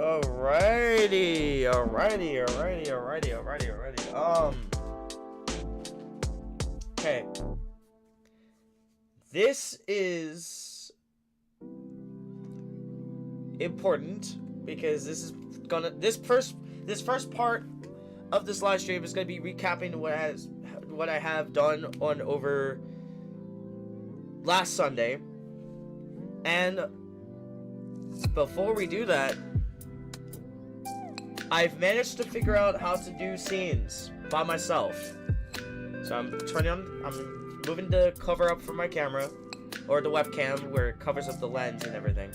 Alrighty. Okay. This is important because this first part of this live stream is gonna be recapping what I have done on over last Sunday. And before we do that, I've managed to figure out how to do scenes by myself. So I'm moving the cover up for my camera, or the webcam, where it covers up the lens and everything.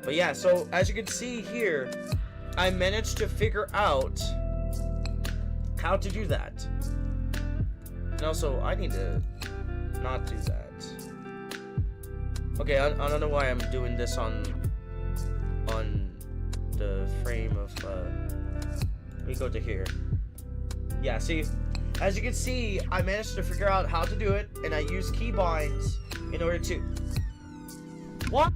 But yeah, so as you can see here, I managed to figure out how to do that. And also, I need to not do that. Okay, I don't know why I'm doing this on the frame of, let me go to here. Yeah, see, as you can see, I managed to figure out how to do it, and I use keybinds in order to... What?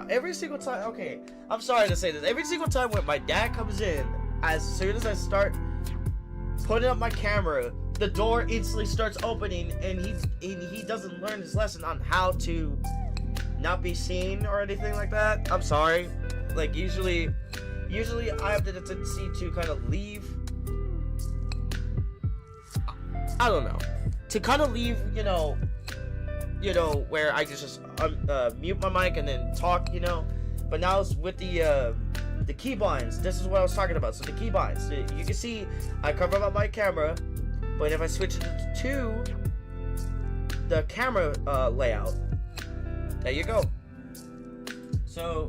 Every single time, okay, I'm sorry to say this, every single time when my dad comes in, as soon as I start putting up my camera, the door instantly starts opening, and he doesn't learn his lesson on how to not be seen or anything like that. I'm sorry. Like, usually I have the tendency to kind of leave, I don't know, to kind of leave, you know, where I just mute my mic and then talk, but now it's with the keybinds. This is what I was talking about. So the keybinds, you can see I cover up my camera, but if I switch it to the camera layout, there you go. So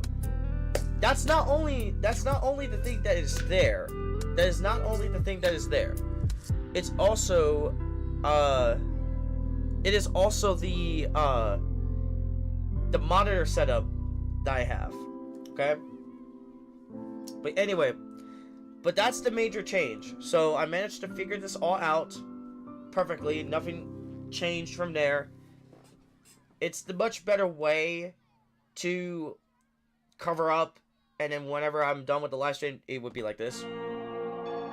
that's not only the thing that is there. That is not only the thing that is there. It's also it is also the monitor setup that I have, okay? But anyway, that's the major change. So I managed to figure this all out perfectly. Nothing changed from there. It's the much better way to cover up, and then whenever I'm done with the live stream, it would be like this.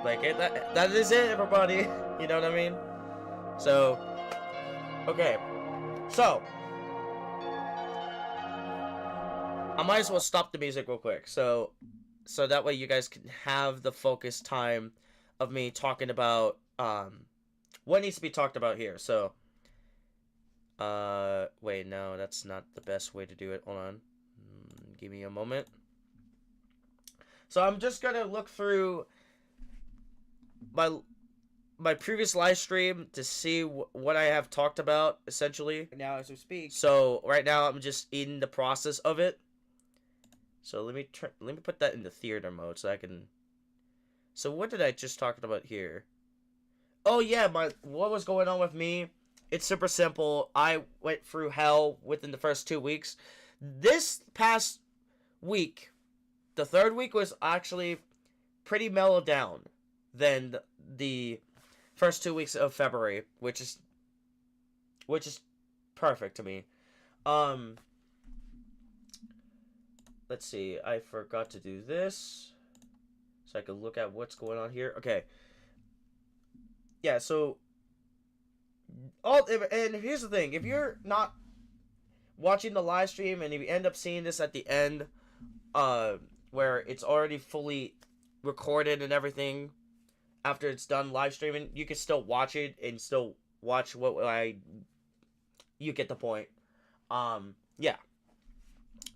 Like, that is it, everybody. You know what I mean? So... okay, so I might as well stop the music real quick, so that way you guys can have the focus time of me talking about what needs to be talked about here. So wait, no, that's not the best way to do it. Hold on, give me a moment. So I'm just gonna look through my previous live stream to see what I have talked about, essentially, now as we speak. So right now I'm just in the process of it. So let me put that into theater mode so I can... So what did I just talk about here? Oh yeah, what was going on with me? It's super simple. I went through hell within the first 2 weeks. This past week, the third week, was actually pretty mellowed down than the first 2 weeks of February, which is perfect to me. Let's see, I forgot to do this, so I can look at what's going on here. Okay. Yeah, so, and here's the thing, if you're not watching the live stream and if you end up seeing this at the end, where it's already fully recorded and everything, after it's done live streaming, you can still watch it and still watch you get the point. Yeah.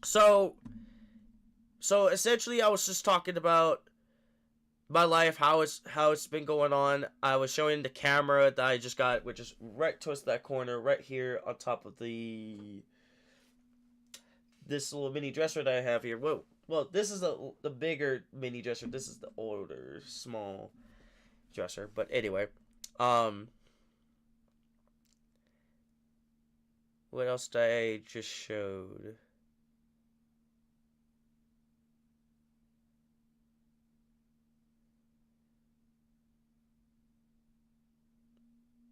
So essentially I was just talking about my life, how it's been going on. I was showing the camera that I just got, which is right towards that corner, right here on top of this little mini dresser that I have here. Whoa. Well, this is the bigger mini dresser. This is the older, small dresser. But anyway, What else did I just showed?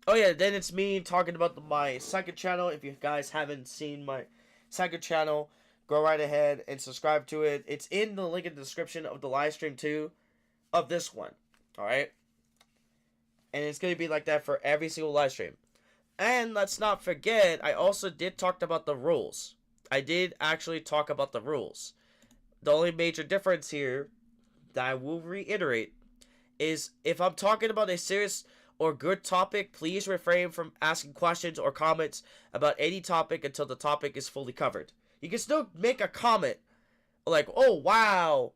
Oh yeah, then it's me talking about my second channel. If you guys haven't seen my second channel, go right ahead and subscribe to it. It's in the link in the description of the live stream too, of this one. Alright? And it's going to be like that for every single live stream. And let's not forget, I also did talk about the rules. I did actually talk about the rules. The only major difference here that I will reiterate is if I'm talking about a serious or good topic, please refrain from asking questions or comments about any topic until the topic is fully covered. You can still make a comment like, oh wow,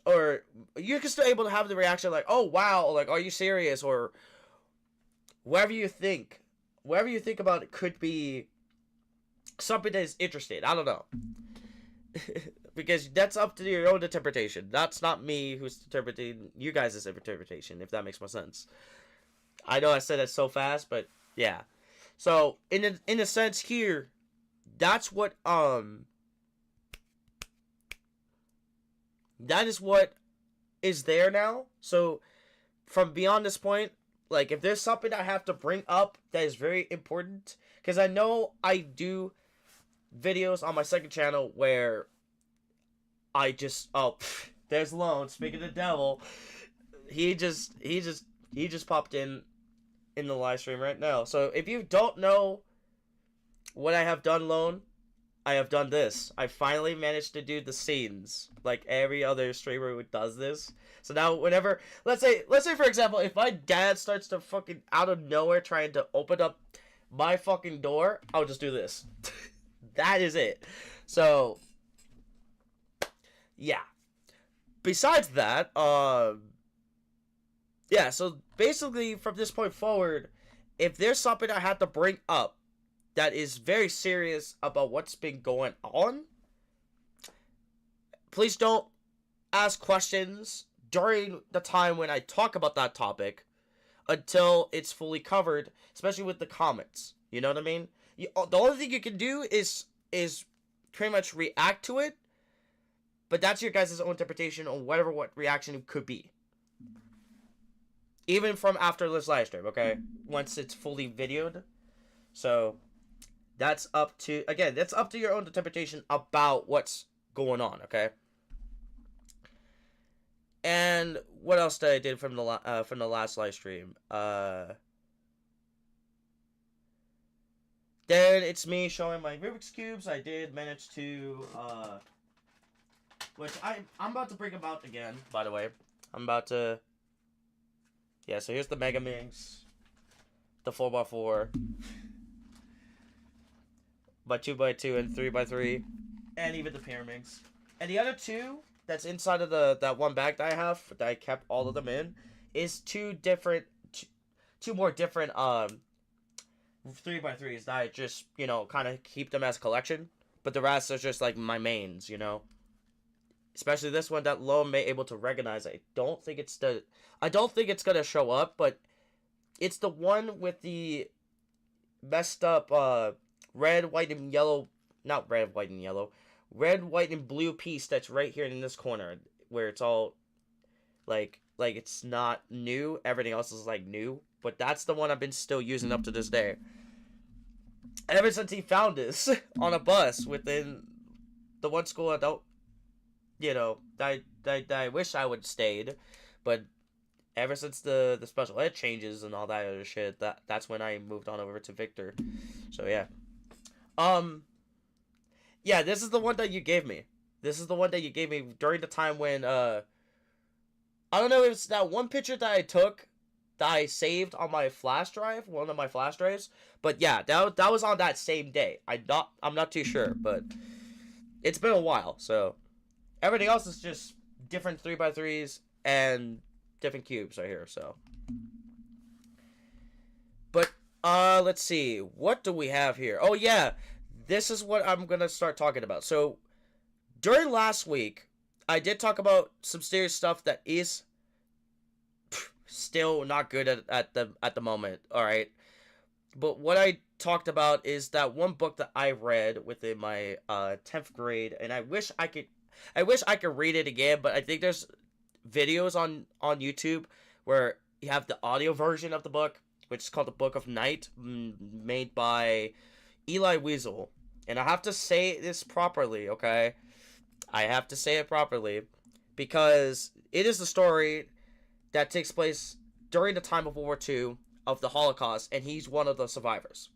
or you can still able to have the reaction like, oh wow, or like, are you serious, or whatever you think about it could be something that is interesting. I don't know. Because that's up to your own interpretation. That's not me who's interpreting you guys' interpretation, if that makes more sense. I know I said that so fast, but yeah. So in a sense here, that's what that is what is there now. So from beyond this point, like if there's something I have to bring up that is very important, because I know I do videos on my second channel where I just there's Lone, speaking of the devil. He just popped in the live stream right now. So if you don't know what I have done, Lone, I have done this. I finally managed to do the scenes like every other streamer who does this. So now whenever let's say for example, if my dad starts to fucking out of nowhere trying to open up my fucking door, I'll just do this. That is it. So yeah. Besides that, yeah, so basically from this point forward, if there's something I have to bring up that is very serious about what's been going on, please don't ask questions during the time when I talk about that topic until it's fully covered, especially with the comments. You know what I mean? The only thing you can do is pretty much react to it, but that's your guys' own interpretation on what reaction it could be. Even from after this live stream, okay? Once it's fully videoed. So that's up to, again, that's up to your own interpretation about what's going on, okay? And what else did I do from the last live stream? Then it's me showing my Rubik's Cubes. I did manage to, which I'm about to bring them out again, by the way. I'm about to, yeah, so here's the Mega Minx, the 4x4, by 2x2 and 3x3, and even the Pyraminx. And the other two that's inside of that one bag that I have, that I kept all of them in, is two more different 3x3s that I just, you know, kind of keep them as a collection. But the rest are just like my mains, you know. Especially this one that Lo may able to recognize. I don't think it's gonna show up, but it's the one with the messed up red, white, and yellow. Not red, white, and yellow. Red, white, and blue piece that's right here in this corner, where it's all like it's not new. Everything else is like new, but that's the one I've been still using up to this day. Ever since he found this on a bus within the one school I don't, you know, I wish I would have stayed, but ever since the special ed changes and all that other shit, that's when I moved on over to Victor. So yeah. Yeah, this is the one that you gave me. This is the one that you gave me during the time when I don't know if it's that one picture that I took that I saved on my flash drive, one of my flash drives. But yeah, that was on that same day. I'm not too sure, but it's been a while, so everything else is just different 3x3s and different cubes right here, so. But, let's see. What do we have here? Oh, yeah. This is what I'm going to start talking about. So, during last week, I did talk about some serious stuff that is still not good at the moment, alright? But what I talked about is that one book that I read within my 10th grade, and I wish I could read it again, but I think there's videos on YouTube where you have the audio version of the book, which is called The Book of Night, made by Eli Weasel. And I have to say this properly, okay? I have to say it properly because it is the story that takes place during the time of World War II of the Holocaust, and he's one of the survivors.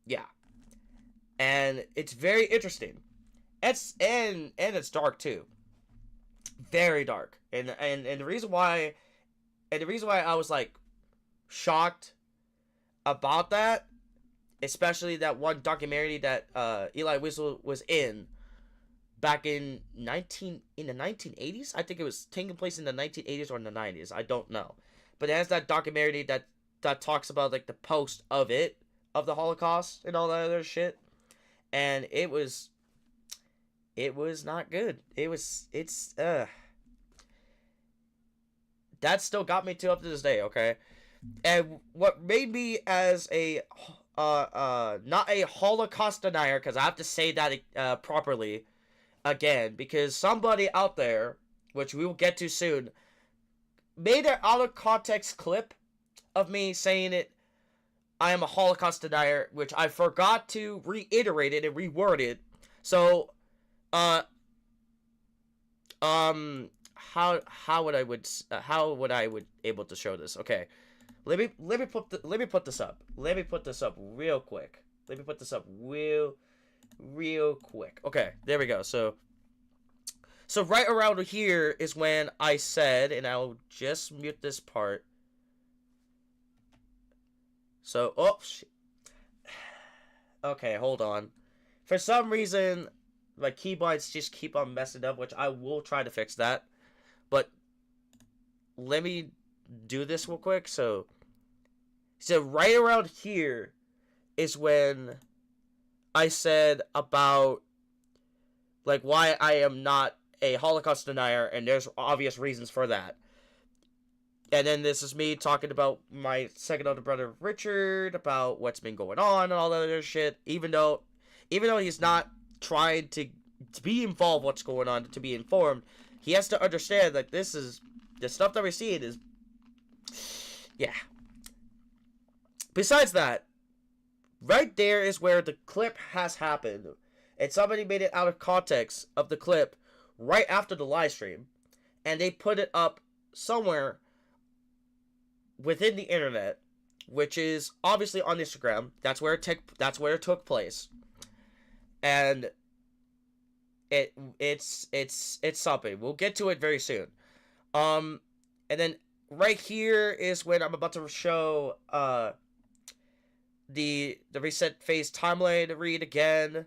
Yeah. And it's very interesting. And it's dark too. Very dark. And the reason why I was like shocked about that, especially that one documentary that Eli Wiesel was in back in the 1980s. I think it was taking place in the 1980s or in the 90s. I don't know. But it has that documentary that talks about like the post of the Holocaust and all that other shit. And it was not good. That still got me to up to this day, okay? And what made me as a not a Holocaust denier, because I have to say that properly again, because somebody out there, which we will get to soon, made an out of context clip of me saying it. I am a Holocaust denier, which I forgot to reiterate it and reword it. So, how would I able to show this? Okay, let me put this up. Let me put this up real quick. Real quick. Okay, there we go. So right around here is when I said, and I'll just mute this part. So, oh, shit. Okay, hold on. For some reason, my keybites just keep on messing up, which I will try to fix that. But let me do this real quick. So right around here is when I said about like why I am not a Holocaust denier, and there's obvious reasons for that. And then this is me talking about my second older brother Richard, about what's been going on and all that other shit. Even though he's not trying to be involved what's going on, to be informed, he has to understand that this is the stuff that we're seeing is, yeah. Besides that, right there is where the clip has happened, and somebody made it out of context of the clip right after the live stream, and they put it up somewhere within the internet, which is obviously on Instagram. That's where it took place, and it's something. We'll get to it very soon. And then right here is when I'm about to show the reset phase timeline read again.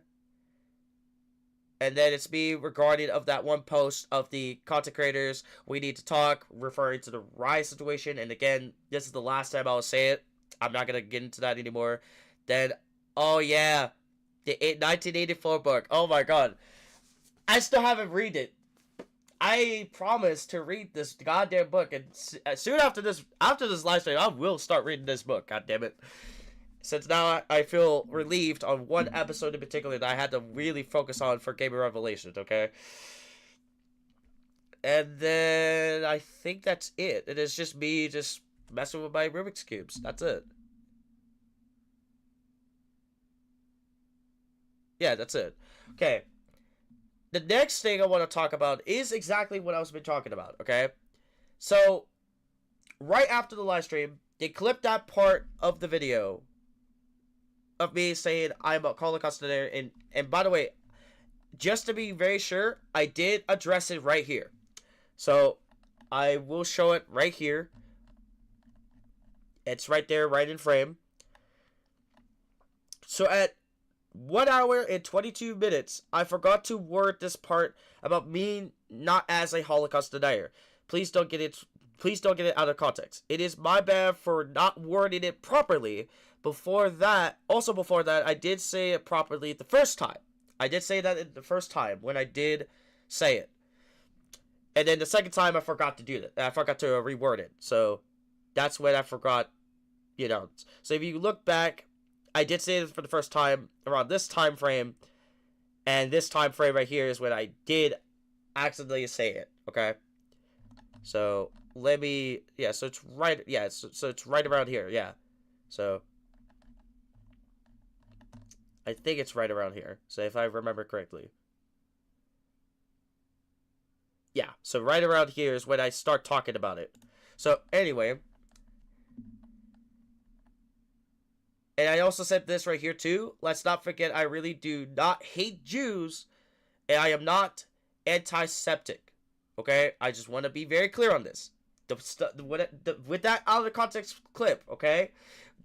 And then it's me regarding of that one post of the content creators we need to talk, referring to the Rise situation. And again, this is the last time I'll say it. I'm not going to get into that anymore. Then, oh yeah, the 1984 book. Oh my god. I still haven't read it. I promised to read this goddamn book. And soon after this live stream, I will start reading this book. God damn it. Since now I feel relieved on one episode in particular that I had to really focus on for Game of Revelations, okay? And then I think that's it. It is just me just messing with my Rubik's Cubes. That's it. Yeah, that's it. Okay. The next thing I want to talk about is exactly what I was been talking about, okay? So, right after the live stream, they clipped that part of the video of me saying I'm a Holocaust denier, and by the way, just to be very sure, I did address it right here. So I will show it right here. It's right there, right in frame. So at 1 hour and 22 minutes, I forgot to word this part about me not as a Holocaust denier. Please don't get it out of context. It is my bad for not wording it properly. Before that, I did say it properly the first time. I did say that the first time when I did say it. And then the second time I forgot to do that. I forgot to reword it. So that's when I forgot, So if you look back I did say this for the first time around this time frame, and this time frame right here is when I did accidentally say it. Okay, so let me, yeah, so it's right, yeah, so it's right around here, yeah. So I think it's right around here. So if I remember correctly, yeah. So right around here is when I start talking about it. So anyway. And I also said this right here too. Let's not forget, I really do not hate Jews, and I am not anti-Semitic. Okay, I just want to be very clear on this. With that out of the context clip, okay,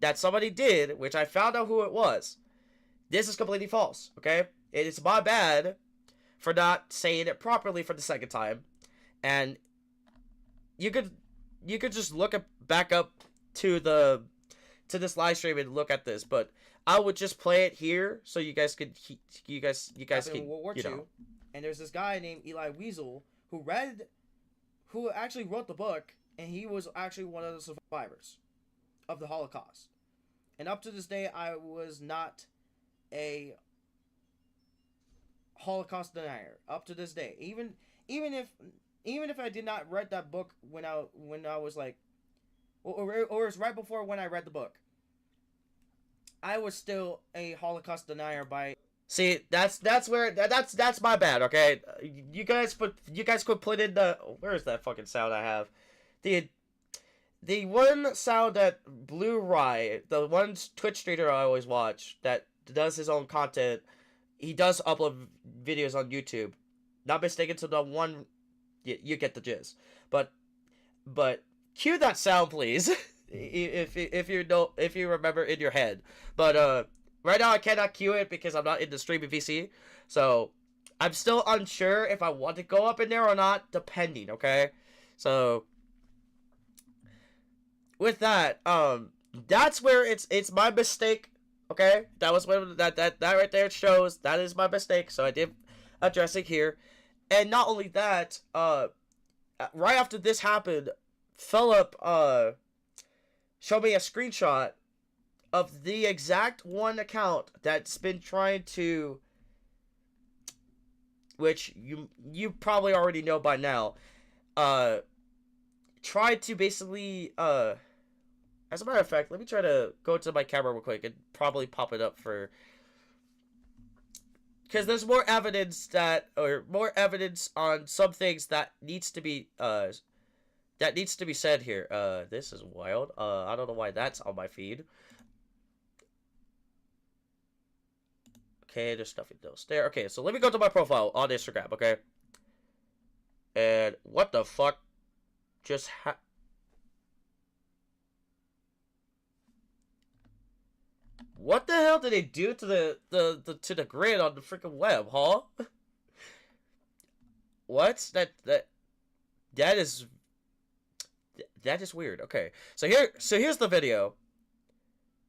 that somebody did, which I found out who it was. This is completely false. Okay, it is my bad for not saying it properly for the second time, and you could just look back up to this live stream and look at this, but I would just play it here so you guys could you guys can, World War II, and there's this guy named Eli Wiesel who actually wrote the book, and he was actually one of the survivors of the Holocaust. And up to this day, I was not a Holocaust denier. Up to this day, even if I did not read that book when I was like, or it was right before when I read the book, I was still a Holocaust denier by. See, that's my bad, okay? You guys could put in the, where is that fucking sound I have? The one sound that Blue Rye, the one Twitch streamer I always watch that does his own content, he does upload videos on YouTube. Not mistaken to the one, you get the gist. But cue that sound, please. if you remember in your head. But right now I cannot cue it because I'm not in the streaming VC. So I'm still unsure if I want to go up in there or not, depending, okay? So with that, that's where it's my mistake, okay? That was what that right there shows that is my mistake. So I did address it here. And not only that, right after this happened, Philip showed me a screenshot of the exact one account that's been trying to, which you probably already know by now, tried to basically, as a matter of fact, let me try to go to my camera real quick and probably pop it up for, because there's more evidence on some things that needs to be said here. This is wild. I don't know why that's on my feed. Okay, there's nothing else there. Okay, so let me go to my profile on Instagram, okay? And what the fuck just what the hell did they do to the grid on the freaking web, huh? What? That is weird. Okay, so here's the video.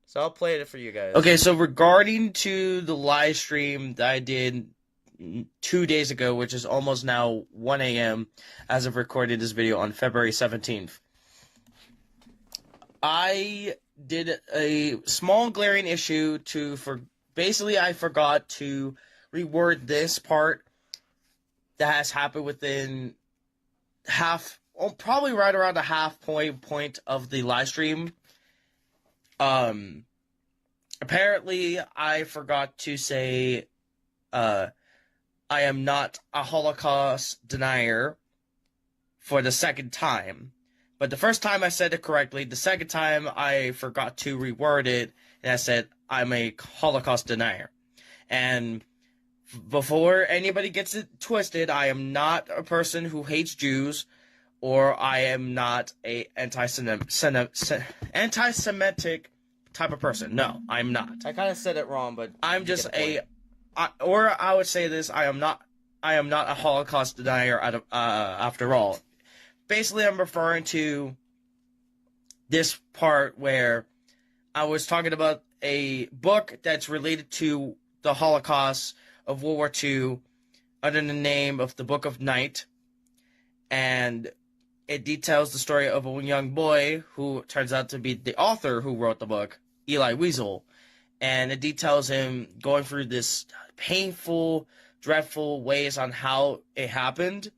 So I'll play it for you guys. Okay, so regarding to the live stream that I did 2 days ago, which is almost now 1 a.m. as of recording this video on February 17th, I did a small glaring issue basically I forgot to reword this part that has happened within probably right around the half point of the live stream. Apparently I forgot to say, I am not a Holocaust denier for the second time. But the first time I said it correctly, the second time I forgot to reword it, and I said, I'm a Holocaust denier. And before anybody gets it twisted, I am not a person who hates Jews, or I am not a anti-Semitic type of person. No, I'm not. I kind of said it wrong, but I'm just or I would say this: I am not a Holocaust denier. After all, basically, I'm referring to this part where I was talking about a book that's related to the Holocaust of World War II under the name of the Book of Night, and it details the story of a young boy who turns out to be the author who wrote the book, Eli Wiesel. and it details him going through this painful, dreadful ways on how it happened,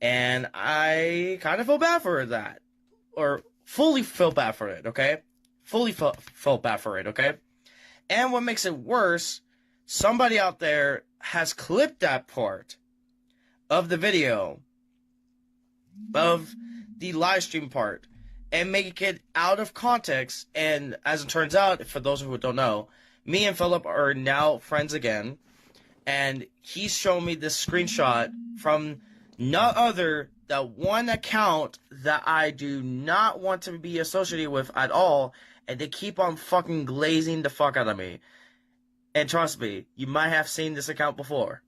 and I kind of feel bad for that, or fully feel bad for it, okay? Fully felt bad for it, okay? And what makes it worse, somebody out there has clipped that part of the video, of the live stream part, and make it out of context. And as it turns out, for those who don't know, me and Philip are now friends again, and he's shown me this screenshot from none other than one account that I do not want to be associated with at all, and they keep on fucking glazing the fuck out of me. And trust me, you might have seen this account before.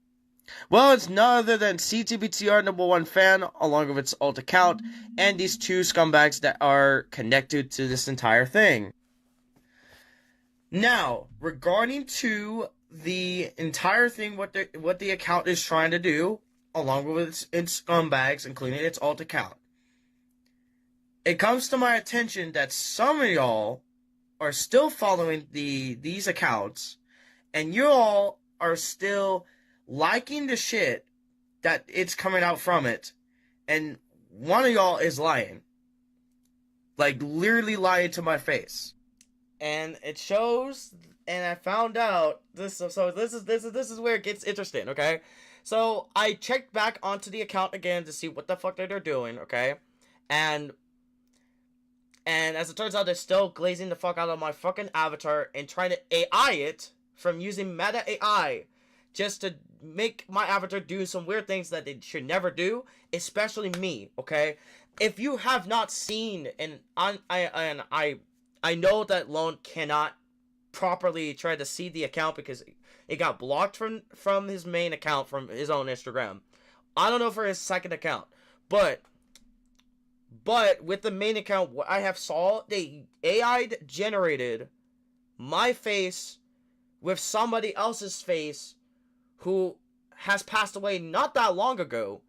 Well, it's none other than CTBTR #1 fan, along with its alt account, and these two scumbags that are connected to this entire thing. Now, regarding to the entire thing, what the account is trying to do, along with its scumbags, including its alt account, it comes to my attention that some of y'all are still following these accounts, and you all are still liking the shit that it's coming out from it, and one of y'all is lying. Like, literally lying to my face. And it shows, and I found out this. So this is where it gets interesting. Okay, so I checked back onto the account again to see what the fuck they're doing. Okay, and as it turns out, they're still glazing the fuck out of my fucking avatar and trying to AI it from using meta AI just to make my avatar do some weird things that it should never do, especially me. Okay, if you have not seen, and I know that Lone cannot properly try to see the account because it got blocked from his main account, from his own Instagram. I don't know for his second account, but with the main account, what I have saw, they AI generated my face with somebody else's face who has passed away not that long ago,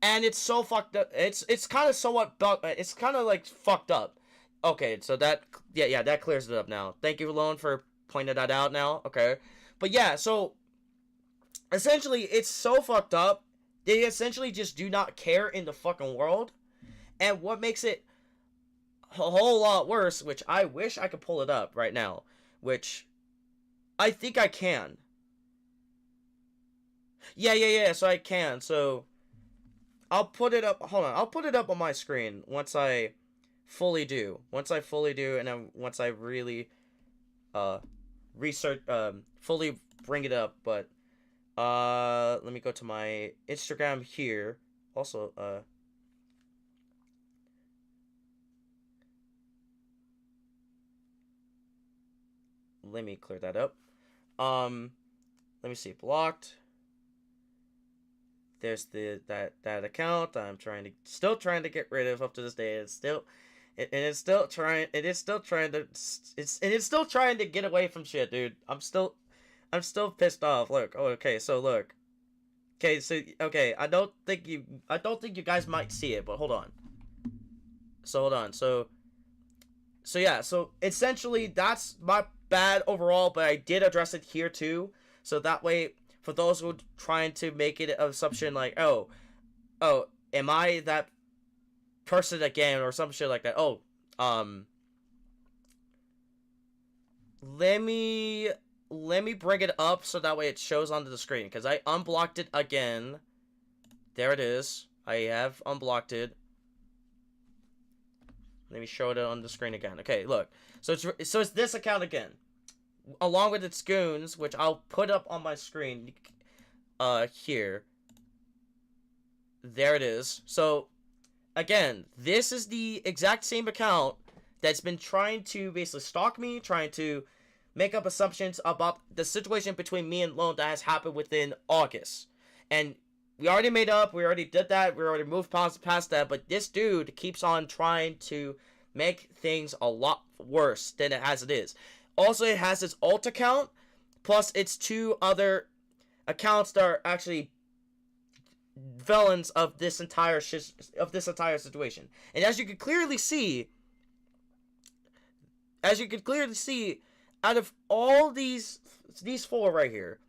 and it's so fucked up. It's kind of somewhat it's kind of like fucked up. Okay, so that that clears it up now. Thank you, Lone, for pointing that out now. Okay, but yeah, so essentially it's so fucked up. They essentially just do not care in the fucking world, and what makes it a whole lot worse, which I wish I could pull it up right now, which I think I can. Yeah, so I can. So I'll put it up. Hold on, I'll put it up on my screen once I fully do, and then once I really research, fully bring it up. But let me go to my Instagram here. Also, let me clear that up. Let me see, blocked. There's that account I'm still trying to get rid of up to this day. It's still trying to get away from shit, dude. I'm still pissed off. Look, okay, so look. Okay, I don't think you guys might see it, but hold on. So yeah, so essentially that's my bad overall, but I did address it here too. So that way, for those who are trying to make it an assumption like, oh, am I that person again, or some shit like that? Let me bring it up so that way it shows onto the screen, because I unblocked it again. There it is. I have unblocked it. Let me show it on the screen again. Okay, look. So it's this account again, along with its goons, which I'll put up on my screen. Here. There it is. So, again, this is the exact same account that's been trying to basically stalk me, trying to make up assumptions about the situation between me and Lone that has happened within August. And we already made up, we already did that, we already moved past that, but this dude keeps on trying to make things a lot worse than it is. Also, it has its alt account, plus its two other accounts that are actually villains of this entire situation. And as you can clearly see, out of all these four right here,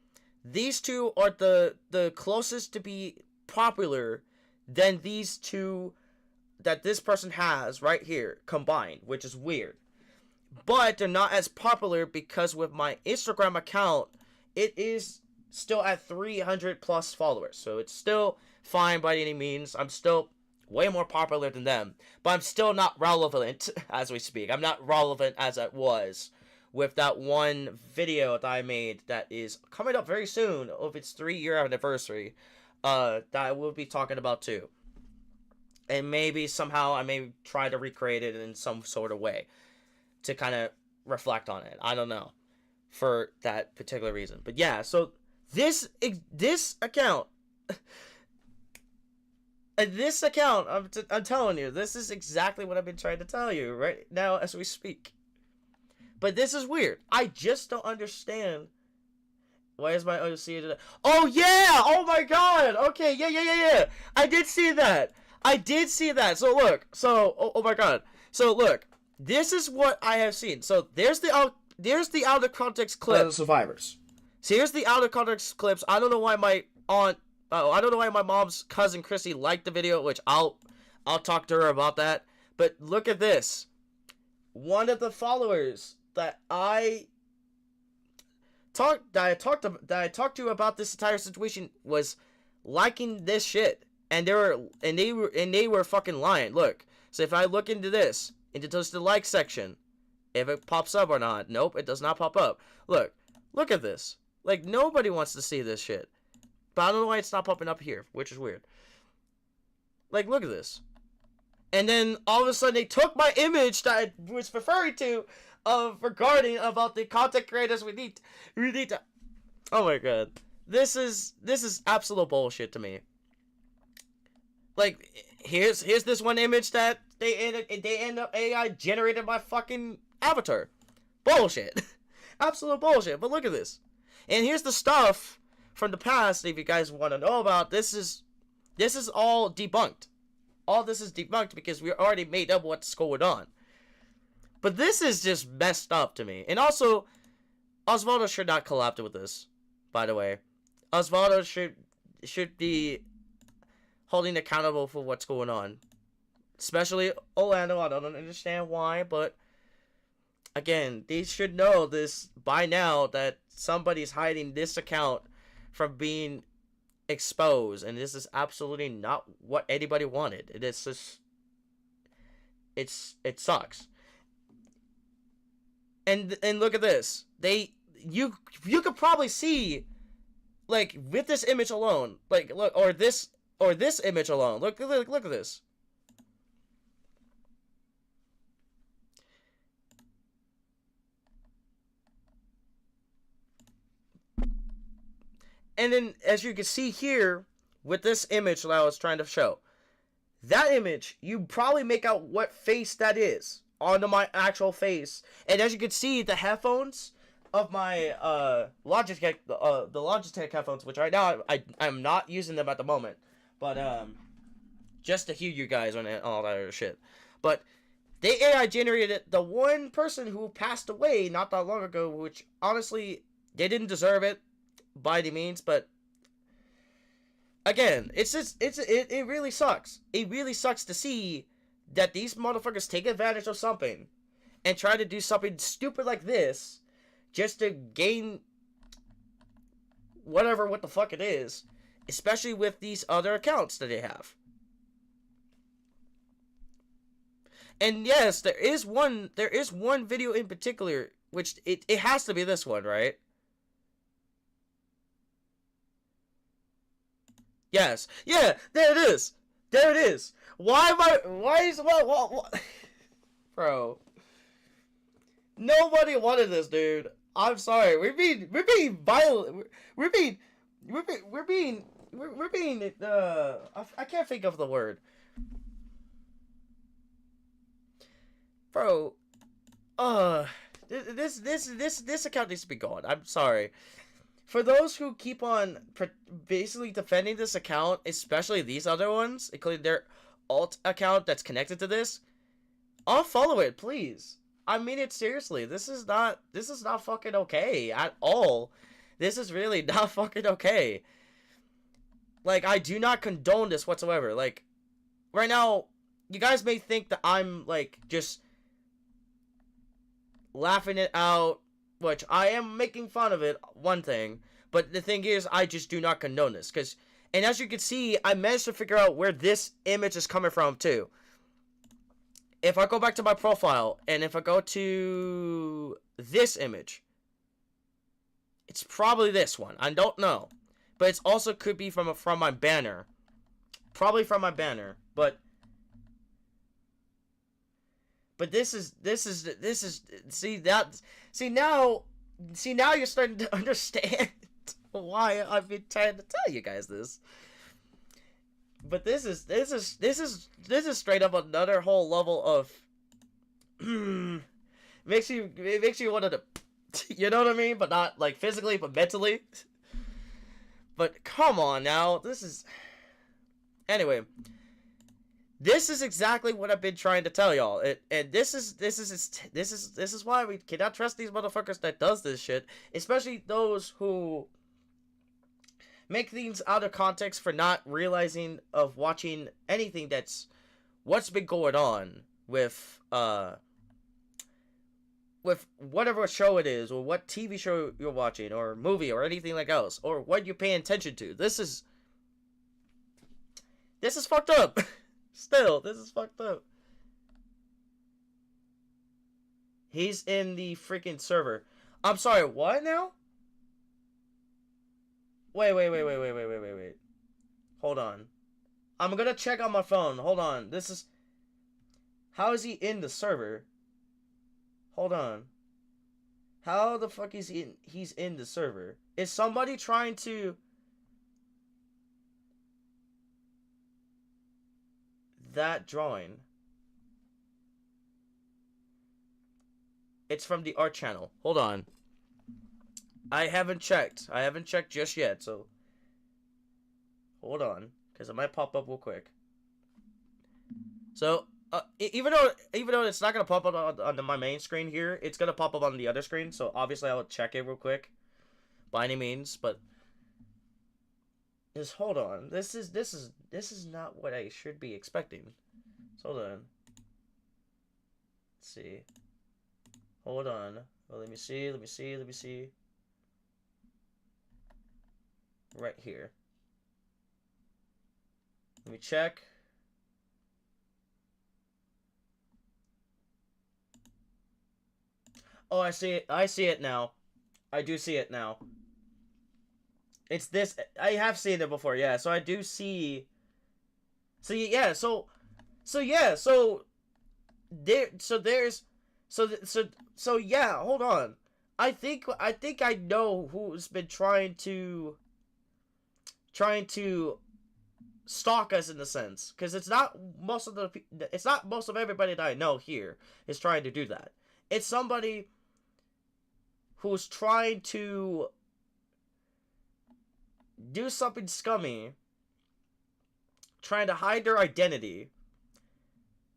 these two are the closest to be popular than these two that this person has right here combined, which is weird. But they're not as popular because with my Instagram account, it is still at 300 plus followers. So it's still fine by any means. I'm still way more popular than them. But I'm still not relevant as we speak. I'm not relevant as I was with that one video that I made that is coming up very soon of its 3-year anniversary. That I will be talking about too. And maybe somehow I may try to recreate it in some sort of way to kind of reflect on it. I don't know for that particular reason. But yeah, so this account, I'm telling you, this is exactly what I've been trying to tell you right now as we speak. But this is weird. I just don't understand. Why is my OC today? Oh yeah! Oh my god! Okay, yeah. I did see that. So look. Oh my god. So look. This is what I have seen. So there's the out of context clip. The survivors. So here's the out of context clips. I don't know why my mom's cousin Chrissy liked the video, which I'll talk to her about that. But look at this. One of the followers that I talked to about this entire situation was liking this shit, and they were fucking lying. Look. So if I look into this, into just the like section, if it pops up or not. Nope, it does not pop up. Look at this. Like, nobody wants to see this shit. But I don't know why it's not popping up here, which is weird. Like, look at this. And then all of a sudden they took my image that I was referring to regarding about the content creators we need to. Oh my god. This is absolute bullshit to me. Like, here's this one image that they end up AI generated my fucking avatar. Bullshit. Absolute bullshit. But look at this. And here's the stuff from the past, if you guys want to know about. This is all debunked. All this is debunked because we already made up what's going on. But this is just messed up to me. And also, Osvaldo should not collab with this, by the way. Osvaldo should be holding accountable for what's going on. Especially Orlando. I don't understand why, but again, they should know this by now that somebody's hiding this account from being exposed, and this is absolutely not what anybody wanted. It is just, it sucks. And look at this. You could probably see, like, with this image alone, like, look, or this image alone. Look at this. And then, as you can see here, with this image that I was trying to show, that image, you probably make out what face that is onto my actual face. And as you can see, the headphones of my Logitech, the Logitech headphones, which right now I'm not using them at the moment, but just to hear you guys on all that other shit. But they AI generated the one person who passed away not that long ago, which honestly, they didn't deserve it by any means, but again, it really sucks. It really sucks to see that these motherfuckers take advantage of something and try to do something stupid like this just to gain what the fuck it is, especially with these other accounts that they have. And yes, there is one video in particular, which it has to be this one, right? Yes. Yeah, there it is. What? Bro. Nobody wanted this, dude. I'm sorry. We're being violent. We're being I can't think of the word. Bro. This account needs to be gone. I'm sorry. For those who keep on basically defending this account, especially these other ones, including their alt account that's connected to this, unfollow it, please. I mean it seriously. This is not fucking okay at all. This is really not fucking okay. Like, I do not condone this whatsoever. Like, right now, you guys may think that I'm, like, just laughing it out, which I am making fun of it, one thing. But the thing is, I just do not condone this. And as you can see, I managed to figure out where this image is coming from, too. If I go back to my profile, and if I go to this image, it's probably this one. I don't know. But it also could be from my banner. Probably from my banner. But this is see now you're starting to understand why I've been trying to tell you guys this. But this is straight up another whole level of makes you want to, you know what I mean? But not like physically, but mentally. But come on now, anyway. This is exactly what I've been trying to tell y'all. And this is why we cannot trust these motherfuckers that does this shit, especially those who make things out of context for not realizing of watching anything that's what's been going on with whatever show it is, or what TV show you're watching, or movie, or anything like else, or what you're paying attention to. This is fucked up. Still, this is fucked up. He's in the freaking server. I'm sorry, what now? Wait. Hold on. I'm gonna check on my phone. Hold on. How is he in the server? Hold on. How the fuck is he's in the server? Is somebody trying to... That drawing. It's from the art channel. Hold on. I haven't checked just yet, so... Hold on, because it might pop up real quick. So... even though it's not gonna pop up on my main screen here, it's gonna pop up on the other screen. So obviously I'll check it real quick, by any means. But just hold on. This is not what I should be expecting. So hold on. Let's see. Hold on. Well, let me see. Right here. Let me check. Oh, I see it. I see it now. I do see it now. It's this. I have seen it before. Yeah. So I do see. So yeah. So yeah. So yeah. Hold on. I think I know who's been trying to stalk us in the sense, because it's not most of everybody that I know here is trying to do that. It's somebody who's trying to do something scummy, trying to hide their identity,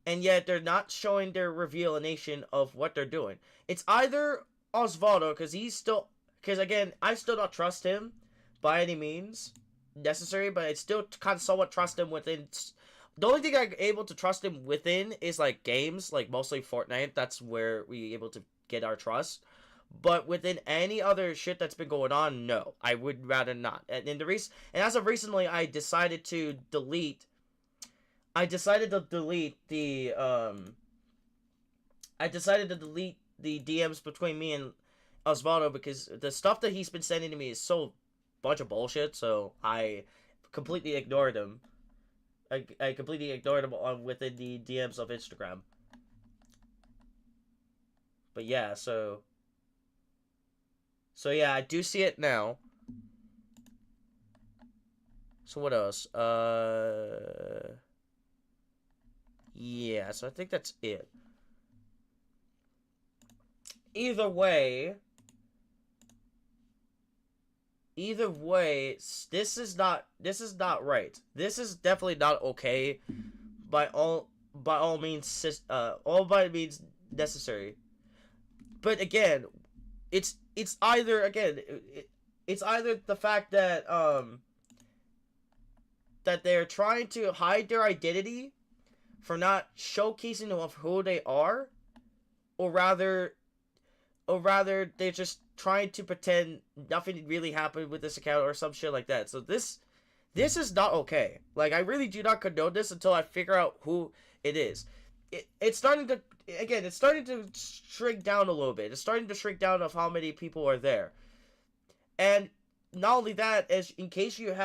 and yet they're not showing their revelation of what they're doing. It's either Osvaldo, because again, I still don't trust him by any means necessary, but I still kind of somewhat trust him within. The only thing I'm able to trust him within is like games, like mostly Fortnite. That's where we able to get our trust. But within any other shit that's been going on, no, I would rather not. And as of recently, I decided to delete the DMs between me and Osvaldo, because the stuff that he's been sending to me is so bunch of bullshit. So I completely ignored him. I completely ignored him within the DMs of Instagram. But yeah, so yeah, I do see it now. So what else? Yeah, so I think that's it. Either way, this is not right. This is definitely not okay by all means necessary. But again, it's either it's either the fact that that they're trying to hide their identity for not showcasing of who they are, or rather they're just trying to pretend nothing really happened with this account or some shit like that. So this is not okay. Like, I really do not condone this until I figure out who it is. It's starting to, again, it's starting to shrink down a little bit. It's starting to shrink down of how many people are there. And not only that, as in case you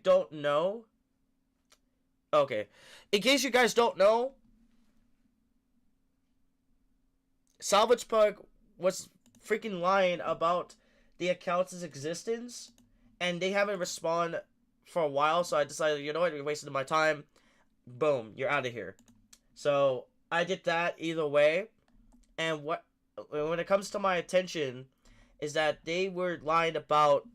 don't know, okay, in case you guys don't know, Salvage Pug was freaking lying about the account's existence, and they haven't responded for a while, so I decided, you know what, you're wasting my time. Boom, you're out of here. So I did that either way, and when it comes to my attention, is that they were lying about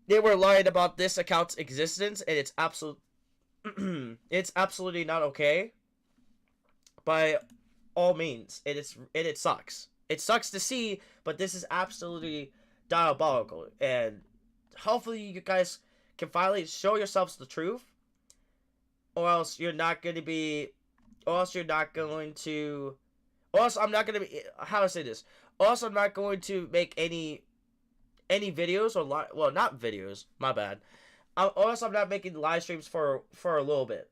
this account's existence, and it's absolutely not okay. By all means, it sucks. It sucks to see, but this is absolutely diabolical, and hopefully you guys can finally show yourselves the truth, or else I'm not going to be, how do I say this? Also, I'm not going to make any videos well, not videos, my bad. Also, I'm not making live streams for a little bit,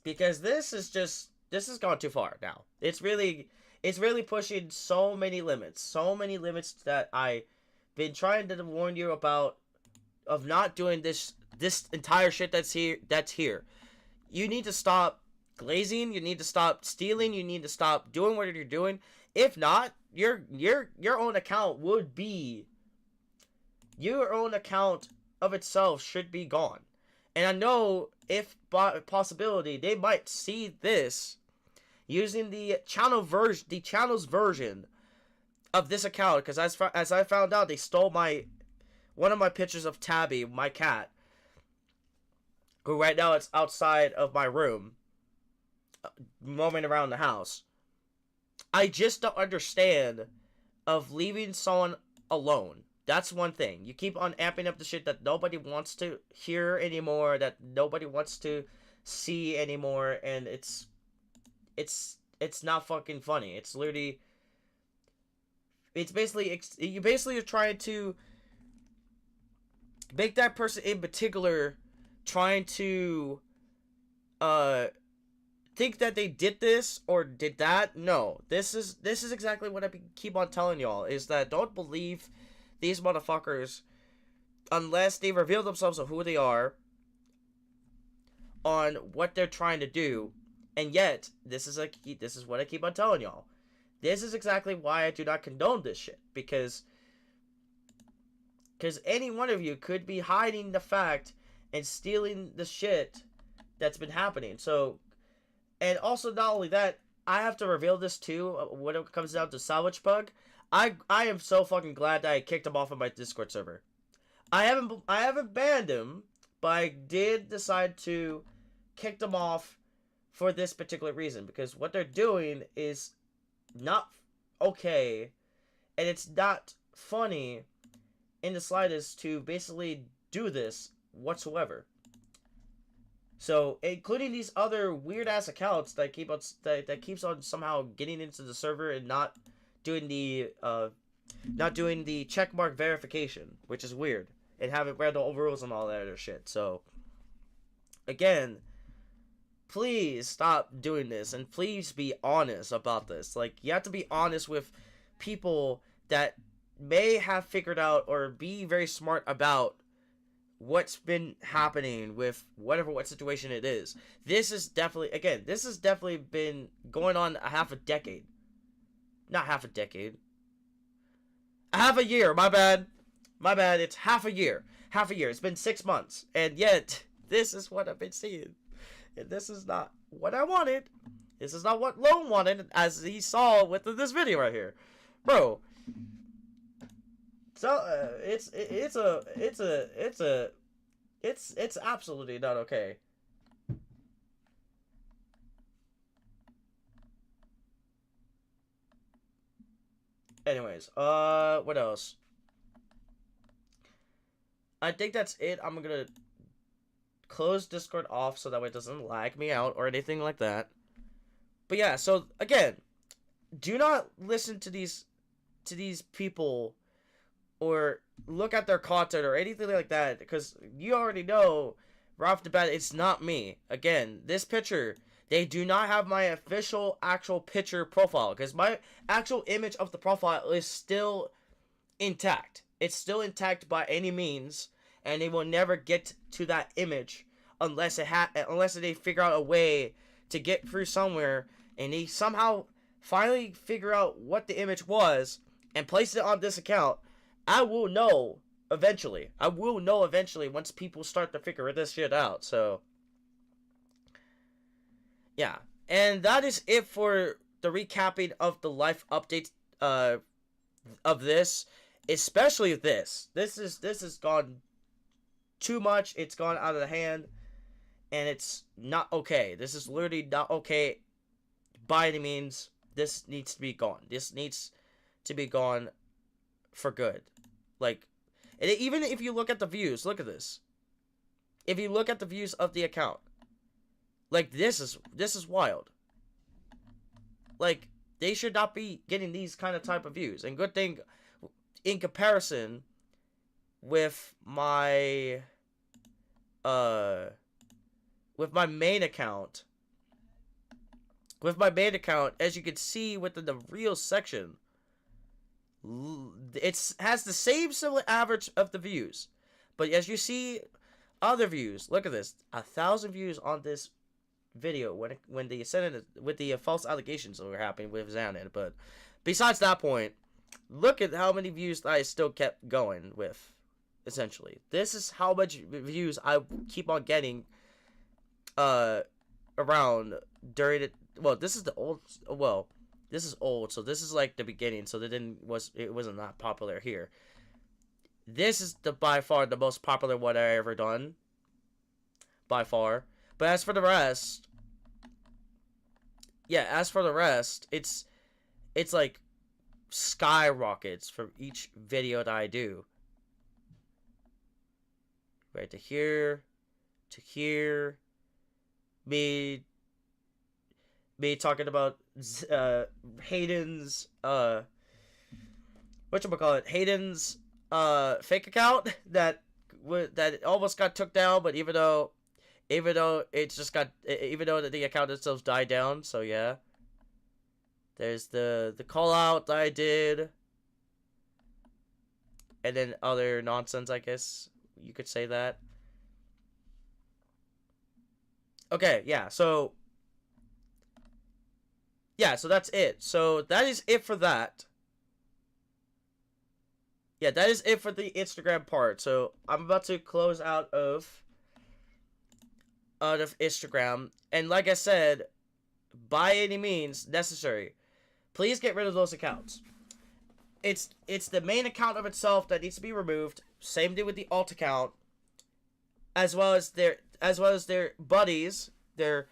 because this has gone too far now. It's really pushing so many limits that I've been trying to warn you about, of not doing this entire shit that's here. You need to stop glazing, you need to stop stealing, you need to stop doing what you're doing. If not, your own account of itself should be gone. And I know, if by possibility, they might see this using the channel's version of this account, because as I found out, they stole one of my pictures of Tabby, my cat, who right now it's outside of my room, roaming around the house. I just don't understand of leaving someone alone. That's one thing. You keep on amping up the shit that nobody wants to hear anymore, that nobody wants to see anymore, and it's not fucking funny. It's literally, you basically are trying to make that person in particular trying to think that they did this or did that. No, this is exactly what I keep on telling y'all, is that don't believe these motherfuckers unless they reveal themselves of who they are, on what they're trying to do. And yet, this is what I keep on telling y'all. This is exactly why I do not condone this shit, because any one of you could be hiding the fact and stealing the shit that's been happening. So, and also not only that, I have to reveal this too when it comes down to Salvage Pug. I am so fucking glad that I kicked him off of my Discord server. I haven't banned him, but I did decide to kick them off for this particular reason, because what they're doing is not okay, and it's not funny in the slightest to basically do this whatsoever. So, including these other weird ass accounts that keeps on somehow getting into the server and not doing the checkmark verification, which is weird, and haven't read the rules and all that other shit. So, again, please stop doing this, and please be honest about this. Like, you have to be honest with people that may have figured out or be very smart about what's been happening with what situation it is. This has definitely been going on a half a decade. Not half a decade. Half a year, my bad. It's half a year. It's been 6 months. And yet, this is what I've been seeing. And this is not what I wanted. This is not what Lone wanted, as he saw with this video right here. Bro. So, it's absolutely not okay. Anyways, what else? I think that's it. I'm gonna close Discord off so that way it doesn't lag me out or anything like that. But yeah, so again, do not listen to these people or look at their content or anything like that, because you already know right off the bat it's not me. Again, this picture, they do not have my official actual picture profile, because my actual image of the profile is still intact. It's still intact by any means, and they will never get to that image unless they figure out a way to get through somewhere, and they somehow finally figure out what the image was and place it on this account. I will know eventually. I will know eventually once people start to figure this shit out. So yeah, and that is it for the recapping of the life updates of this, especially this. This has gone too much. It's gone out of the hand, and it's not okay. This is literally not okay by any means. This needs to be gone. This needs to be gone for good. Like, and even if you look at the views, look at this. If you look at the views of the account, like, this is wild. Like, they should not be getting these kind of type of views. And good thing, in comparison with my main account, as you can see within the Reels section, it has the same similar average of the views, but as you see other views, look at this, 1,000 views on this video when they sent it with the false allegations that were happening with Xanon. But besides that point, look at how many views I still kept going with. Essentially, this is how much views I keep on getting around during it. Well, this is the old. Well, this is old, so this is like the beginning. So it wasn't that popular here. This is by far the most popular one I ever done. By far. But as for the rest, it's like skyrockets from each video that I do. Right to here, me talking about Hayden's Hayden's fake account that almost got took down, but even though the account itself died down. So yeah, there's the call out that I did, and then other nonsense, I guess you could say that. Okay, so that's it. So that is it for that. Yeah, that is it for the Instagram part. So I'm about to close out of Instagram, and like I said, by any means necessary, please get rid of those accounts. It's the main account of itself that needs to be removed. Same thing with the alt account, as well as their buddies, their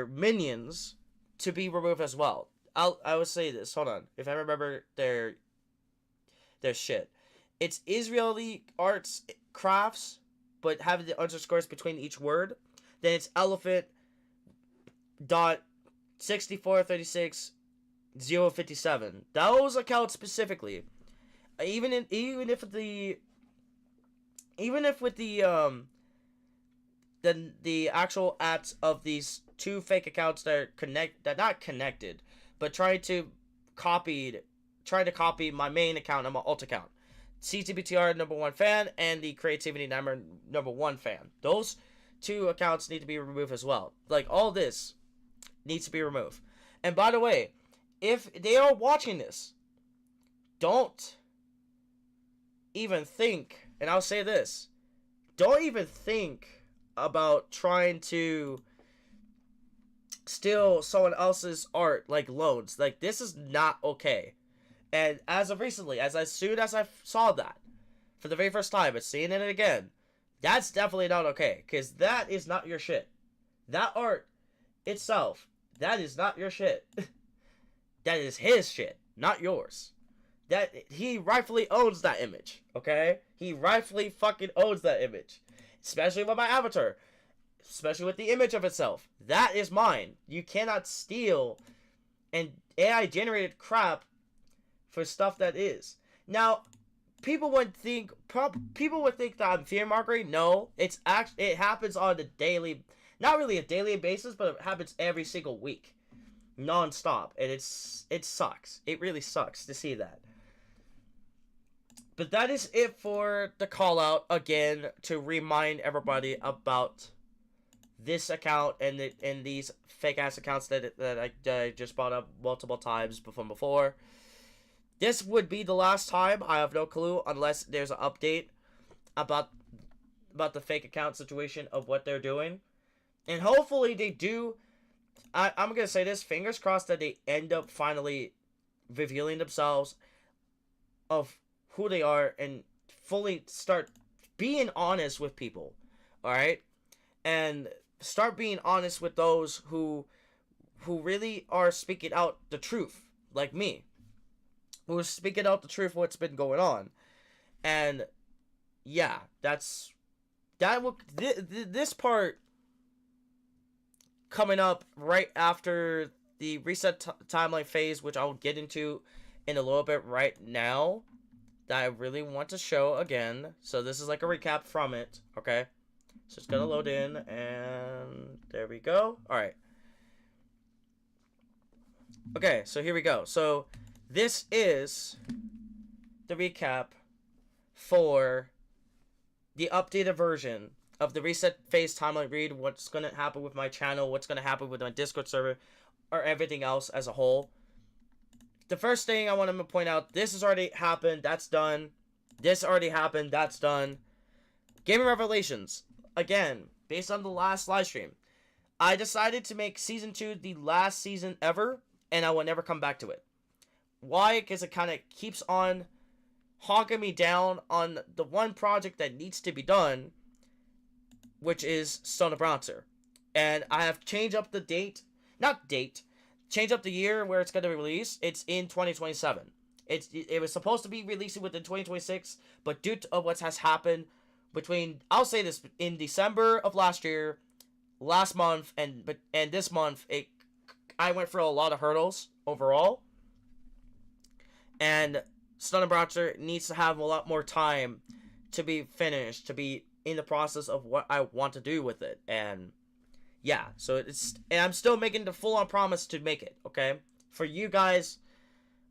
minions, to be removed as well. I will say this. Hold on, if I remember their shit. It's Israeli arts crafts, but having the underscores between each word. Then it's elephant.6436.057. Those accounts specifically. Even if with the actual ads of these two fake accounts that are not connected, but trying to copy my main account and my alt account. CTBTR #1 fan and the Creativity #1 fan. Those two accounts need to be removed as well. Like, all this needs to be removed. And by the way, if they are watching this, don't even think, and I'll say this, don't even think about trying to steal someone else's art, like loans. Like, this is not okay. And as of recently, as soon as I saw that for the very first time, and seeing it again, that's definitely not okay, because that is not your shit. That art itself, that is not your shit. That is his shit, not yours. That he rightfully owns that image, okay? He rightfully fucking owns that image. Especially with my avatar. Especially with the image of itself. That is mine. You cannot steal and AI generated crap for stuff that is. Now, people would think that I'm fear mongering. No, it happens on a daily, not really a daily basis, but it happens every single week, non-stop, and it sucks. It really sucks to see that. But that is it for the call out again to remind everybody about this account and these fake ass accounts that I just brought up multiple times before. This would be the last time. I have no clue unless there's an update about the fake account situation of what they're doing, and hopefully they do. I'm gonna say this: fingers crossed that they end up finally revealing themselves of who they are and fully start being honest with people. All right, and start being honest with those who really are speaking out the truth, like me, who is speaking out the truth what's been going on. And yeah, this part coming up right after the reset timeline phase, which I'll get into in a little bit right now, that I really want to show again. So this is like a recap from it, okay? So it's gonna load in, and there we go. Alright. Okay, so here we go. So this is the recap for the updated version of the reset phase timeline read, what's gonna happen with my channel, what's gonna happen with my Discord server, or everything else as a whole. The first thing I want to point out, this has already happened, that's done. This already happened, that's done. Gaming Revelations. Again, based on the last live stream, I decided to make Season 2 the last season ever, and I will never come back to it. Why? Because it kind of keeps on honking me down on the one project that needs to be done, which is Stone of Bronzer. And I have changed up the date, change up the year where it's going to be released. It's in 2027. It was supposed to be releasing within 2026, but due to what has happened between, I'll say this, in December of last year, last month, and this month, I went through a lot of hurdles overall. And Stone and Bronzer needs to have a lot more time to be finished, to be in the process of what I want to do with it. And yeah, so and I'm still making the full-on promise to make it, okay? For you guys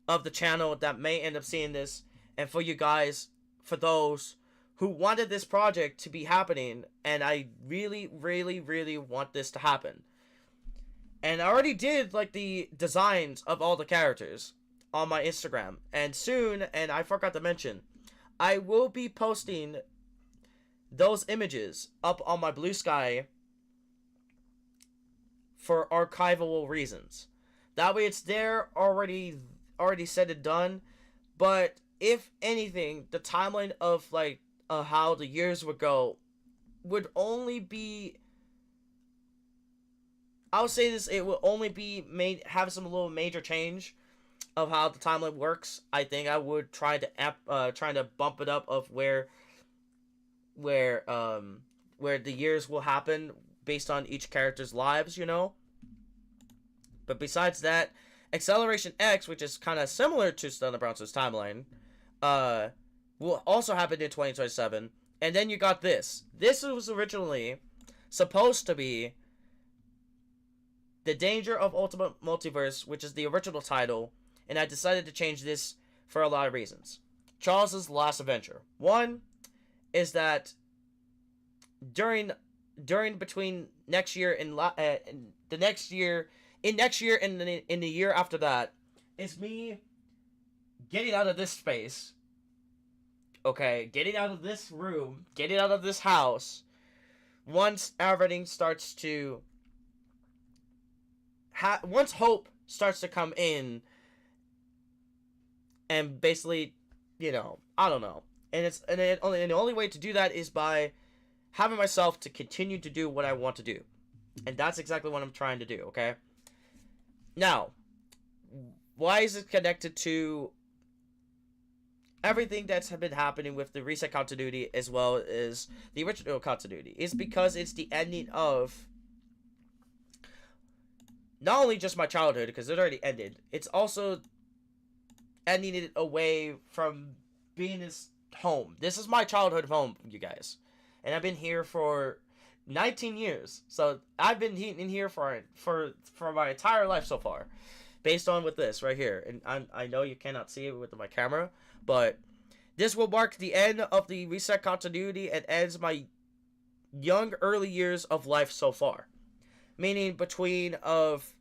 of the channel that may end up seeing this, and for you guys, for those who wanted this project to be happening, and I really, really, really want this to happen. And I already did, like, the designs of all the characters on my Instagram. And soon, and I forgot to mention, I will be posting those images up on my Blue Sky for archival reasons. That way it's there already said and done. But if anything, the timeline of like how the years would go would only be, I'll say this, it will only be have some little major change of how the timeline works. I think I would try to bump it up of where the years will happen based on each character's lives, you know. But besides that, Acceleration X, which is kind of similar to Stone of Bronzer's timeline, will also happen in 2027. And then you got this. This was originally supposed to be The Danger of Ultimate Multiverse, which is the original title, and I decided to change this for a lot of reasons. Charles's Last Adventure. One is that during between next year and the next year, in the year after that, it's me getting out of this space, okay, getting out of this room, getting out of this house, once everything starts to once hope starts to come in, and basically, you know, I don't know, and the only way to do that is by having myself to continue to do what I want to do, and that's exactly what I'm trying to do. Okay. Now, why is it connected to everything that's been happening with the reset continuity as well as the original continuity? Is because it's the ending of not only just my childhood, because it already ended, it's also ending it away from being his home. This is my childhood home, you guys. And I've been here for 19 years. So I've been in here for my entire life so far. Based on with this right here. And I know you cannot see it with my camera, but this will mark the end of the reset continuity and ends my young early years of life so far. Meaning between of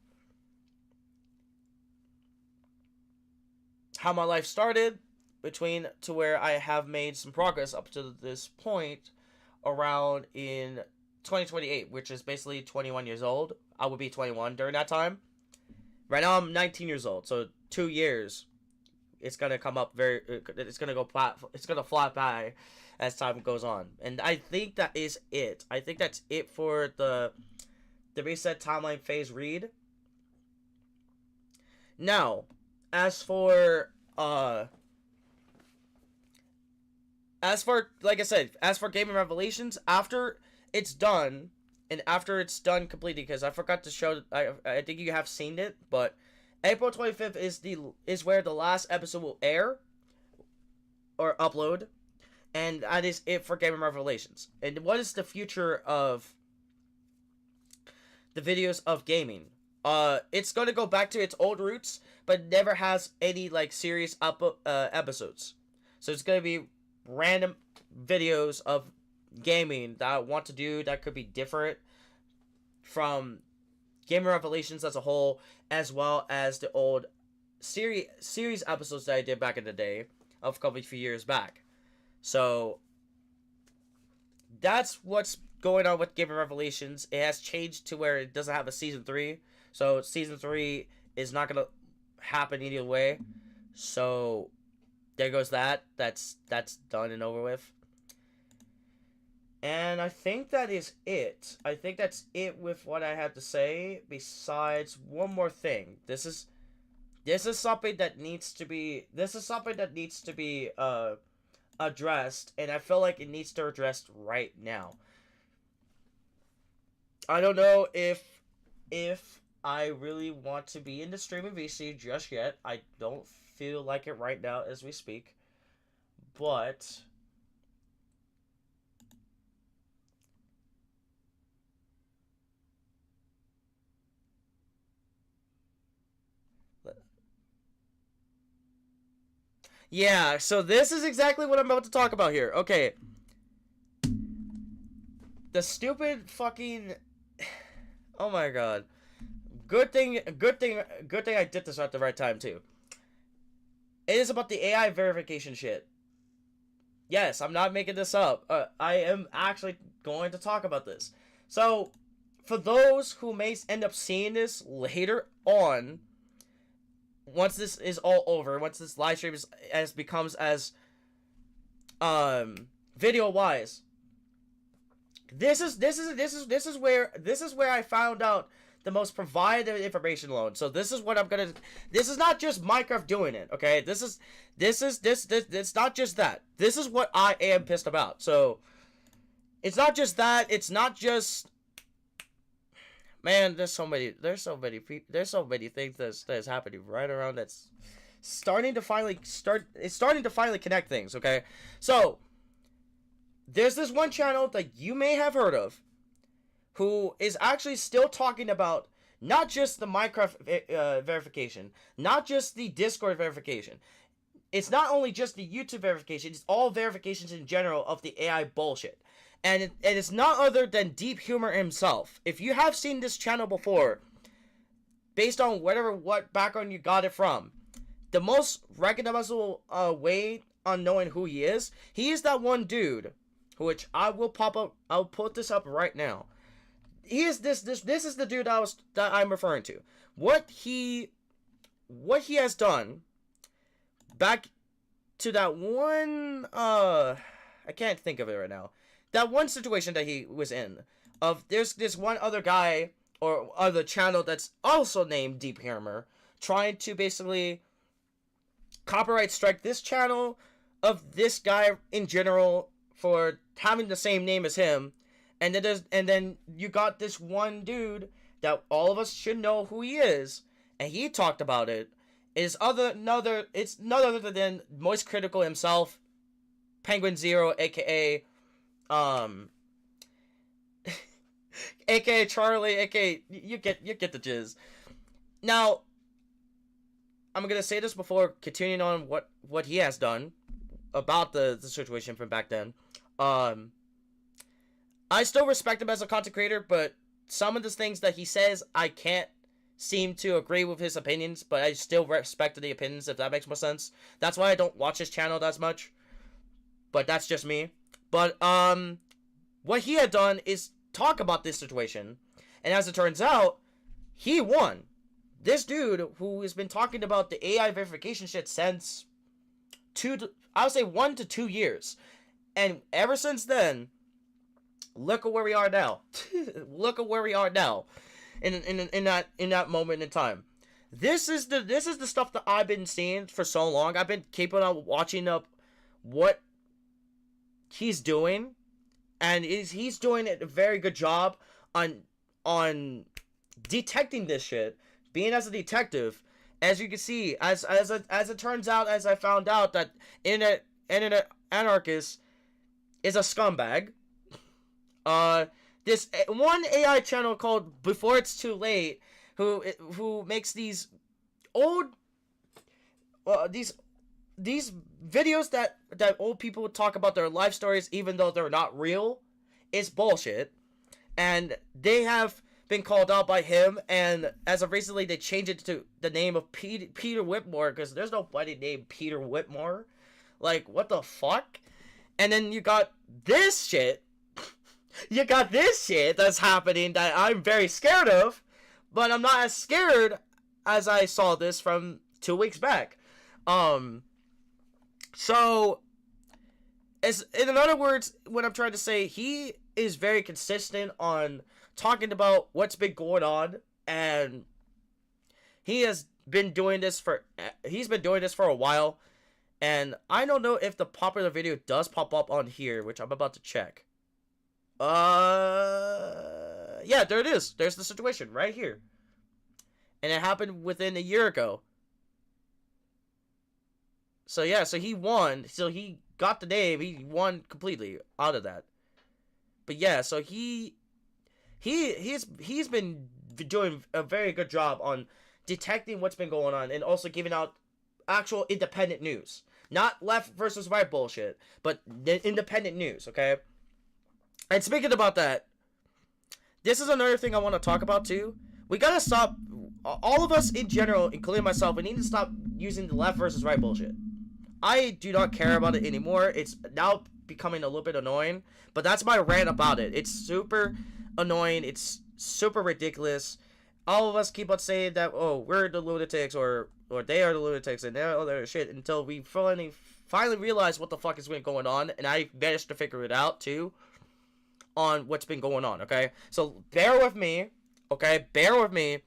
how my life started, between to where I have made some progress up to this point around in 2028, which is basically 21 years old. I would be 21 during that time. Right now I'm 19 years old, so 2 years. It's gonna come up it's gonna fly by as time goes on. And I think that is it. I think that's it for the reset timeline phase read. Now, as for like I said, as for Gaming Revelations, after it's done, and after it's done completely, because I forgot to show, I think you have seen it, but April 25th is where the last episode will air or upload, and that is it for Gaming Revelations. And what is the future of the videos of gaming? It's going to go back to its old roots, but never has any like serious episodes. So it's going to be random videos of gaming that I want to do that could be different from Gaming Revelations as a whole, as well as the old series episodes that I did back in the day of a few years back. So that's what's going on with Gaming Revelations. It has changed to where it doesn't have a season 3. So season 3 is not gonna happen either way. So there goes that. That's done and over with. And I think that is it. I think that's it with what I have to say. Besides one more thing, this is something that needs to be addressed, and I feel like it needs to be addressed right now. I don't know if I really want to be in the streaming VC just yet. I don't feel like it right now as we speak, but yeah, so this is exactly what I'm about to talk about here. Okay. The stupid fucking... Oh my god. Good thing I did this at the right time, too. It is about the AI verification shit. Yes, I'm not making this up. I am actually going to talk about this. So, for those who may end up seeing this later on, once this is all over, once this live stream becomes as video wise, this is where I found out the most provided information loan. So this is what I'm gonna. This is not just Minecraft doing it, okay? This is it's not just that. This is what I am pissed about. So it's not just that. It's not just. Man, there's so many things that's happening right around that's starting to finally connect things, okay? So there's this one channel that you may have heard of who is actually still talking about not just the Minecraft verification, not just the Discord verification. It's not only just the YouTube verification, it's all verifications in general of the AI bullshit. And it's not other than Deep Humor himself. If you have seen this channel before, based on what background you got it from, the most recognizable way on knowing who he is that one dude, which I will pop up. I'll put this up right now. He is this is the dude that I'm referring to. What he has done back to that one I can't think of it right now. That one situation that he was in, of there's this one other guy or other channel that's also named Deep Hammer trying to basically copyright strike this channel of this guy in general for having the same name as him, and then you got this one dude that all of us should know who he is, and he talked about it. It's none other than Moist Critical himself, Penguin Zero, aka aka Charlie, aka you get the jizz. Now, I'm gonna say this before continuing on what he has done about the situation from back then. I still respect him as a content creator, but some of the things that he says, I can't seem to agree with his opinions, but I still respect the opinions, if that makes more sense. That's why I don't watch his channel that much, but that's just me. But what he had done is talk about this situation, and as it turns out, he won. This dude who has been talking about the AI verification shit since I would say 1 to 2 years, and ever since then, look at where we are now. Look at where we are now, in that moment in time. This is the stuff that I've been seeing for so long. I've been keeping on watching up what he's doing, and he's doing a very good job on detecting this shit. Being as a detective, as you can see, as it turns out, as I found out that internet anarchist is a scumbag. This one AI channel called Before It's Too Late, who makes these old these videos that old people talk about their life stories even though they're not real, is bullshit. And they have been called out by him, and as of recently they changed it to the name of Peter Whitmore, because there's nobody named Peter Whitmore. Like, what the fuck? And then you got this shit. You got this shit that's happening that I'm very scared of, but I'm not as scared as I saw this from 2 weeks back. So, in other words, what I'm trying to say, he is very consistent on talking about what's been going on, and he has been doing this for a while, and I don't know if the popular video does pop up on here, which I'm about to check. Yeah, there it is. There's the situation right here, and it happened within a year ago. So yeah, so he won. So he got the name. He won completely out of that. But yeah, so he's been doing a very good job on detecting what's been going on and also giving out actual independent news. Not left versus right bullshit, but independent news, okay? And speaking about that, this is another thing I want to talk about too. We gotta stop, all of us in general, including myself, we need to stop using the left versus right bullshit. I do not care about it anymore. It's now becoming a little bit annoying, but that's my rant about it. It's super annoying. It's super ridiculous. All of us keep on saying that, oh, we're the lunatics, or they are the lunatics, and they're all that shit, until we finally realize what the fuck is going on, and I managed to figure it out too, on what's been going on, okay? So bear with me, okay? Bear with me.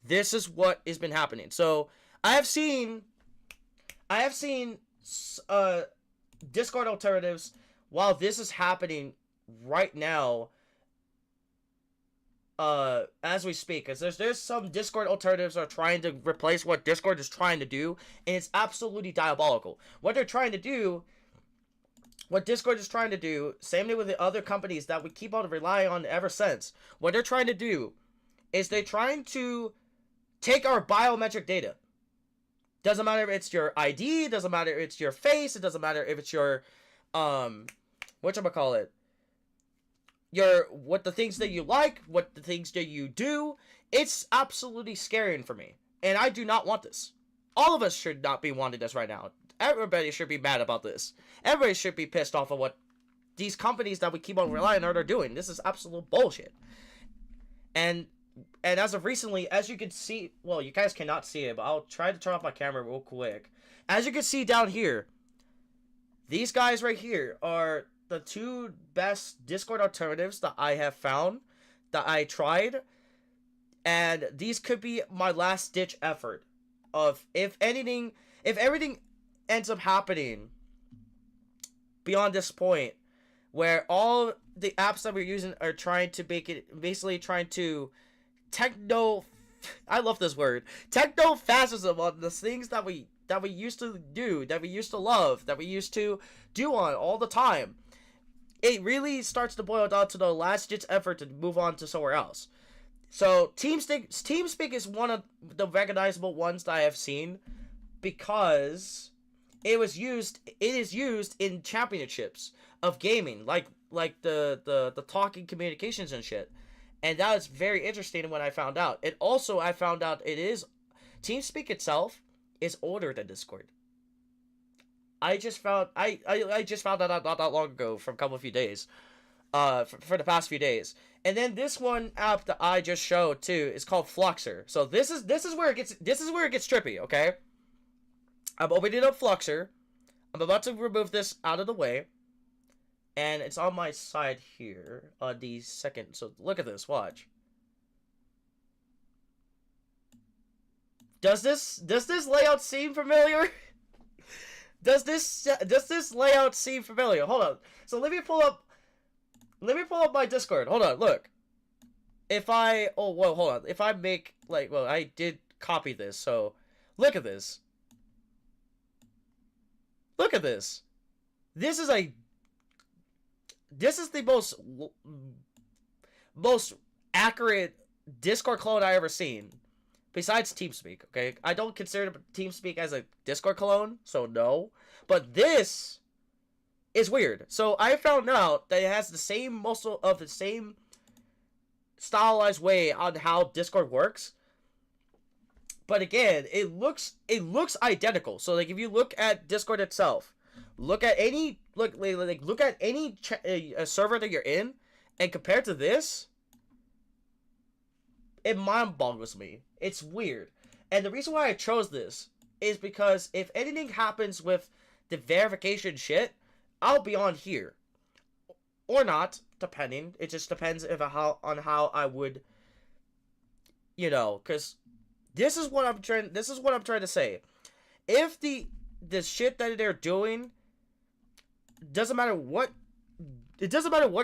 This is what has been happening. So I have seen Discord alternatives while this is happening right now, as we speak, because there's some Discord alternatives that are trying to replace what Discord is trying to do, and it's absolutely diabolical. What Discord is trying to do, same thing with the other companies that we keep on relying on ever since. What they're trying to do is they're trying to take our biometric data. Doesn't matter if it's your ID, doesn't matter if it's your face, it doesn't matter if it's your, whatchamacallit, what the things that you like, what the things that you do. It's absolutely scaring for me, and I do not want this. All of us should not be wanting this right now. Everybody should be mad about this. Everybody should be pissed off of what these companies that we keep on relying on are doing. This is absolute bullshit. And as of recently, as you can see, well, you guys cannot see it, but I'll try to turn off my camera real quick. As you can see down here, these guys right here are the two best Discord alternatives that I have found, that I tried, and these could be my last ditch effort. of if everything ends up happening beyond this point, where all the apps that we're using are trying to make it, basically trying to I love this word, techno-fascism on the things that we used to do, that we used to love, that we used to do on all the time. It really starts to boil down to the last ditch effort to move on to somewhere else. So TeamSpeak is one of the recognizable ones that I have seen, because it is used in championships of gaming, like the talking communications and shit. And that was very interesting when I found out. And also I found out TeamSpeak itself is older than Discord. I just found that out not that long ago, from a few days. For the past few days. And then this one app that I just showed too is called Fluxer. So this is where it gets trippy, okay? I'm opening up Fluxer. I'm about to remove this out of the way. And it's on my side here on the second. So look at this, watch. Does this layout seem familiar? Does this layout seem familiar? Hold on. So let me pull up my Discord. Hold on, look. If I hold on. If I make I did copy this, so look at this. Look at this. This is the most accurate Discord clone I ever seen. Besides TeamSpeak, okay? I don't consider TeamSpeak as a Discord clone, so no. But this is weird. So I found out that it has most of the same stylized way on how Discord works. But again, it looks identical. So like if you look at Discord itself, look at any server that you're in, and compared to this, it mind boggles me. It's weird. And the reason why I chose this is because if anything happens with the verification shit, I'll be on here. Or not, depending. It just depends on how I would, because this is what I'm trying to say. If the shit that they're doing, doesn't matter what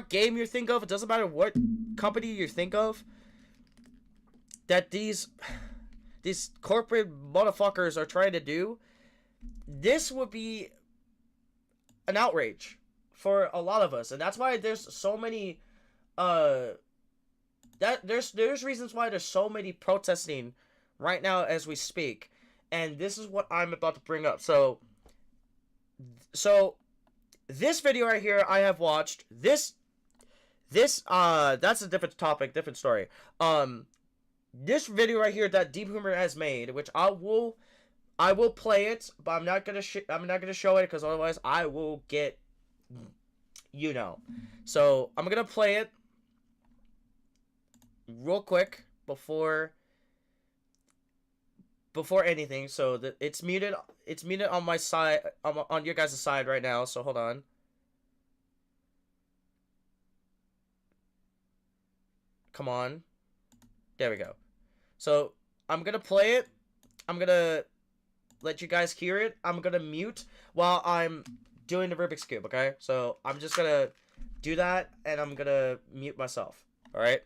game you think of, it doesn't matter what company you think of, that these corporate motherfuckers are trying to do, this would be an outrage for a lot of us. And that's why there's so many there's reasons why there's so many protesting right now as we speak. And this is what I'm about to bring up. So this video right here I have watched. This that's a different topic, different story. This video right here that Deep Humor has made, which I will play it, but I'm not gonna show it, because otherwise I will get, So I'm gonna play it real quick before anything. So that it's muted on my side, on your guys' side right now. So hold on. Come on. There we go. So I'm gonna play it. I'm gonna let you guys hear it. I'm gonna mute while I'm doing the Rubik's Cube, okay? So I'm just gonna do that, and I'm gonna mute myself, alright?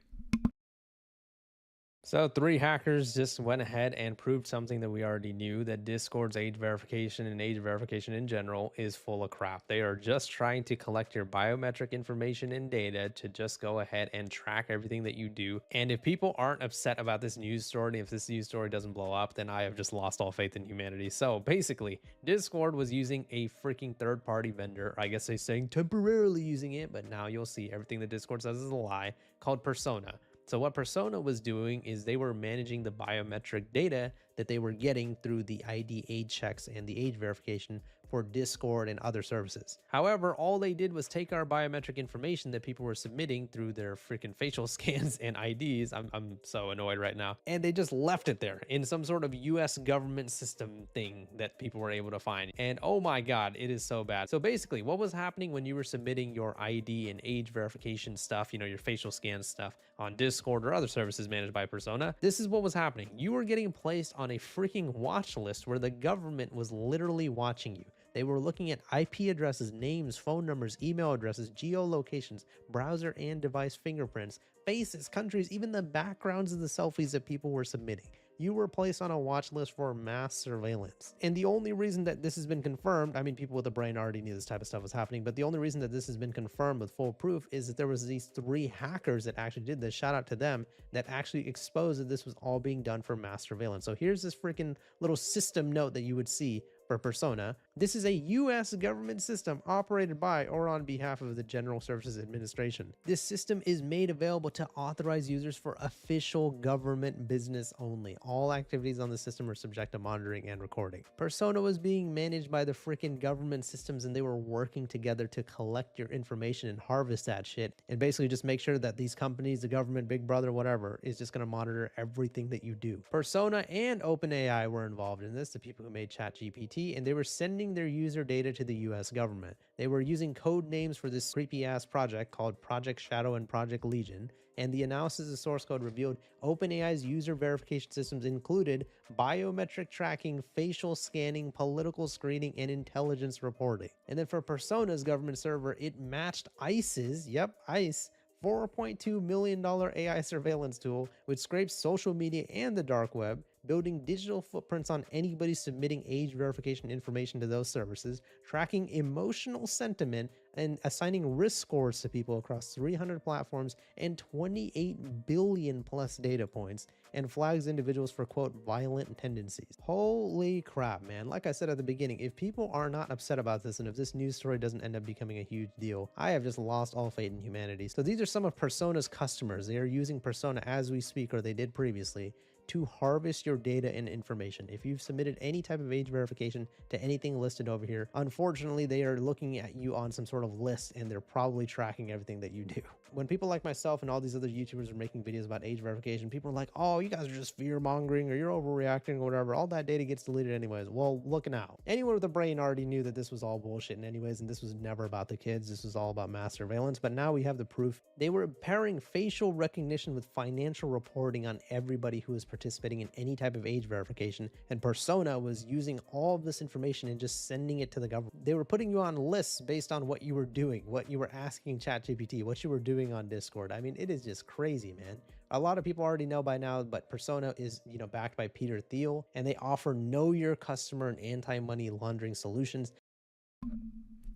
So 3 hackers just went ahead and proved something that we already knew, that Discord's age verification and age verification in general is full of crap. They are just trying to collect your biometric information and data to just go ahead and track everything that you do. And if people aren't upset about this news story, if this news story doesn't blow up, then I have just lost all faith in humanity. So basically, Discord was using a freaking third-party vendor. I guess they're saying temporarily using it, but now you'll see everything that Discord says is a lie, called Persona. So what Persona was doing is they were managing the biometric data that they were getting through the ID age checks and the age verification for Discord and other services. However, all they did was take our biometric information that people were submitting through their freaking facial scans and IDs. I'm so annoyed right now. And they just left it there in some sort of US government system thing that people were able to find. And oh my God, it is so bad. So basically, what was happening when you were submitting your ID and age verification stuff, you know, your facial scan stuff on Discord or other services managed by Persona, this is what was happening. You were getting placed on a freaking watch list where the government was literally watching you. They were looking at IP addresses, names, phone numbers, email addresses, geolocations, browser and device fingerprints, faces, countries, even the backgrounds of the selfies that people were submitting. You were placed on a watch list for mass surveillance. And the only reason that this has been confirmed, I mean, people with a brain already knew this type of stuff was happening, but the only reason that this has been confirmed with full proof is that there was these 3 hackers that actually did this, shout out to them, that actually exposed that this was all being done for mass surveillance. So here's this freaking little system note that you would see for Persona. This is a US government system operated by or on behalf of the General Services Administration. This system is made available to authorized users for official government business only. All activities on the system are subject to monitoring and recording. Persona was being managed by the freaking government systems, and they were working together to collect your information and harvest that shit and basically just make sure that these companies, the government, Big Brother, whatever, is just going to monitor everything that you do. Persona and OpenAI were involved in this, the people who made ChatGPT, and they were sending their user data to the US government. They were using code names for this creepy ass project called Project Shadow and Project Legion, and the analysis of source code revealed OpenAI's user verification systems included biometric tracking, facial scanning, political screening, and intelligence reporting. And then for Persona's government server, it matched ICE's, ICE, $4.2 million AI surveillance tool, which scrapes social media and the dark web, building digital footprints on anybody submitting age verification information to those services, tracking emotional sentiment, and assigning risk scores to people across 300 platforms and 28 billion plus data points, and flags individuals for, quote, violent tendencies. Holy crap, man. Like I said at the beginning, if people are not upset about this, and if this news story doesn't end up becoming a huge deal, I have just lost all faith in humanity. So these are some of Persona's customers. They are using Persona as we speak, or they did previously, to harvest your data and information. If you've submitted any type of age verification to anything listed over here, unfortunately, they are looking at you on some sort of list, and they're probably tracking everything that you do. When people like myself and all these other YouTubers are making videos about age verification, people are like, oh, you guys are just fear mongering, or you're overreacting, or whatever. All that data gets deleted anyways. Well, look now. Anyone with a brain already knew that this was all bullshit anyways, and this was never about the kids. This was all about mass surveillance, but now we have the proof. They were pairing facial recognition with financial reporting on everybody who was participating in any type of age verification, and Persona was using all of this information and just sending it to the government. They were putting you on lists based on what you were doing, what you were asking ChatGPT, what you were doing on Discord. I mean, it is just crazy, man. A lot of people already know by now, but Persona is, backed by Peter Thiel, and they offer know your customer and anti-money laundering solutions.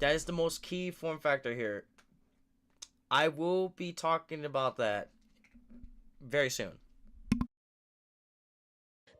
That is the most key form factor here. I will be talking about that very soon.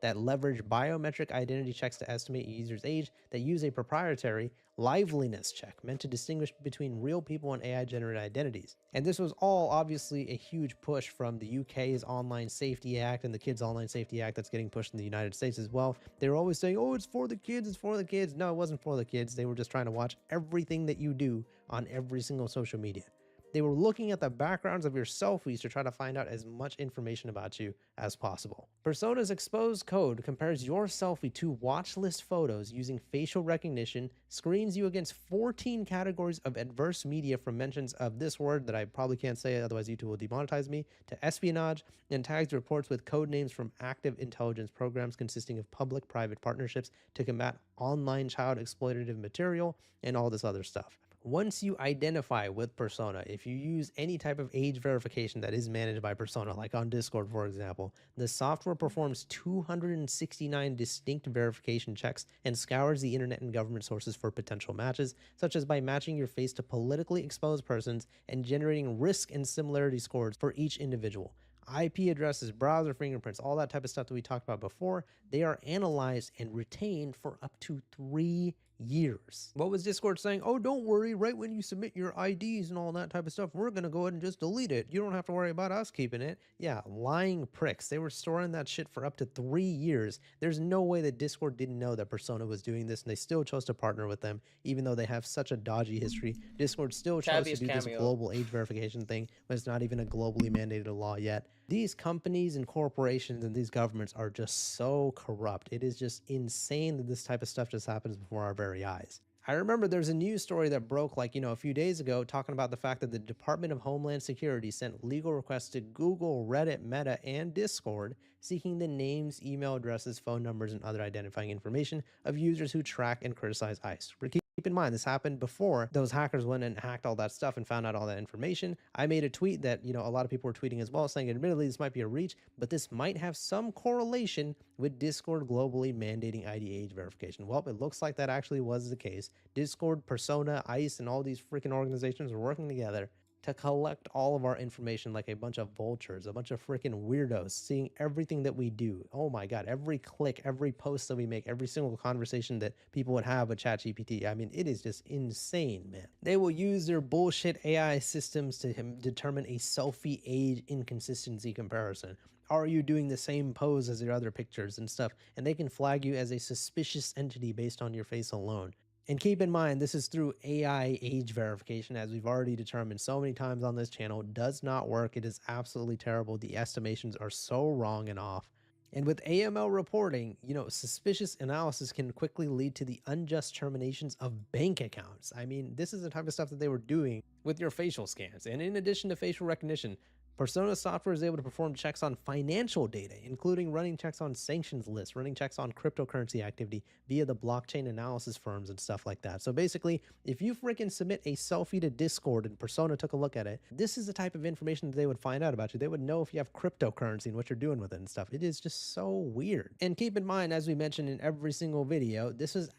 That leverage biometric identity checks to estimate a user's age, that use a proprietary liveliness check meant to distinguish between real people and AI-generated identities. And this was all obviously a huge push from the UK's Online Safety Act and the Kids Online Safety Act that's getting pushed in the United States as well. They were always saying, oh, it's for the kids, it's for the kids. No, it wasn't for the kids. They were just trying to watch everything that you do on every single social media. They were looking at the backgrounds of your selfies to try to find out as much information about you as possible. Persona's exposed code compares your selfie to watch list photos using facial recognition, screens you against 14 categories of adverse media from mentions of this word that I probably can't say, otherwise YouTube will demonetize me, to espionage, and tags reports with code names from active intelligence programs consisting of public-private partnerships to combat online child exploitative material and all this other stuff. Once you identify with Persona, if you use any type of age verification that is managed by Persona, like on Discord, for example, the software performs 269 distinct verification checks and scours the internet and government sources for potential matches, such as by matching your face to politically exposed persons and generating risk and similarity scores for each individual. IP addresses, browser fingerprints, all that type of stuff that we talked about before, they are analyzed and retained for up to 3 years. What was Discord saying? Oh, don't worry, right when you submit your IDs and all that type of stuff, we're gonna go ahead and just delete it. You don't have to worry about us keeping it. Yeah, lying pricks. They were storing that shit for up to 3 years. There's no way that Discord didn't know that Persona was doing this, and they still chose to partner with them, even though they have such a dodgy history. Discord still chose to Tabby's do this cameo. global age verification thing, but it's not even a globally mandated law yet. These companies and corporations and these governments are just so corrupt. It is just insane that this type of stuff just happens before our very eyes. I remember there's a news story that broke a few days ago talking about the fact that the Department of Homeland Security sent legal requests to Google, Reddit, Meta, and Discord seeking the names, email addresses, phone numbers, and other identifying information of users who track and criticize ICE. Keep in mind, this happened before those hackers went and hacked all that stuff and found out all that information. I made a tweet that, a lot of people were tweeting as well, saying admittedly this might be a reach, but this might have some correlation with Discord globally mandating ID age verification. Well, it looks like that actually was the case. Discord, Persona, ICE, and all these freaking organizations are working together to collect all of our information like a bunch of vultures, a bunch of freaking weirdos, seeing everything that we do. Oh my God, every click, every post that we make, every single conversation that people would have with ChatGPT. I mean, it is just insane, man. They will use their bullshit AI systems to determine a selfie age inconsistency comparison. Are you doing the same pose as your other pictures and stuff? And they can flag you as a suspicious entity based on your face alone. And keep in mind, this is through AI age verification, as we've already determined so many times on this channel. Does not work. It is absolutely terrible. The estimations are so wrong and off. And with AML reporting, suspicious analysis can quickly lead to the unjust terminations of bank accounts. I mean, this is the type of stuff that they were doing with your facial scans. And in addition to facial recognition, Persona software is able to perform checks on financial data, including running checks on sanctions lists, running checks on cryptocurrency activity via the blockchain analysis firms and stuff like that. So basically, if you freaking submit a selfie to Discord and Persona took a look at it, this is the type of information that they would find out about you. They would know if you have cryptocurrency and what you're doing with it and stuff. It is just so weird. And keep in mind, as we mentioned in every single video, this is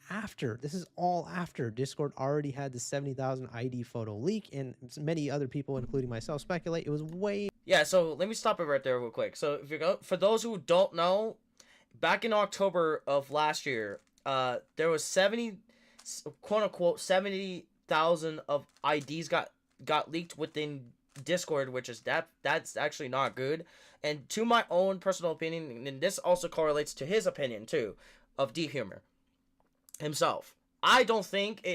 all after Discord already had the 70,000 ID photo leak, and many other people, including myself, speculate it was way. Yeah, so let me stop it right there real quick. So if you go, for those who don't know, back in October of last year, there was 70, quote unquote, 70,000 of IDs got leaked within Discord, which is that's actually not good. And to my own personal opinion, and this also correlates to his opinion too, of D Humor himself. I don't think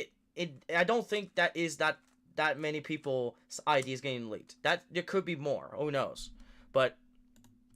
I don't think that many people's IDs getting leaked. That there could be more. Who knows? But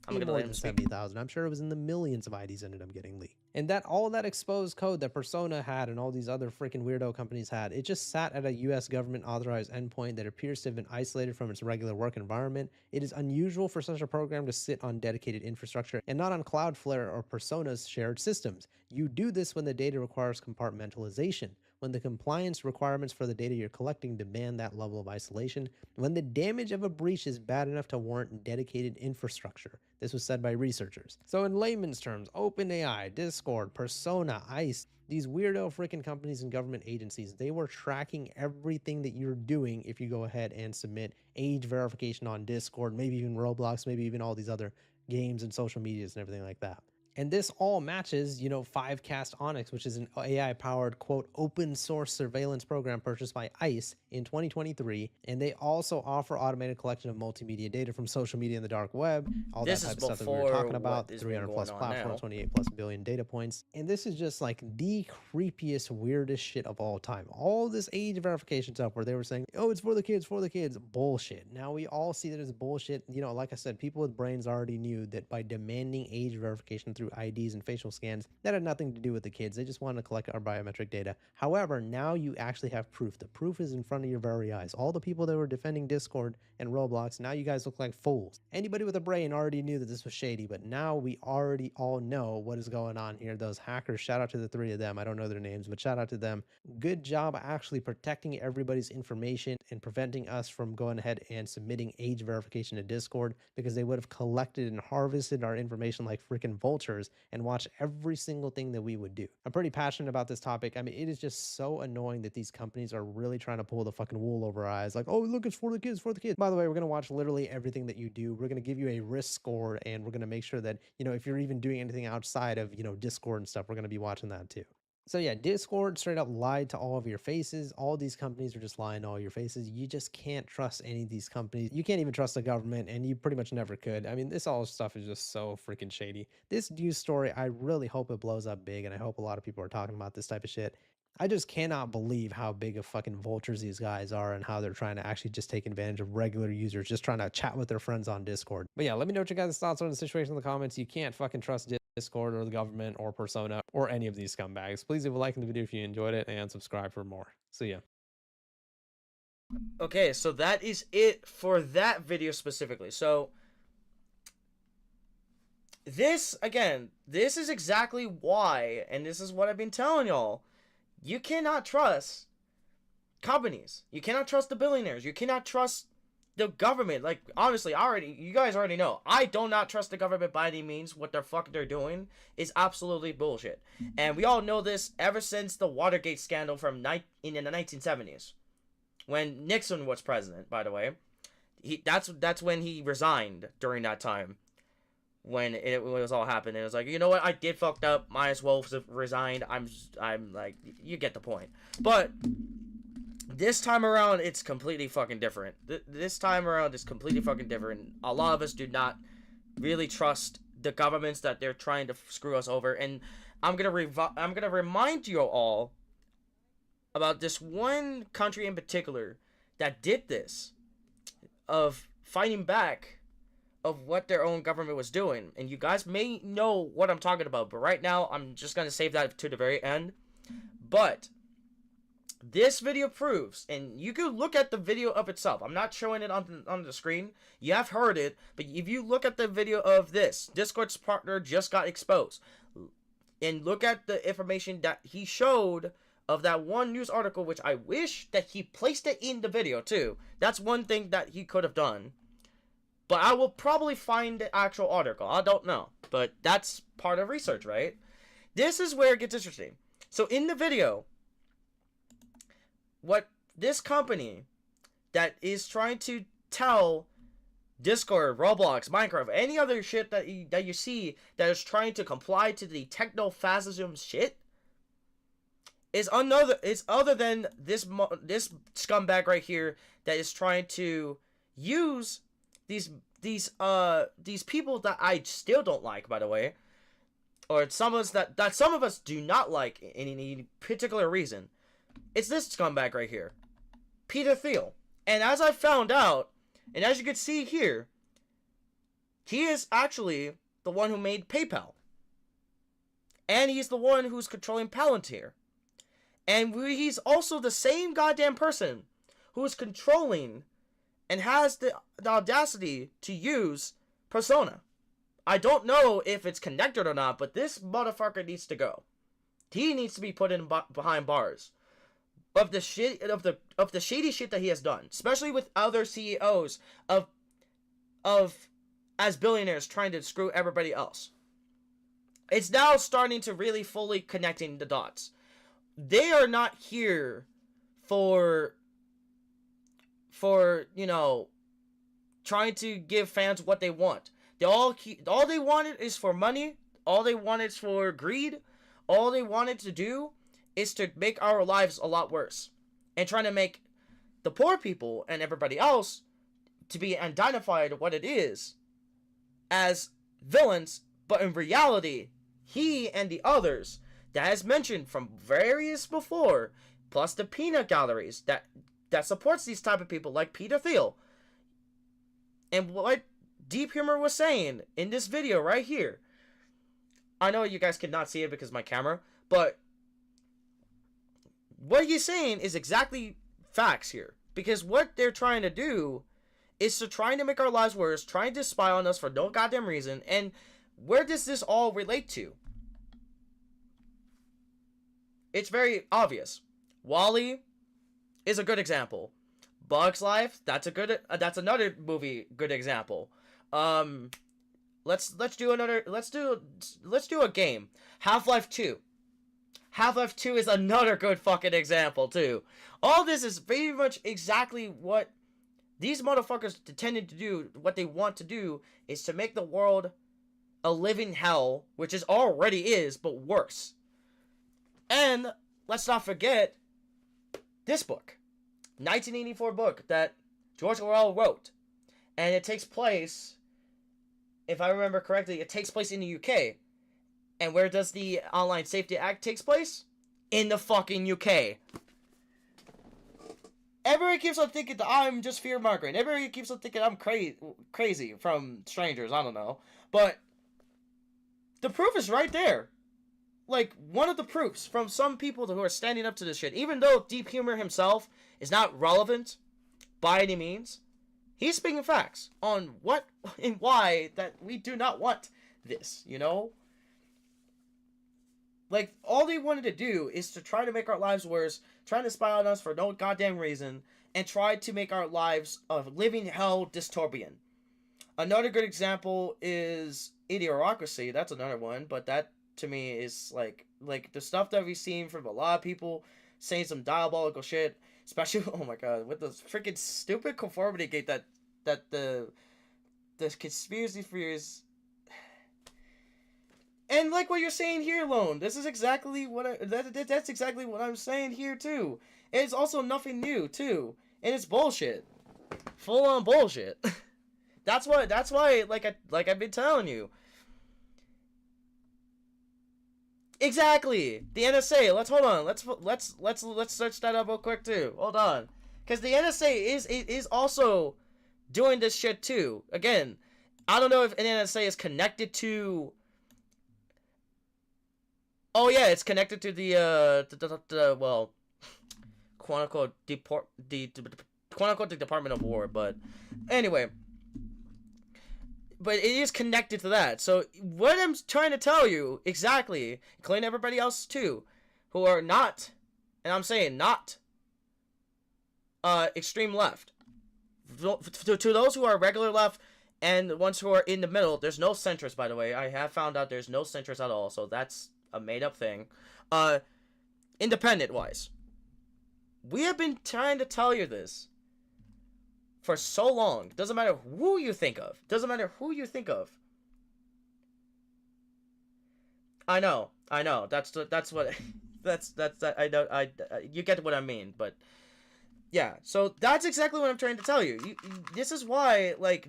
I'm gonna let him speak. 70,000. I'm sure it was in the millions of IDs ended up getting leaked. And that all that exposed code that Persona had and all these other freaking weirdo companies had, it just sat at a US government authorized endpoint that appears to have been isolated from its regular work environment. It is unusual for such a program to sit on dedicated infrastructure and not on Cloudflare or Persona's shared systems. You do this when the data requires compartmentalization, when the compliance requirements for the data you're collecting demand that level of isolation, when the damage of a breach is bad enough to warrant dedicated infrastructure. This was said by researchers. So in layman's terms, OpenAI, Discord, Persona, ICE, these weirdo freaking companies and government agencies, they were tracking everything that you're doing if you go ahead and submit age verification on Discord, maybe even Roblox, maybe even all these other games and social medias and everything like that. And this all matches, 5cast Onyx, which is an AI-powered, quote, open source surveillance program purchased by ICE in 2023. And they also offer automated collection of multimedia data from social media and the dark web, all that type of stuff that we were talking about, 300 plus platforms, 28 plus billion data points. And this is just like the creepiest, weirdest shit of all time. All this age verification stuff where they were saying, oh, it's for the kids, bullshit. Now we all see that it's bullshit. Like I said, people with brains already knew that by demanding age verification through IDs and facial scans, that had nothing to do with the kids. They just wanted to collect our biometric data. However, now you actually have proof. The proof is in front of your very eyes. All the people that were defending Discord and Roblox, now you guys look like fools. Anybody with a brain already knew that this was shady, but now we already all know what is going on here. Those hackers, shout out to the 3 of them. I don't know their names, but shout out to them. Good job actually protecting everybody's information and preventing us from going ahead and submitting age verification to Discord, because they would have collected and harvested our information like freaking vultures and watch every single thing that we would do. I'm pretty passionate about this topic. I mean, it is just so annoying that these companies are really trying to pull the fucking wool over our eyes. Like, oh, look, it's for the kids, for the kids. By the way, we're going to watch literally everything that you do. We're going to give you a risk score, and we're going to make sure that, if you're even doing anything outside of, Discord and stuff, we're going to be watching that too. So yeah, Discord straight up lied to all of your faces. All these companies are just lying to all your faces. You just can't trust any of these companies. You can't even trust the government, and you pretty much never could. I mean, this all stuff is just so freaking shady. This news story, I really hope it blows up big, and I hope a lot of people are talking about this type of shit. I just cannot believe how big of fucking vultures these guys are and how they're trying to actually just take advantage of regular users, just trying to chat with their friends on Discord. But yeah, let me know what your guys' thoughts are on the situation in the comments. You can't fucking trust Discord or the government or Persona or any of these scumbags. Please leave a like in the video if you enjoyed it and subscribe for more. See ya. Okay, so that is it for that video specifically. So this, again, this is exactly why, and this is what I've been telling y'all. You cannot trust companies. You cannot trust the billionaires. You cannot trust the government. Like, honestly, you guys already know. I do not trust the government by any means. What the fuck they're doing is absolutely bullshit. And we all know this ever since the Watergate scandal in the 1970s. When Nixon was president, by the way. That's when he resigned during that time. When it was all happening, it was like, you know what, I did fucked up, might as well resigned. I'm like, you get the point. But this time around, it's completely fucking different. This time around, it's completely fucking different. A lot of us do not really trust the governments that they're trying to screw us over. And I'm gonna remind you all about this one country in particular that did this, of fighting back of what their own government was doing. And you guys may know what I'm talking about, but right now I'm just gonna save that to the very end. But this video proves, and you can look at the video of itself. I'm not showing it on the screen. You have heard it, but if you look at the video of this, Discord's partner just got exposed, and look at the information that he showed of that one news article, which I wish that he placed it in the video too. That's one thing that he could have done. But I will probably find the actual article. I don't know. But that's part of research, right? This is where it gets interesting. So in the video, what this company that is trying to tell Discord, Roblox, Minecraft, any other shit that you see that is trying to comply to the techno-fascism shit is other than this scumbag right here that is trying to use these people that I still don't like, by the way, or some of us that some of us do not like in any particular reason. It's this scumbag right here, Peter Thiel. And as I found out, and as you can see here, he is actually the one who made PayPal, and he's the one who's controlling Palantir, and he's also the same goddamn person who is controlling and has the audacity to use Persona. I don't know if it's connected or not, but this motherfucker needs to go. He needs to be put in behind bars of the shit of the shady shit that he has done, especially with other CEOs of as billionaires trying to screw everybody else. It's now starting to really fully connecting the dots. They are not here for you know, trying to give fans what they want. All they wanted is for money. All they wanted is for greed. All they wanted to do is to make our lives a lot worse, and trying to make the poor people and everybody else to be identified what it is as villains. But in reality, he and the others that has mentioned from various before, plus the peanut galleries that supports these type of people like Peter Thiel. And what Deep Humor was saying in this video right here, I know you guys cannot see it because of my camera, but what he's saying is exactly facts here. Because what they're trying to do is to trying to make our lives worse, trying to spy on us for no goddamn reason. And where does this all relate to? It's very obvious. WALL-E is a good example. Bug's Life, that's another movie good example. Let's do a game. Half-Life 2. Half-Life 2 is another good fucking example too. All this is very much exactly what these motherfuckers intended to do. What they want to do is to make the world a living hell, which is already is, but worse. And let's not forget this book, 1984 book that George Orwell wrote. And it takes place, if I remember correctly, it takes place in the UK. And where does the Online Safety Act takes place? In the fucking UK. Everybody keeps on thinking that I'm just fear-mongering. Everybody keeps on thinking I'm crazy from strangers. I don't know. But the proof is right there. Like, one of the proofs from some people who are standing up to this shit. Even though Deep Humor himself is not relevant by any means, he's speaking facts on what and why that we do not want this, you know? Like, all they wanted to do is to try to make our lives worse, trying to spy on us for no goddamn reason, and try to make our lives a living hell dystopian. Another good example is Idiocracy. That's another one, but that, to me, is, like the stuff that we've seen from a lot of people saying some diabolical shit, especially, oh my god, with the freaking stupid conformity gate that the conspiracy theories. And like what you're saying here, Lone, this is exactly what that's exactly what I'm saying here too. And it's also nothing new too, and it's bullshit, full on bullshit. That's why like I've been telling you. Exactly, the NSA. Let's search that up real quick too. Hold on, because the NSA is also doing this shit too. Again, I don't know if an NSA is connected to. Oh yeah, it's connected to the well, quote unquote the Department of War, but anyway, but it is connected to that. So what I'm trying to tell you exactly, including everybody else too, who are not, and I'm saying not, extreme left, to those who are regular left and the ones who are in the middle. There's no centrists, by the way. I have found out there's no centrists at all, so that's a made-up thing. Independent-wise, we have been trying to tell you this for so long. Doesn't matter who you think of. Doesn't matter who you think of. I know. That's what. I know. You get what I mean, but yeah. So that's exactly what I'm trying to tell you. This is why, like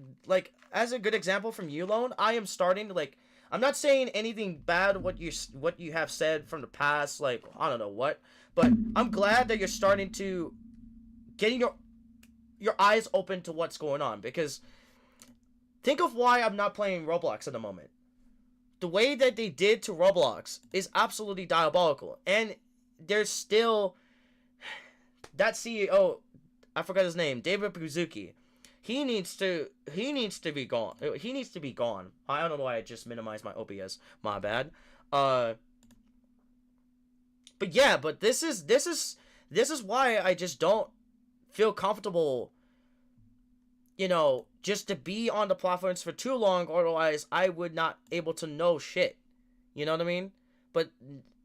as a good example from you, Lone, I am starting to like. I'm not saying anything bad what you have said from the past, like I don't know what, but I'm glad that you're starting to getting your eyes open to what's going on, because think of why I'm not playing Roblox at the moment. The way that they did to Roblox is absolutely diabolical, and there's still that CEO, I forgot his name, David Buzuki. He needs to be gone. He needs to be gone. I don't know why I just minimized my OBS. My bad. But yeah, but this is why I just don't feel comfortable, you know, just to be on the platforms for too long, otherwise I would not able to know shit. You know what I mean? But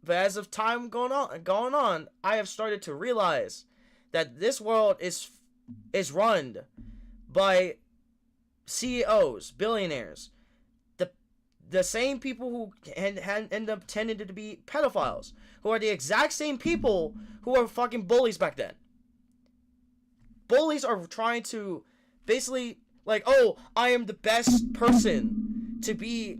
as of time going on, I have started to realize that this world is run by CEOs, billionaires, the same people who end up tending to be pedophiles, who are the exact same people who were fucking bullies back then. Bullies are trying to basically, like, oh, I am the best person to be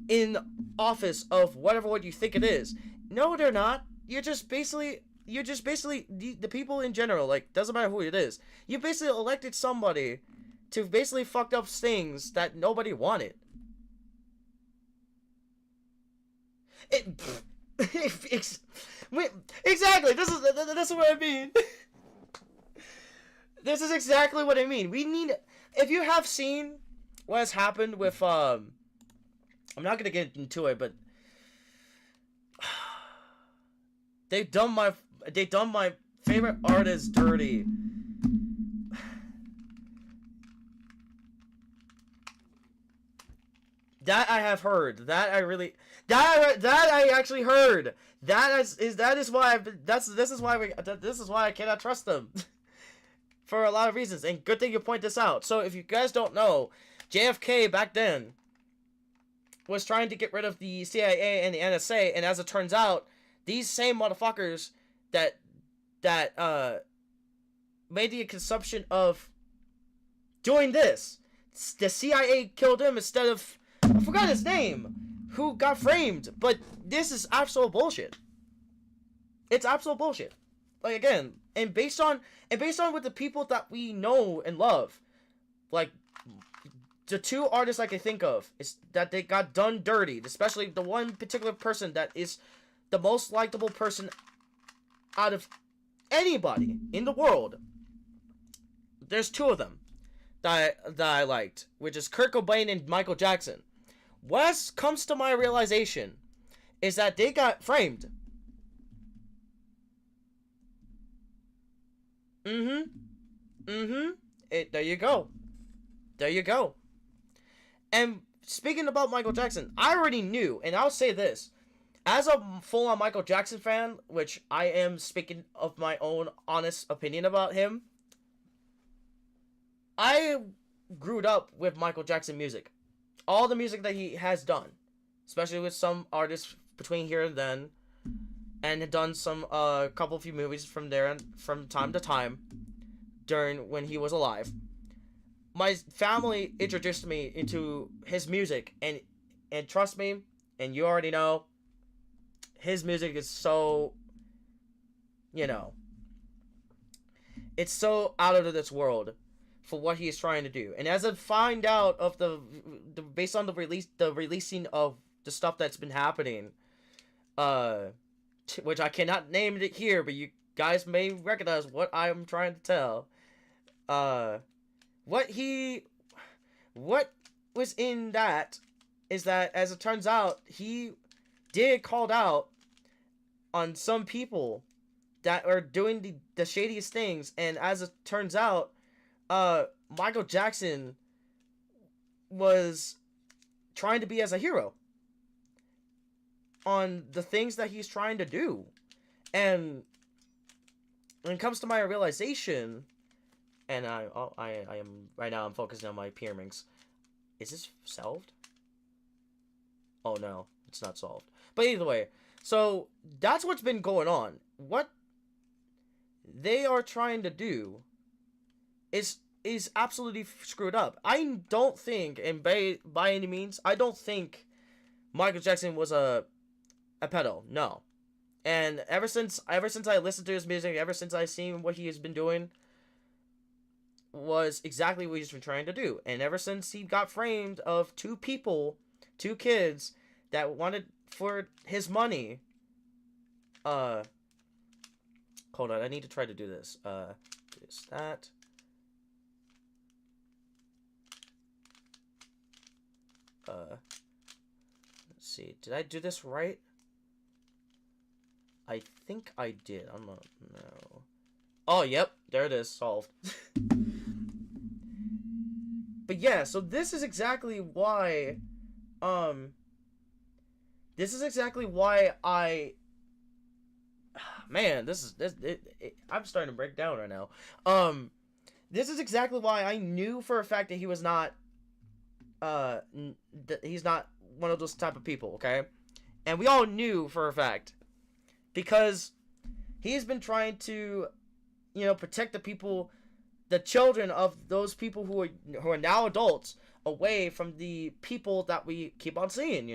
in office of whatever what you think it is. No, they're not. You're just basically the people in general, like, doesn't matter who it is. You basically elected somebody to basically fucked up things that nobody wanted. Exactly. This is what I mean. This is exactly what I mean. We need. If you have seen what has happened with I'm not gonna get into it, but they've done my favorite artist dirty. That I have heard. That I actually heard. This is why I cannot trust them. For a lot of reasons, and good thing you point this out. So if you guys don't know, JFK back then was trying to get rid of the CIA and the NSA, and as it turns out, these same motherfuckers that made the consumption of doing this. The CIA killed him instead of, I forgot his name, who got framed. But this is absolute bullshit. It's absolute bullshit. Like, again, and based on what the people that we know and love, like the two artists I can think of is that they got done dirty, especially the one particular person that is the most likable person out of anybody in the world. There's two of them that I liked, which is Kurt Cobain and Michael Jackson. What comes to my realization is that they got framed. There you go. There you go. And speaking about Michael Jackson, I already knew, and I'll say this. As a full-on Michael Jackson fan, which I am speaking of my own honest opinion about him, I grew up with Michael Jackson music. All the music that he has done. Especially with some artists between here and then. And had done some, few movies from there and from time to time. During when he was alive. My family introduced me into his music. And trust me, and you already know, his music is so, it's so out of this world for what he is trying to do. And as I find out of the based on the releasing of the stuff that's been happening, which I cannot name it here, but you guys may recognize what I'm trying to tell. What was in that is that, as it turns out, he did called out on some people that are doing the shadiest things, and as it turns out, Michael Jackson was trying to be as a hero on the things that he's trying to do. And when it comes to my realization, and I am right now, I'm focusing on my PM rings. Is this solved? Oh no, it's not solved. But either way, so that's what's been going on. What they are trying to do is absolutely screwed up. I don't think, and by any means, I don't think Michael Jackson was a pedo. No. And ever since I listened to his music, ever since I seen what he has been doing, was exactly what he's been trying to do. And ever since he got framed of two kids that wanted for his money, hold on, I need to try to do this. Is that? Let's see. Did I do this right? I think I did. I'm not. No. Oh, yep. There it is. Solved. But yeah, so this is exactly why. This is exactly why I. Man, I'm starting to break down right now. This is exactly why I knew for a fact that he was not. He's not one of those type of people, okay? And we all knew for a fact, because he's been trying to, protect the children of those people who are now adults away from the people that we keep on seeing,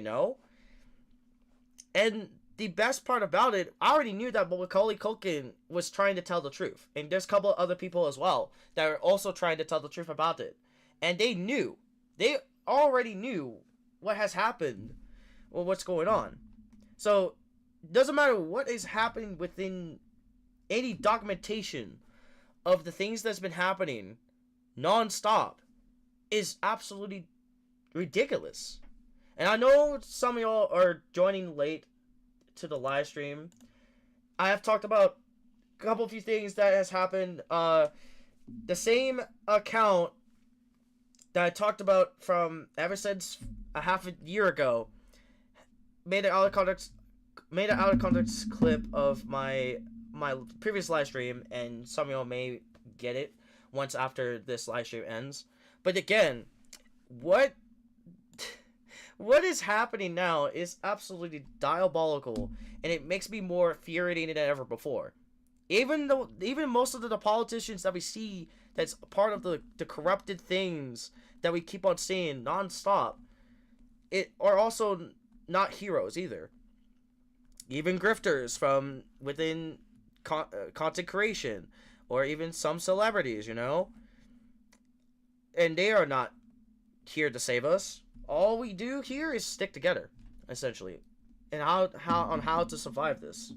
And the best part about it, I already knew that Macaulay Culkin was trying to tell the truth, and there's a couple of other people as well that are also trying to tell the truth about it, and they already knew what has happened or what's going on. So doesn't matter what is happening within any documentation of the things that's been happening non-stop is absolutely ridiculous. And I know some of y'all are joining late to the live stream. I have talked about a few things that has happened. The same account that I talked about from ever since a half a year ago made an out of context clip of my previous live stream, and some of y'all may get it once after this live stream ends. But again, what what is happening now is absolutely diabolical, and it makes me more infuriated than ever before. Even most of the politicians that we see that's part of the corrupted things that we keep on seeing nonstop, it are also not heroes either. Even grifters from within content creation, or even some celebrities, and they are not here to save us. All we do here is stick together, essentially, and how to survive this.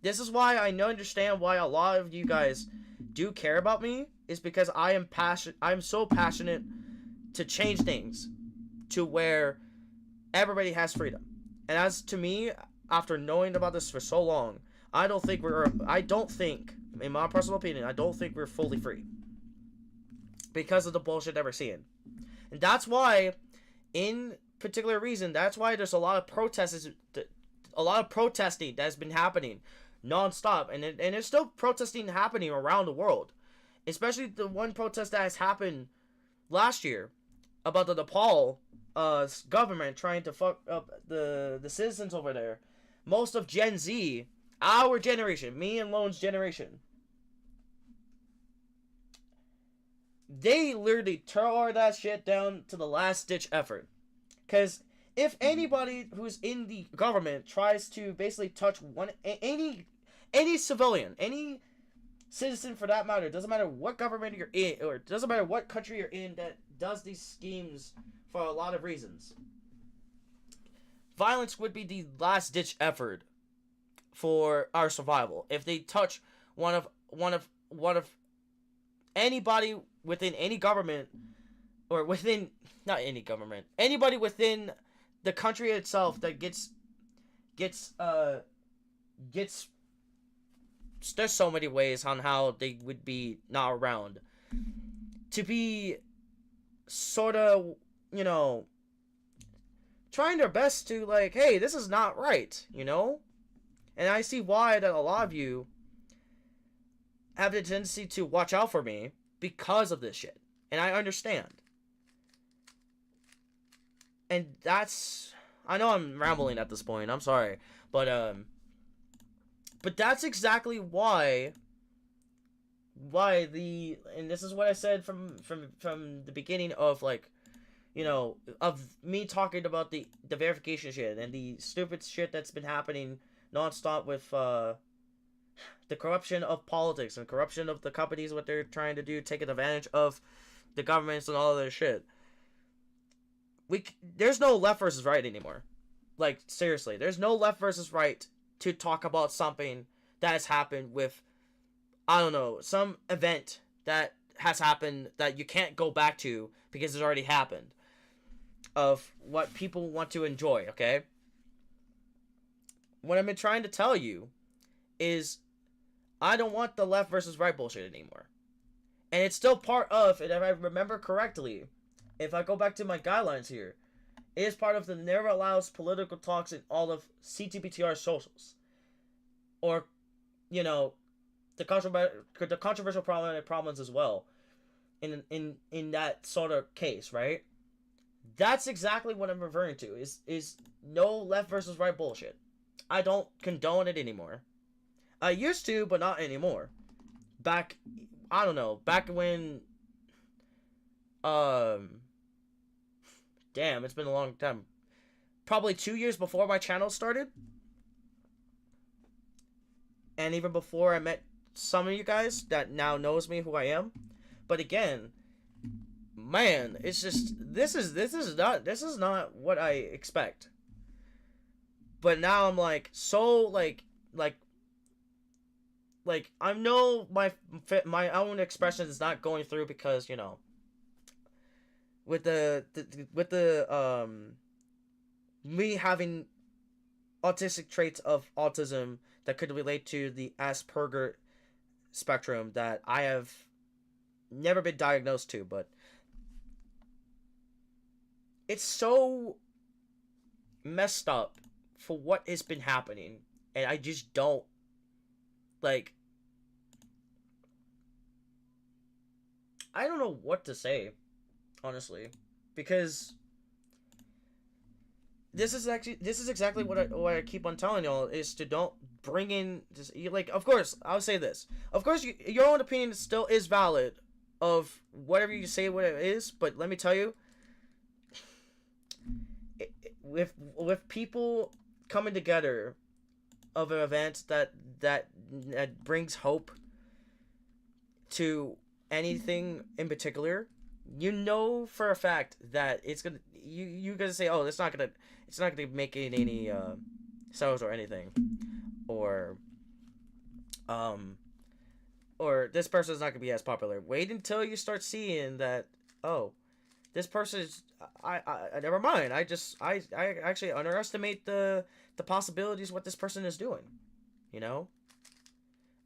This is why I understand why a lot of you guys do care about me, is because I'm so passionate to change things to where everybody has freedom. And as to me, after knowing about this for so long, I don't think, in my personal opinion, I don't think we're fully free because of the bullshit that we're seeing. And that's why, in particular reason, that's why there's a lot of protesting that's been happening non-stop, and there's still protesting happening around the world, especially the one protest that has happened last year about the Nepal government trying to fuck up the citizens over there. Most of Gen Z, our generation, me and Lone's generation, they literally tore that shit down to the last ditch effort. Because if anybody who's in the government tries to basically touch any civilian, any citizen for that matter, doesn't matter what government you're in, or doesn't matter what country you're in that does these schemes for a lot of reasons, violence would be the last ditch effort for our survival. If they touch one of anybody within any government, or within, not any government, anybody within the country itself that gets there's so many ways on how they would be not around, to be sort of, trying their best to, like, hey, this is not right, and I see why that a lot of you have the tendency to watch out for me because of this shit, and I understand. And that's, I know I'm rambling at this point, I'm sorry, but that's exactly why and this is what I said from the beginning of, like, of me talking about the verification shit and the stupid shit that's been happening nonstop with the corruption of politics and corruption of the companies, what they're trying to do, taking advantage of the governments and all of their shit. There's no left versus right anymore. Like, seriously, there's no left versus right to talk about something that has happened with, I don't know, some event that has happened that you can't go back to because it's already happened, of what people want to enjoy, okay? What I've been trying to tell you is I don't want the left versus right bullshit anymore. And it's still part of, and if I remember correctly, if I go back to my guidelines here, it is part of the never allows political talks in all of CTBTR socials. Or, the controversial problems as well. In that sort of case, right? That's exactly what I'm referring to. Is no left versus right bullshit. I don't condone it anymore. I used to, but not anymore. Back when damn, it's been a long time. Probably 2 years before my channel started. And even before I met some of you guys that now knows me, who I am. But again, man, it's just, this is not what I expect. But now I'm like, so like I know my own expression is not going through because, with the me having autistic traits of autism that could relate to the Asperger spectrum that I have never been diagnosed to, but it's so messed up for what has been happening, and I just don't, like, I don't know what to say, honestly. because this is exactly what I keep on telling y'all, is to don't bring in just, like, of course I'll say this, of course your own opinion still is valid of whatever you say what it is, but let me tell you, with people coming together of an event that brings hope to anything in particular, you know for a fact that it's gonna, you're gonna say, oh, it's not gonna make it any sales or anything, or this person's not gonna be as popular. Wait until you start seeing that, oh, this person is, I never mind. I actually underestimate the possibilities what this person is doing, you know.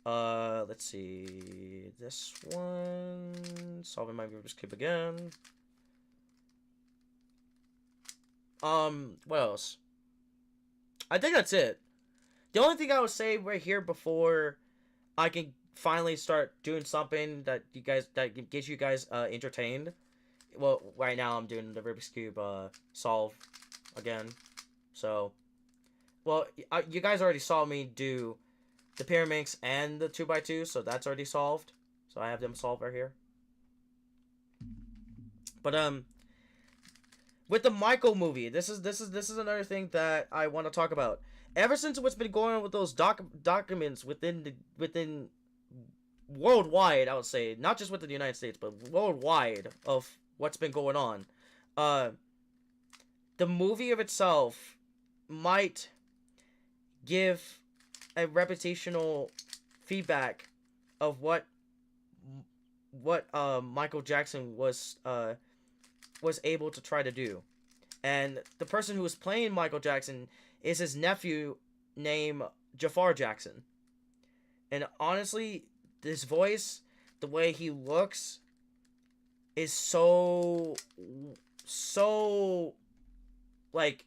Let's see, this one, solving my Rubik's Cube again. What else? I think that's it. The only thing I would say right here before I can finally start doing something that gets you guys entertained. Well, right now I'm doing the Rubik's Cube solve again. So, well, you guys already saw me do the Pyraminx and the 2x2, so that's already solved. So I have them solved right here. But with the Michael movie, this is another thing that I want to talk about. Ever since what's been going on with those documents within worldwide, I would say, not just within the United States, but worldwide, of what's been going on, the movie of itself might give a reputational feedback of what Michael Jackson was able to try to do. And the person who was playing Michael Jackson is his nephew named Jafar Jackson. And honestly, this voice, the way he looks, is so like,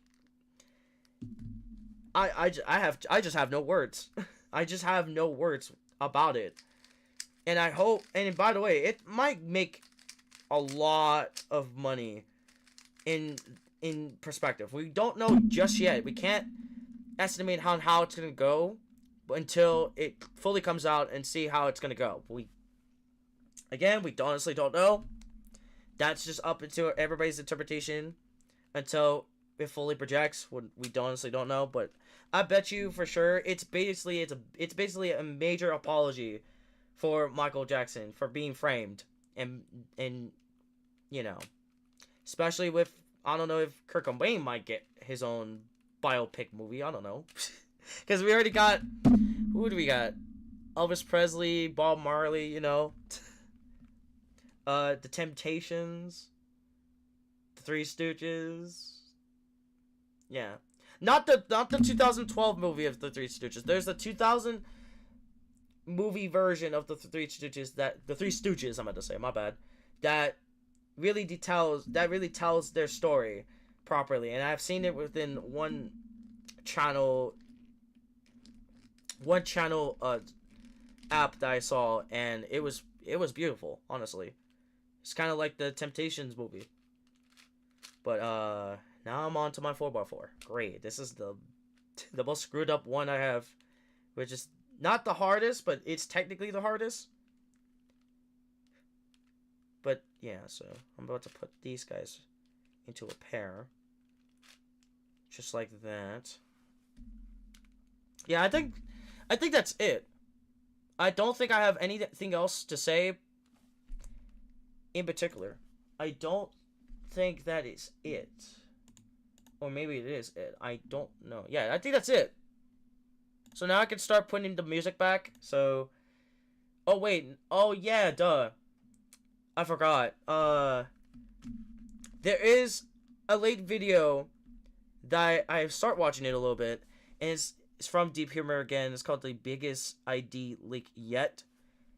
I just have no words. I just have no words about it. And I hope, and by the way, it might make a lot of money in perspective. We don't know just yet. We can't estimate how it's gonna go until it fully comes out and see how it's gonna go. We honestly don't know. That's just up to everybody's interpretation until it fully projects. We honestly don't know, but I bet you for sure it's basically a major apology for Michael Jackson for being framed, and you know, especially with, I don't know if Kurt Cobain might get his own biopic movie. I don't know, because we already got, who do we got? Elvis Presley, Bob Marley, you know, the Temptations, the Three Stooges. Yeah, not the 2012 movie of the Three Stooges. There's the 2000 movie version of the Three Stooges, the Three Stooges, I'm about to say, my bad, that really tells their story properly. And I've seen it within one channel app that I saw, and it was beautiful, honestly. It's kind of like the Temptations movie. But now I'm on to my 4x4. Great. This is the most screwed up one I have, which is not the hardest, but it's technically the hardest. But yeah, so I'm about to put these guys into a pair. Just like that. Yeah, I think that's it. I don't think I have anything else to say in particular. I don't think that is it. Or maybe it is it. I don't know. Yeah, I think that's it. So now I can start putting the music back. So, oh wait. Oh yeah, duh. I forgot. There is a late video that I start watching it a little bit, and it's from Deep Humor again. It's called The Biggest ID Leak Yet,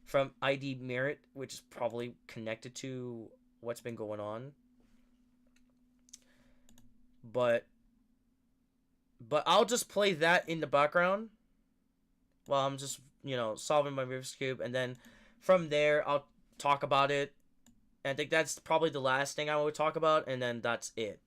from ID Merit, which is probably connected to what's been going on. But I'll just play that in the background while I'm just, solving my Rubik's Cube, and then from there I'll talk about it And I think that's probably the last thing I would talk about, and then that's it.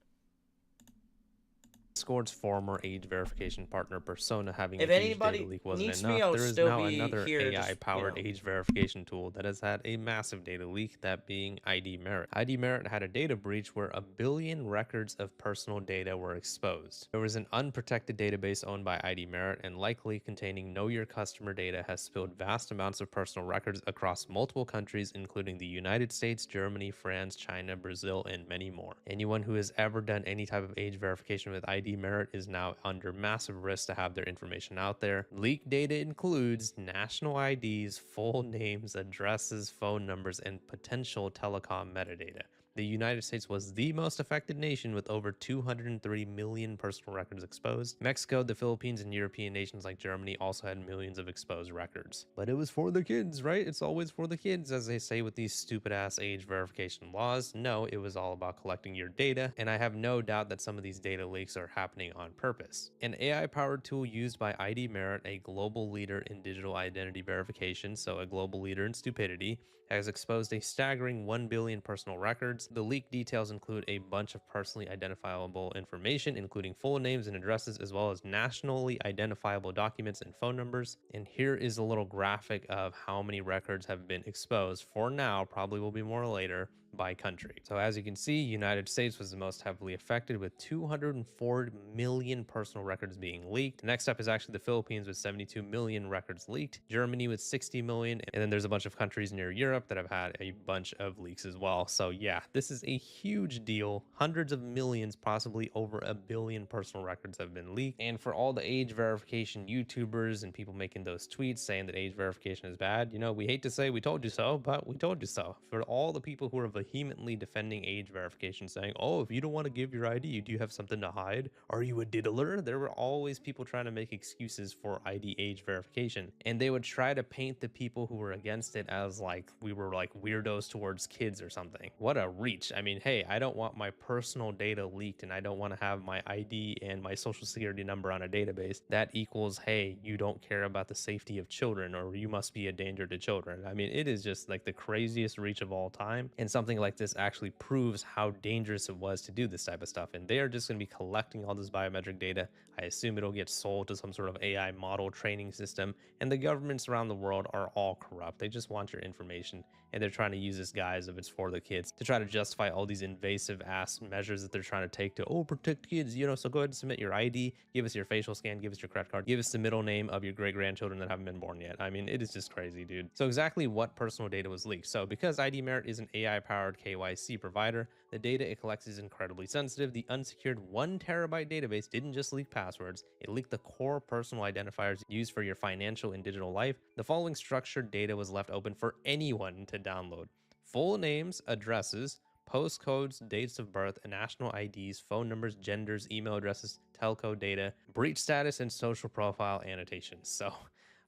Discord's former age verification partner Persona having If an age data anybody leak wasn't needs me, enough, I'll there is still now be another here. AI-powered age verification tool that has had a massive data leak, that being ID Merit. ID Merit had a data breach where 1 billion records of personal data were exposed. There was an unprotected database owned by ID Merit and likely containing Know Your Customer data has spilled vast amounts of personal records across multiple countries, including the United States, Germany, France, China, Brazil, and many more. Anyone who has ever done any type of age verification with ID Merit is now under massive risk to have their information out there. Leaked data includes national IDs, full names, addresses, phone numbers, and potential telecom metadata. The United States was the most affected nation with over 203 million personal records exposed. Mexico, the Philippines, and European nations like Germany also had millions of exposed records. But it was for the kids, right? It's always for the kids, as they say with these stupid ass age verification laws. No, it was all about collecting your data, and I have no doubt that some of these data leaks are happening on purpose. An AI-powered tool used by ID Merit, a global leader in digital identity verification, so a global leader in stupidity, has exposed a staggering 1 billion personal records. The leak details include a bunch of personally identifiable information, including full names and addresses, as well as nationally identifiable documents and phone numbers. And here is a little graphic of how many records have been exposed. For now, probably will be more later, by country. So as you can see, United States was the most heavily affected with 204 million personal records being leaked. Next up is actually the Philippines with 72 million records leaked, Germany with 60 million, and then there's a bunch of countries near Europe that have had a bunch of leaks as well. So yeah, this is a huge deal. Hundreds of millions, possibly over 1 billion personal records have been leaked. And for all the age verification YouTubers and people making those tweets saying that age verification is bad, you know, we hate to say we told you so, but we told you so. For all the people who are vehemently defending age verification, saying, oh, if you don't want to give your ID, do you have something to hide? Are you a diddler? There were always people trying to make excuses for ID age verification, and they would try to paint the people who were against it as like we were like weirdos towards kids or something. What a reach. I mean, hey, I don't want my personal data leaked and I don't want to have my ID and my social security number on a database. That equals, hey, you don't care about the safety of children, or you must be a danger to children. I mean, it is just like the craziest reach of all time, and something like this actually proves how dangerous it was to do this type of stuff. And they are just going to be collecting all this biometric data. I assume it'll get sold to some sort of AI model training system, and the governments around the world are all corrupt. They just want your information, and they're trying to use this guise of it's for the kids to try to justify all these invasive ass measures that they're trying to take to, oh, protect kids, you know. So go ahead and submit your ID, give us your facial scan, give us your credit card, give us the middle name of your great grandchildren that haven't been born yet. I mean, it is just crazy, dude. So exactly what personal data was leaked? So because ID Merit is an AI powered KYC provider, the data it collects is incredibly sensitive. The unsecured 1 terabyte database didn't just leak passwords, it leaked the core personal identifiers used for your financial and digital life. The following structured data was left open for anyone to download: full names, addresses, postcodes, dates of birth, national IDs, phone numbers, genders, email addresses, telco data, breach status, and social profile annotations. So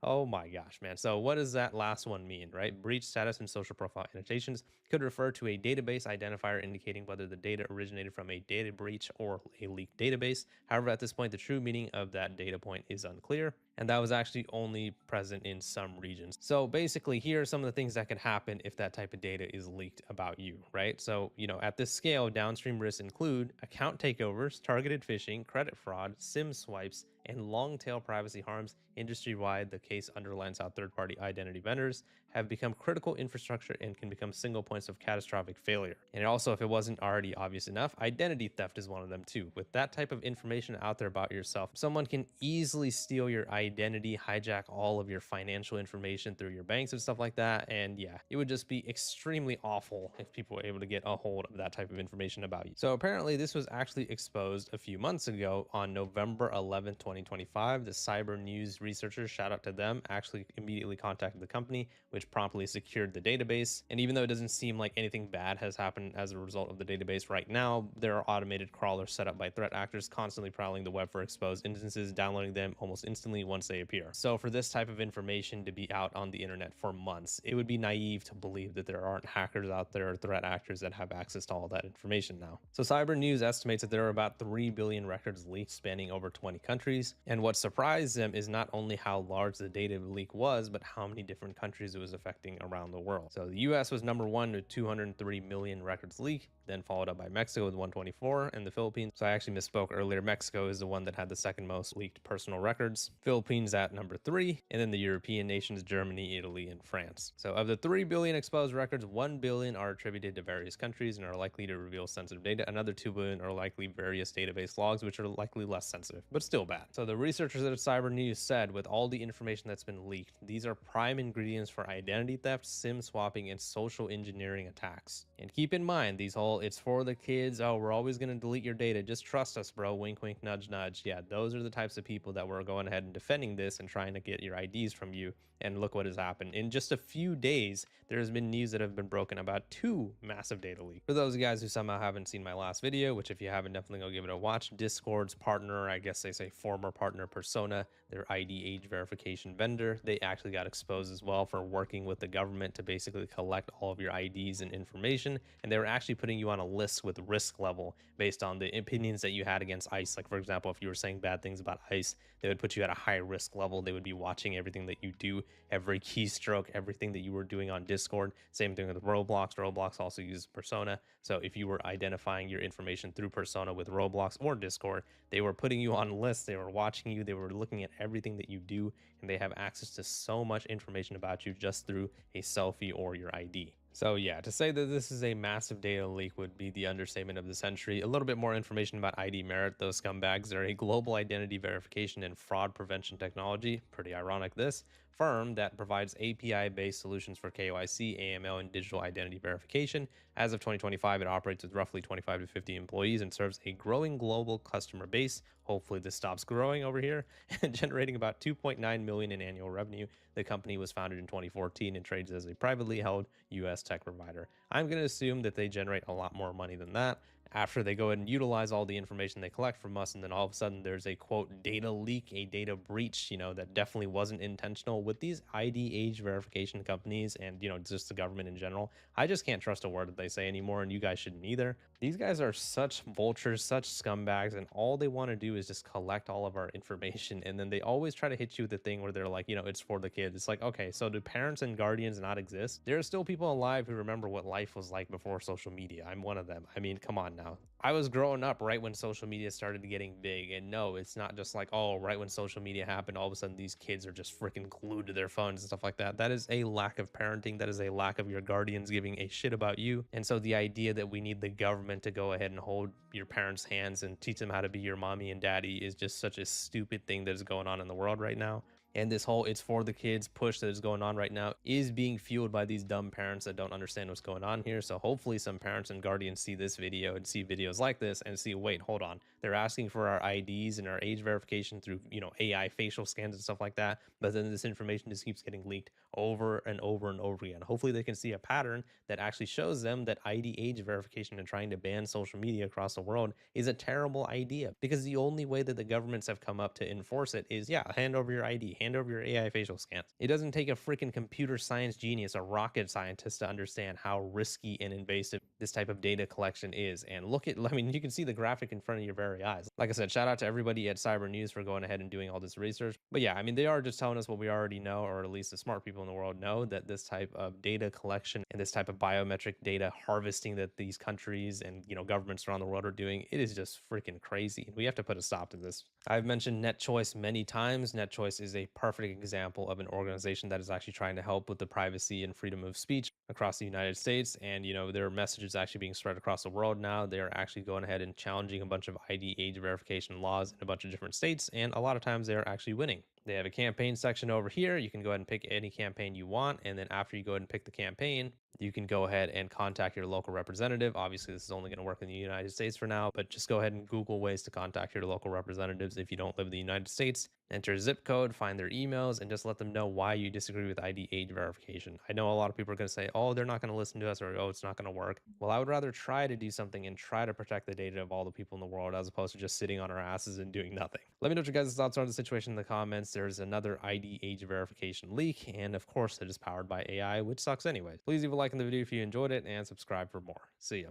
oh my gosh, man. So what does that last one mean, right? Breach status and social profile annotations could refer to a database identifier indicating whether the data originated from a data breach or a leaked database. However, at this point, the true meaning of that data point is unclear, and that was actually only present in some regions. So basically, here are some of the things that could happen if that type of data is leaked about you, right? So, you know, at this scale, downstream risks include account takeovers, targeted phishing, credit fraud, SIM swipes, and long-tail privacy harms. Industry-wide, the case underlines how third-party identity vendors have become critical infrastructure and can become single points of catastrophic failure. And also, if it wasn't already obvious enough, identity theft is one of them too. With that type of information out there about yourself, someone can easily steal your identity, hijack all of your financial information through your banks and stuff like that. And yeah, it would just be extremely awful if people were able to get a hold of that type of information about you. So apparently this was actually exposed a few months ago on November 11th, 2025. The Cyber News researchers, shout out to them, actually immediately contacted the company, which promptly secured the database. And even though it doesn't seem like anything bad has happened as a result of the database right now, there are automated crawlers set up by threat actors constantly prowling the web for exposed instances, downloading them almost instantly once they appear. So for this type of information to be out on the internet for months, it would be naive to believe that there aren't hackers out there or threat actors that have access to all that information now. So Cyber News estimates that there are about 3 billion records leaked spanning over 20 countries. countries. And what surprised them is not only how large the data leak was, but how many different countries it was affecting around the world. So the US was number one with 203 million records leaked, then followed up by Mexico with 124, and the Philippines. So I actually misspoke earlier. Mexico is the one that had the second most leaked personal records. Philippines at number 3, and then the European nations, Germany, Italy, and France. So of the 3 billion exposed records, 1 billion are attributed to various countries and are likely to reveal sensitive data. Another 2 billion are likely various database logs, which are likely less sensitive, but still bad. So the researchers at Cyber News said, with all the information that's been leaked, these are prime ingredients for identity theft, SIM swapping, and social engineering attacks. And keep in mind, these whole "it's for the kids, oh, we're always going to delete your data, just trust us, bro, wink wink nudge nudge." Yeah, those are the types of people that were going ahead and defending this and trying to get your IDs from you. And look what has happened. In just a few days, there has been news that have been broken about 2 massive data leaks. For those guys who somehow haven't seen my last video, which if you haven't, definitely go give it a watch, Discord's partner, I guess they say former partner Persona, their ID age verification vendor, they actually got exposed as well for working with the government to basically collect all of your IDs and information. And they were actually putting you on a list with risk level based on the opinions that you had against ICE. Like, for example, if you were saying bad things about ICE, they would put you at a high risk level. They would be watching everything that you do, every keystroke, everything that you were doing on Discord. Same thing with Roblox. Roblox also uses Persona. So if you were identifying your information through Persona with Roblox or Discord, they were putting you on lists. They were watching you. They were looking at everything that you do, and they have access to so much information about you just through a selfie or your ID. So yeah, to say that this is a massive data leak would be the understatement of the century. A little bit more information about ID Merit. Those scumbags are a global identity verification and fraud prevention technology, pretty ironic this, firm that provides API-based solutions for KYC, AML, and digital identity verification. As of 2025, it operates with roughly 25 to 50 employees and serves a growing global customer base. Hopefully this stops growing over here, and generating about 2.9 million in annual revenue. The company was founded in 2014 and trades as a privately held US tech provider. I'm going to assume that they generate a lot more money than that after they go ahead and utilize all the information they collect from us, and then all of a sudden there's a quote data leak, a data breach, that definitely wasn't intentional with these ID age verification companies and just the government in general. I just can't trust a word that they say anymore, and you guys shouldn't either. These guys are such vultures, such scumbags, and all they want to do is just collect all of our information, and then they always try to hit you with the thing where they're like, it's for the kids. It's like, okay, so do parents and guardians not exist? There are still people alive who remember what life was like before social media. I'm one of them. I mean, come on now. I was growing up right when social media started getting big, and no, it's not just like, oh, right when social media happened, all of a sudden these kids are just freaking glued to their phones and stuff like that. That is a lack of parenting. That is a lack of your guardians giving a shit about you. And so the idea that we need the government to go ahead and hold your parents' hands and teach them how to be your mommy and daddy is just such a stupid thing that is going on in the world right now. And this whole "it's for the kids" push that is going on right now is being fueled by these dumb parents that don't understand what's going on here. So hopefully some parents and guardians see this video and see videos like this and see, wait, hold on. They're asking for our IDs and our age verification through, AI facial scans and stuff like that. But then this information just keeps getting leaked over and over and over again. Hopefully they can see a pattern that actually shows them that ID age verification and trying to ban social media across the world is a terrible idea, because the only way that the governments have come up to enforce it is, hand over your ID, hand over your AI facial scans. It doesn't take a freaking computer science genius, a rocket scientist, to understand how risky and invasive this type of data collection is. And you can see the graphic in front of your very eyes. Like I said, shout out to everybody at Cyber News for going ahead and doing all this research. But yeah, they are just telling us what we already know, or at least the smart people in the world know, that this type of data collection and this type of biometric data harvesting that these countries and governments around the world are doing, it is just freaking crazy. We have to put a stop to this. I've mentioned NetChoice many times. NetChoice is a perfect example of an organization that is actually trying to help with the privacy and freedom of speech across the United States. And, their message is actually being spread across the world now. They are actually going ahead and challenging a bunch of ID age verification laws in a bunch of different states. And a lot of times they're actually winning. They have a campaign section over here. You can go ahead and pick any campaign you want. And then after you go ahead and pick the campaign, you can go ahead and contact your local representative. Obviously, this is only going to work in the United States for now, but just go ahead and Google ways to contact your local representatives if you don't live in the United States. Enter a zip code, find their emails, and just let them know why you disagree with ID age verification. I know a lot of people are going to say, oh, they're not going to listen to us, or oh, it's not going to work. Well, I would rather try to do something and try to protect the data of all the people in the world as opposed to just sitting on our asses and doing nothing. Let me know what your guys' thoughts are on the situation in the comments. There's another ID age verification leak, and of course, it is powered by AI, which sucks anyways. Please leave a like in the video if you enjoyed it, and subscribe for more. See ya.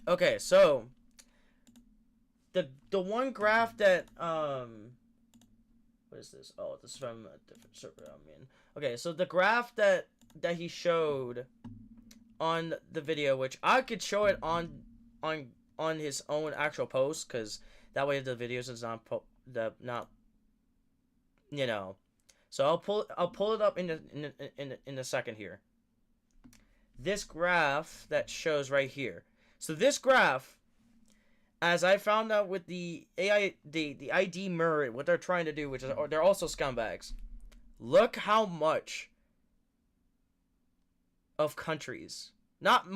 Okay, so the one graph that what is this? Oh, this is from a different server I'm in. Okay, so the graph that he showed on the video, which I could show it on his own actual post, because that way the videos is not you know. So I'll pull it up in a second here. This graph that shows right here. So this graph, as I found out with the AI, the ID mirror, what they're trying to do, which is they're also scumbags. Look how much of countries, not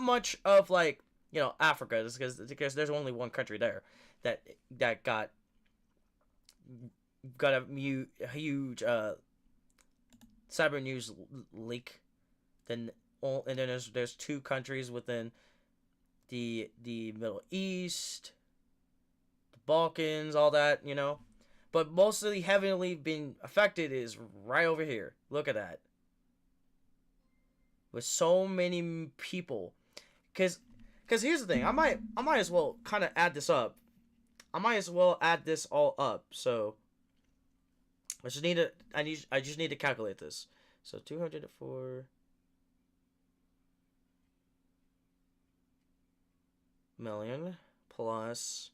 much of, like, you know, Africa, because there's only one country there that got a huge cyber news leak. And then there's two countries within the Middle East, the Balkans, all that, you know. But mostly heavily being affected is right over here. Look at that. With so many people. Cause here's the thing, I might as well kind of add this up. I might as well add this all up. So I just need to calculate this. So 204 million plus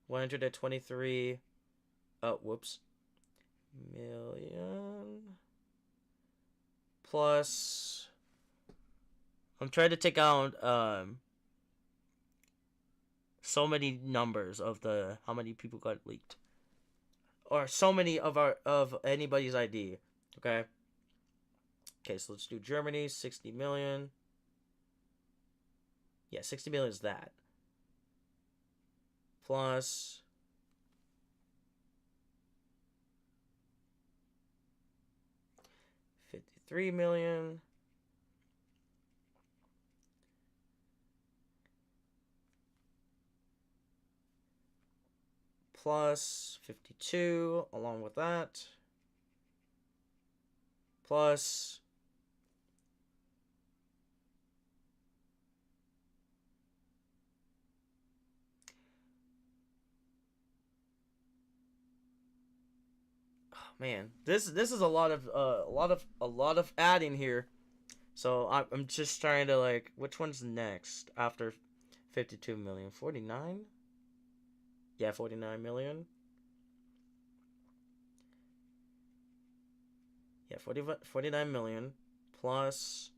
123 million plus, I'm trying to take out so many numbers of how many people got leaked, or so many of anybody's ID. Okay, so let's do Germany. 60 million. Yeah, 60 million is that. Plus 53 million. Plus 52 along with that. Plus man, this is a lot of adding here. So I'm just trying to, like, which one's next after 52 million? 49? Yeah, 49 million. Yeah, 49 million plus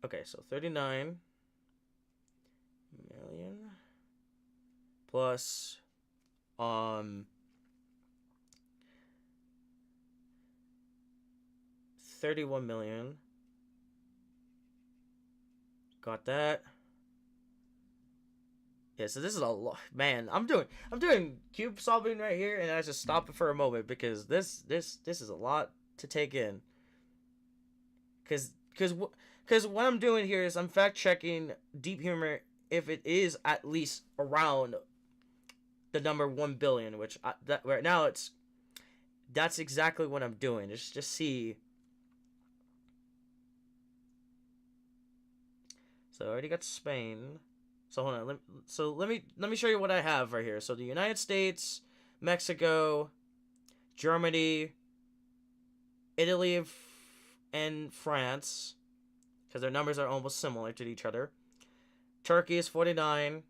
okay, so 39 million plus 31 million. Got that. Yeah, so this is a lot, man. I'm doing cube solving right here, and I just stop it for a moment because this is a lot to take in. Cause what I'm doing here is I'm fact checking Deep Humor if it is at least around the number 1 billion, which that right now that's exactly what I'm doing. Just see. So I already got Spain. So hold on. Let me show you what I have right here. So the United States, Mexico, Germany, Italy, and France, because their numbers are almost similar to each other. Turkey is 49.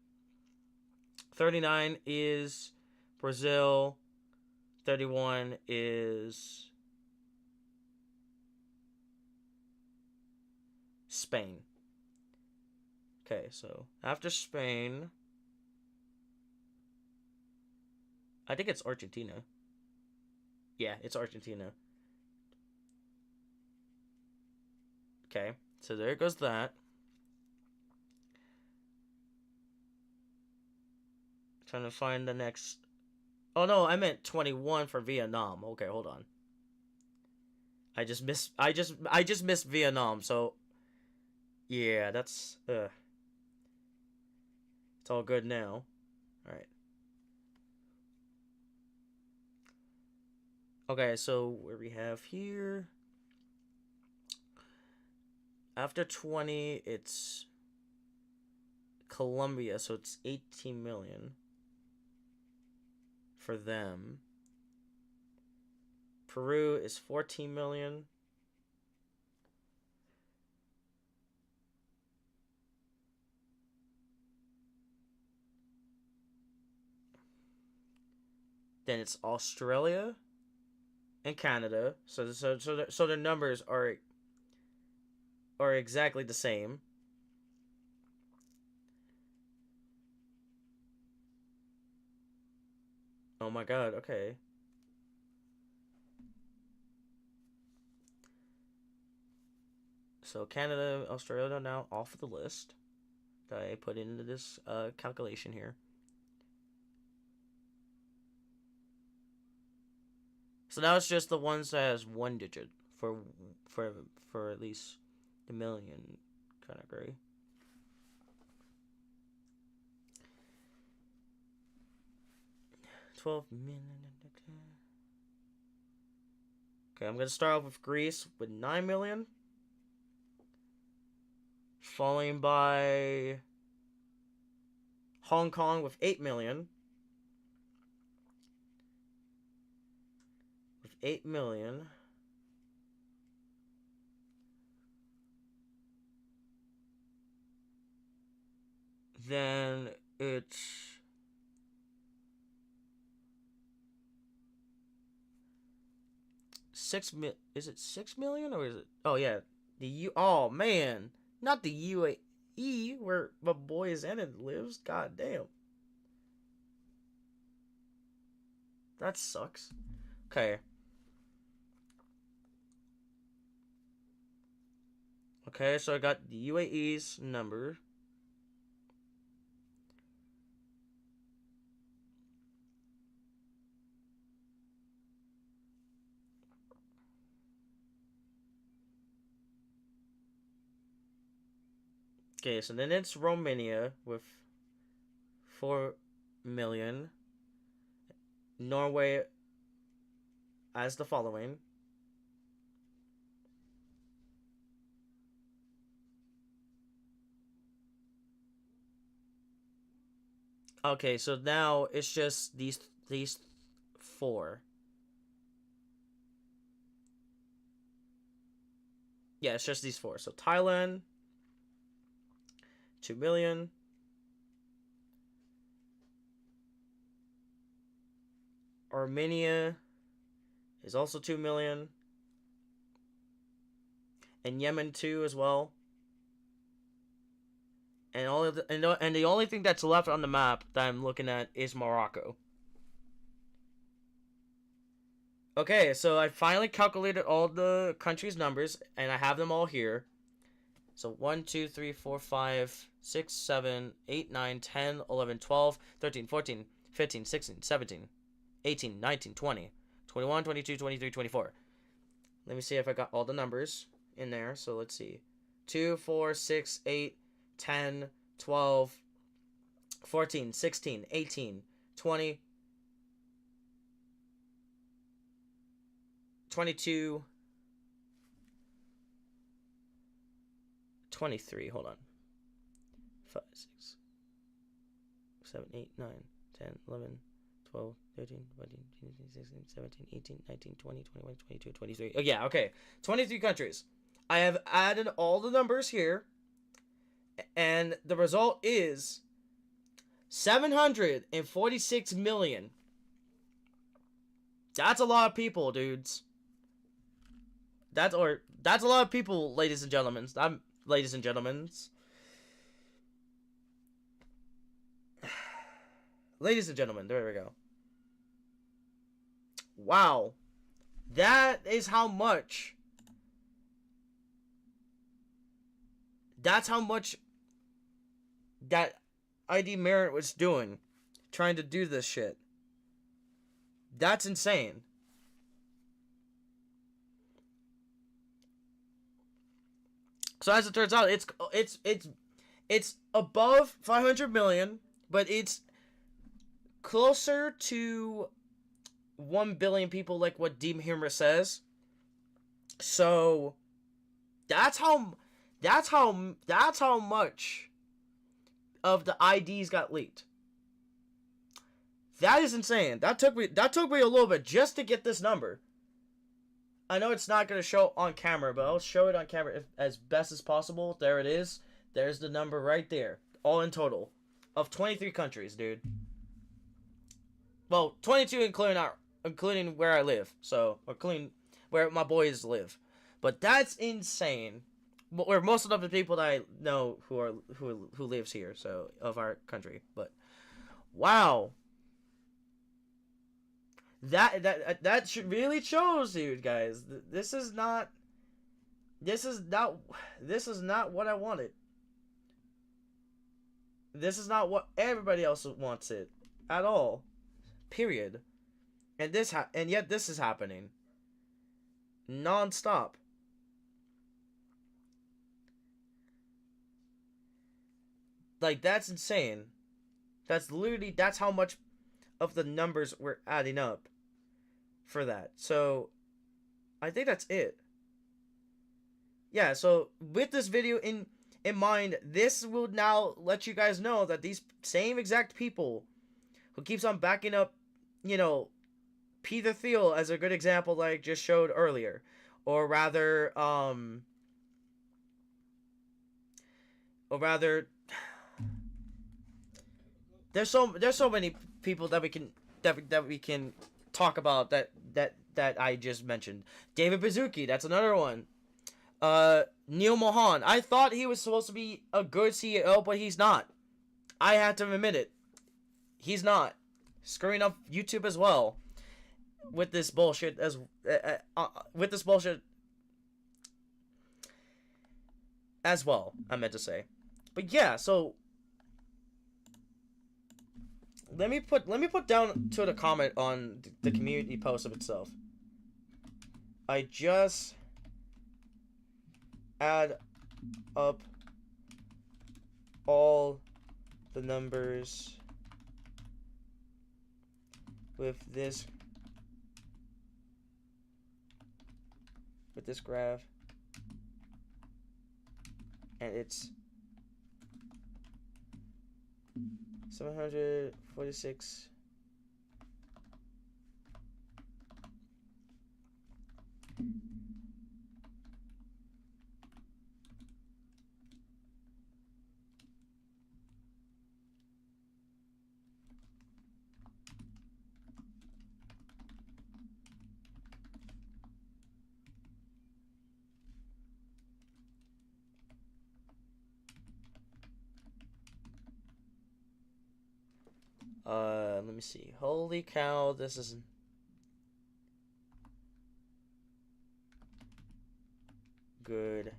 39 is Brazil. 31 is Spain. Okay, so after Spain, I think it's Argentina. Yeah, it's Argentina. Okay, so there goes that. Trying to find the next. Oh no, I meant 21 for Vietnam. Okay, hold on. I just missed Vietnam. So yeah, that's it's all good now. All right. Okay, so where we have here, after 20, it's Colombia, so it's 18 million for them. Peru is 14 million. Then it's Australia and Canada. So the numbers are exactly the same. Oh my god, okay. So Canada, Australia now off the list that I put into this calculation here. So now it's just the ones that has one digit for for at least the million category. $12 million. Okay, I'm gonna start off with Greece with 9 million, following by Hong Kong with 8 million. With 8 million. Then it's is it 6 million or is it? Oh yeah, oh man, not the UAE where my boy Zenon lives. God damn, that sucks. Okay. Okay, so I got the UAE's number. Okay, so then it's Romania with 4 million. Norway as the following. Okay, so now it's just these four. Yeah, it's just these four. So Thailand, 2 million. Armenia is also 2 million. And Yemen 2 as well. And and the only thing that's left on the map that I'm looking at is Morocco. Okay, so I finally calculated all the countries' numbers, and I have them all here. So 1, 2, 3, 4, 5, 6, 7, 8, 9, 10, 11, 12, 13, 14, 15, 16, 17, 18, 19, 20, 21, 22, 23, 24. Let me see if I got all the numbers in there. So let's see. 2, 4, 6, 8, 10, 12, 14, 16, 18, 20, 22, 23. Hold on. 5, 6, 7, 8, 9, 10, 11, 12, 13, 14, 15, 16, 17, 18, 19, 20, 21, 22, 23. Oh, yeah, okay. 23 countries. I have added all the numbers here, and the result is 746 million. That's a lot of people, dudes. That's a lot of people, ladies and gentlemen. Ladies and gentlemen. Ladies and gentlemen, there we go. Wow. That is how much. That's how much that ID Merit was doing. Trying to do this shit. That's insane. So as it turns out, it's above 500 million, but it's closer to 1 billion people, like what Deem Humor says. So that's how much of the IDs got leaked. That is insane. That took me a little bit just to get this number. I know it's not going to show on camera, but I'll show it on camera as best as possible. There it is. There's the number right there. All in total. Of 23 countries, dude. Well, 22 including where I live. So, or including where my boys live. But that's insane. Where most of the people that I know who lives here, so, of our country. But, wow. That really shows you guys. This is not what I wanted. This is not what everybody else wants it at all. Period. And yet this is happening non-stop. Like, that's insane. That's how much of the numbers we're adding up for that. So I think that's it. Yeah, so with this video in mind, this will now let you guys know that these same exact people who keeps on backing up, you know, Peter Thiel as a good example like just showed earlier, or rather there's so many people that we can talk about that I just mentioned. David Baszucki, that's another one. Neil Mohan, I thought he was supposed to be a good CEO, but he's not. I had to admit it. He's not. Screwing up YouTube as well with this bullshit as well, I meant to say. But yeah, so let me put down to the comment on the community post of itself. I just add up all the numbers with this graph, and it's 746. Let me see. Holy cow, this is good.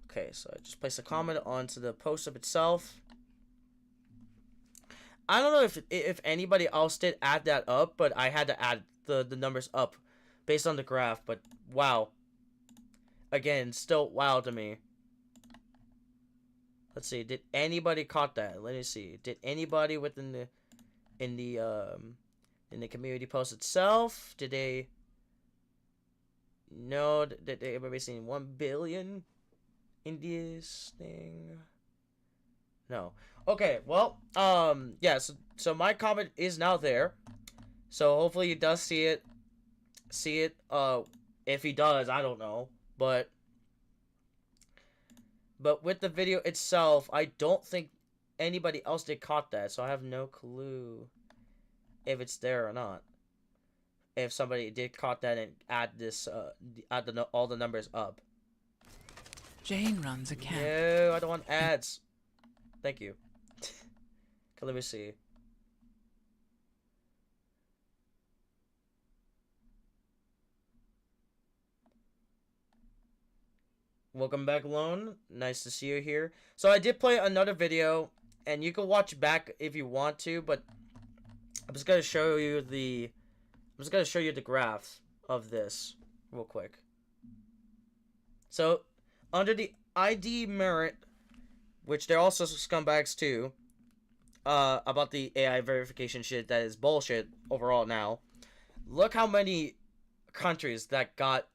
Okay, so I just placed a comment onto the post of itself. I don't know if anybody else did add that up, but I had to add the numbers up based on the graph. But wow, again, still wow to me. Let's see. Did anybody caught that? Let me see. Did anybody within in the community post itself? Did they? No. Did everybody seen 1 billion in this thing? No. Okay. Well. Yeah. So my comment is now there. So hopefully he does see it. If he does, I don't know. But with the video itself, I don't think anybody else did caught that, so I have no clue if it's there or not. If somebody did caught that and add this, all the numbers up. Jane runs a camp. No, I don't want ads. Thank you. Okay, let me see. Welcome back, Lone. Nice to see you here. So I did play another video, and you can watch back if you want to, but I'm just gonna show you the graph of this real quick. So under the ID merit, which they're also scumbags too, about the AI verification shit that is bullshit overall now. Look how many countries that got,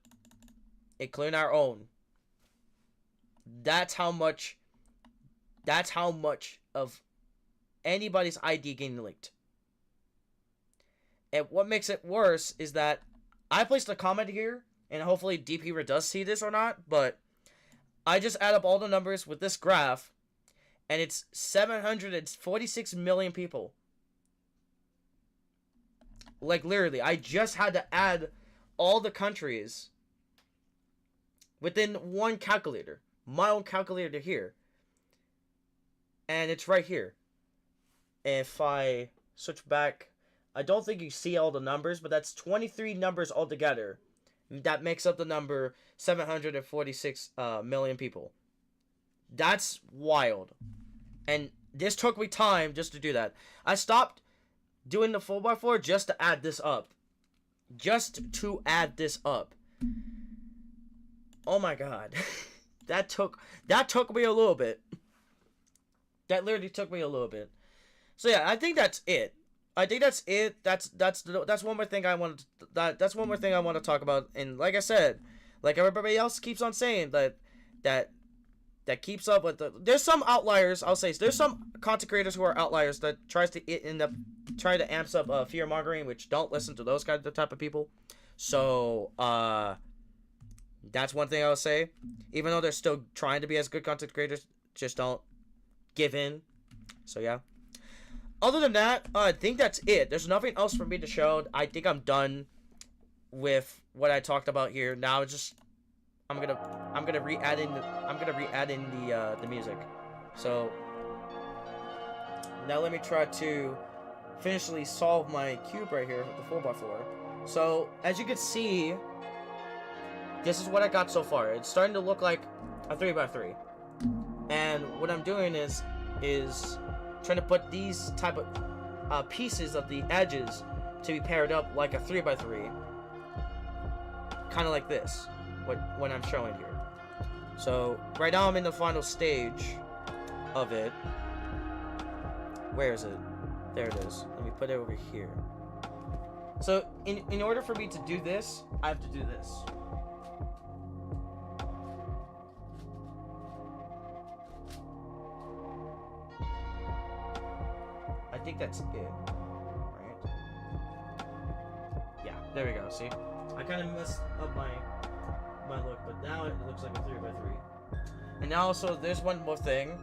including our own. That's how much of anybody's ID getting leaked. And what makes it worse is that I placed a comment here, and hopefully DP does see this or not, but I just add up all the numbers with this graph, and it's 746 million people. Like, literally, I just had to add all the countries within one calculator. My own calculator here. And it's right here. If I switch back, I don't think you see all the numbers, but that's 23 numbers altogether. That makes up the number 746 million people. That's wild. And this took me time just to do that. I stopped doing the 4x4 just to add this up. Just to add this up. Oh my god. That took me a little bit. That literally took me a little bit. So yeah, I think that's it. That's one more thing I want to, that's one more thing I want to talk about. And like I said, like everybody else keeps on saying, that keeps up with there's some outliers. I'll say there's some content creators who are outliers that tries to end up trying to amps up fear mongering, which don't listen to those kinds of type of people. So that's one thing I'll say. Even though they're still trying to be as good content creators, just don't give in. So yeah. Other than that, I think that's it. There's nothing else for me to show. I think I'm done with what I talked about here. Now just I'm gonna re-add in the music. So now let me try to finishly solve my cube right here with the 4x4. So as you can see, this is what I got so far. It's starting to look like a 3x3. And what I'm doing is trying to put these type of pieces of the edges to be paired up like a 3x3. Kind of like this, what I'm showing here. So right now I'm in the final stage of it. Where is it? There it is. Let me put it over here. So in order for me to do this, I have to do this. I think that's it, right? Yeah, there we go. See, I kind of messed up my look, but now it looks like a 3x3. And now also there's one more thing.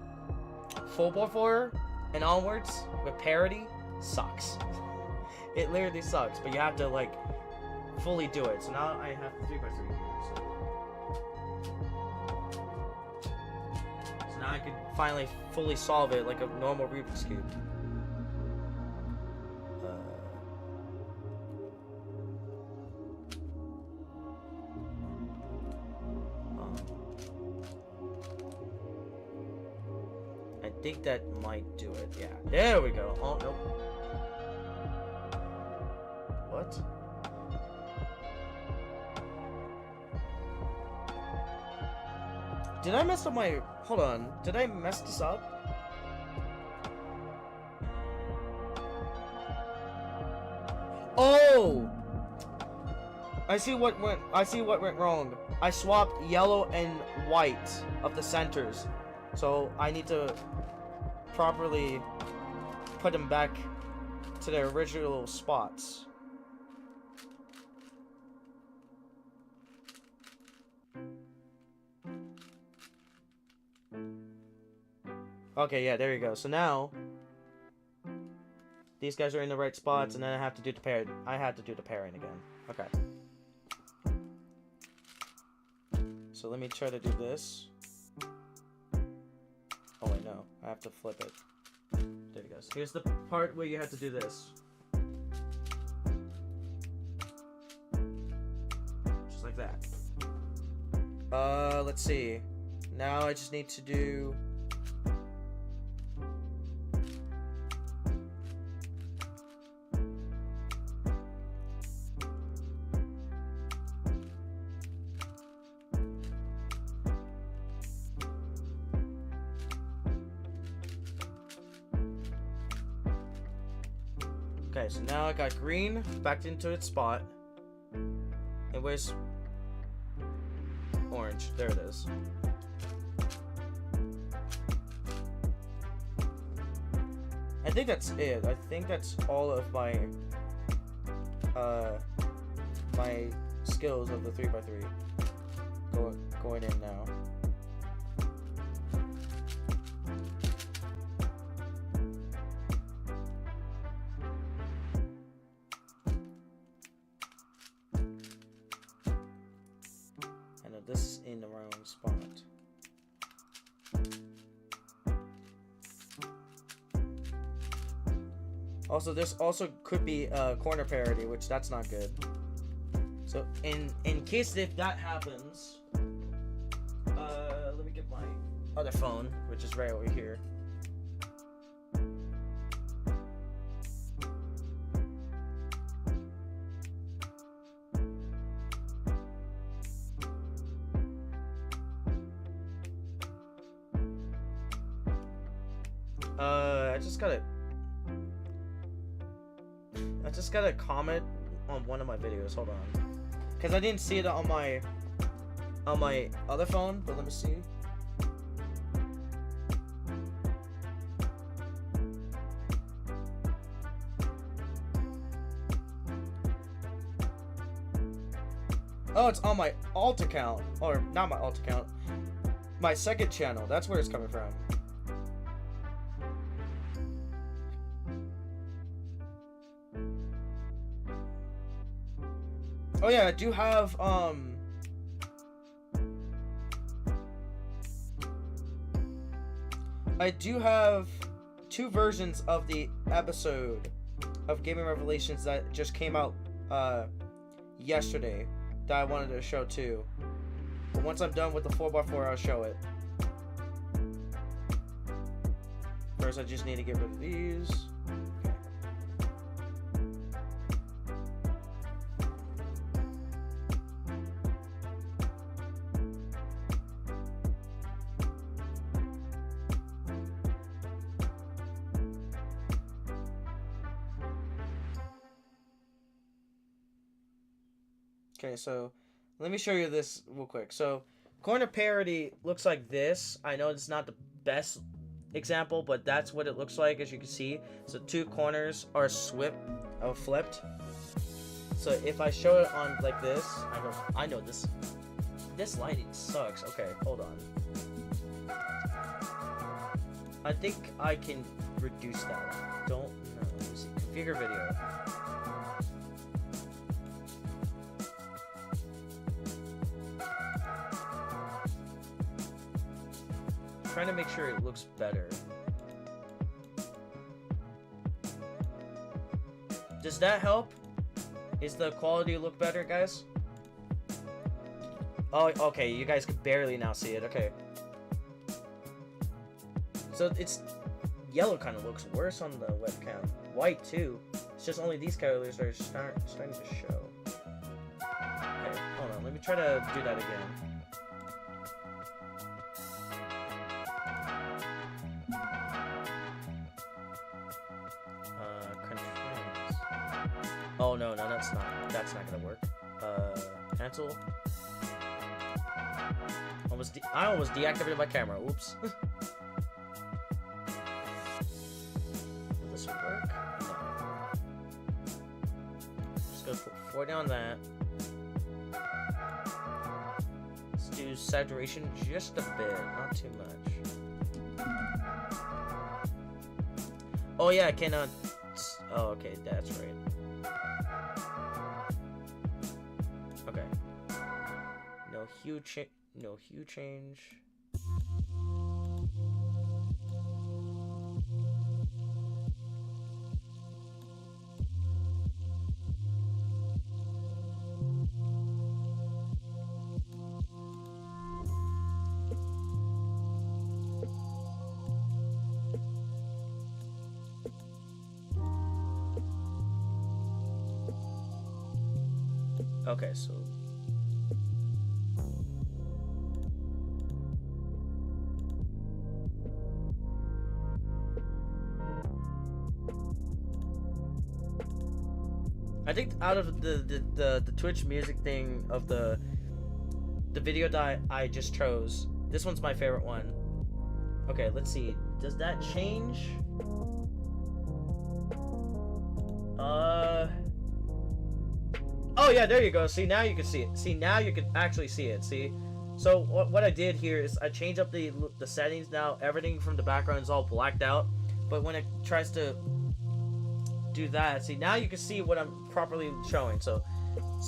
4x4 and onwards with parity sucks. It literally sucks, but you have to like fully do it. So now I have 3x3 here. So now I can finally fully solve it like a normal Rubik's Cube. I think that might do it. Yeah, there we go. Oh nope. What? Did I mess up my... Hold on. Did I mess this up? Oh! I see what went wrong. I swapped yellow and white of the centers. So I need to properly put them back to their original spots. Okay, yeah, there you go. So now these guys are in the right spots, and then I have to do the pair. I have to do the pairing again. Okay. So let me try to do this. Oh wait, no. I have to flip it. There it goes. Here's the part where you have to do this. Just like that. Let's see. Now I just need to do... Okay, so now I got green back into its spot. And where's orange? There it is. I think that's it. I think that's all of my my skills of the 3x3 going in now. I know this is in the wrong spot. Also, this also could be corner parity, which that's not good. So, in case if that happens, let me get my other phone, which is right over here. I just gotta comment on one of my videos. Hold on, because I didn't see it on my other phone. But let me see. Oh, it's on my alt account, or not my alt account, my second channel. That's where it's coming from. Oh yeah, I do have two versions of the episode of Gaming Revelations that just came out yesterday that I wanted to show too. But once I'm done with the 4x4, I'll show it. First, I just need to get rid of these. Okay, so let me show you this real quick. So corner parity looks like this. I know it's not the best example, but that's what it looks like, as you can see. So two corners are flipped. So if I show it on like this, I know this lighting sucks. Okay, hold on. I think I can reduce that. Don't know. Let me see. Configure video. Trying to make sure it looks better. Does that help? Is the quality look better, guys? Oh, okay, you guys can barely now see it. Okay. So it's yellow kind of looks worse on the webcam. White too. It's just only these colors that are starting to show. Okay, hold on. Let me try to do that again. Oh no, that's not gonna work. Cancel. I almost deactivated my camera. Oops. Will this work? No. Just gonna put 40 on that. Let's do saturation just a bit, not too much. Oh yeah, I cannot. Oh, okay, that's right. Okay. No hue change. Okay, so out of the Twitch music thing of the video that I just chose, this one's my favorite one. Okay, let's see. Does that change? Oh yeah, there you go. See, now you can see it. See, now you can actually see it. See? So what I did here is I changed up the settings. Now everything from the background is all blacked out. But when it tries to do that, see, now you can see what I'm properly showing. So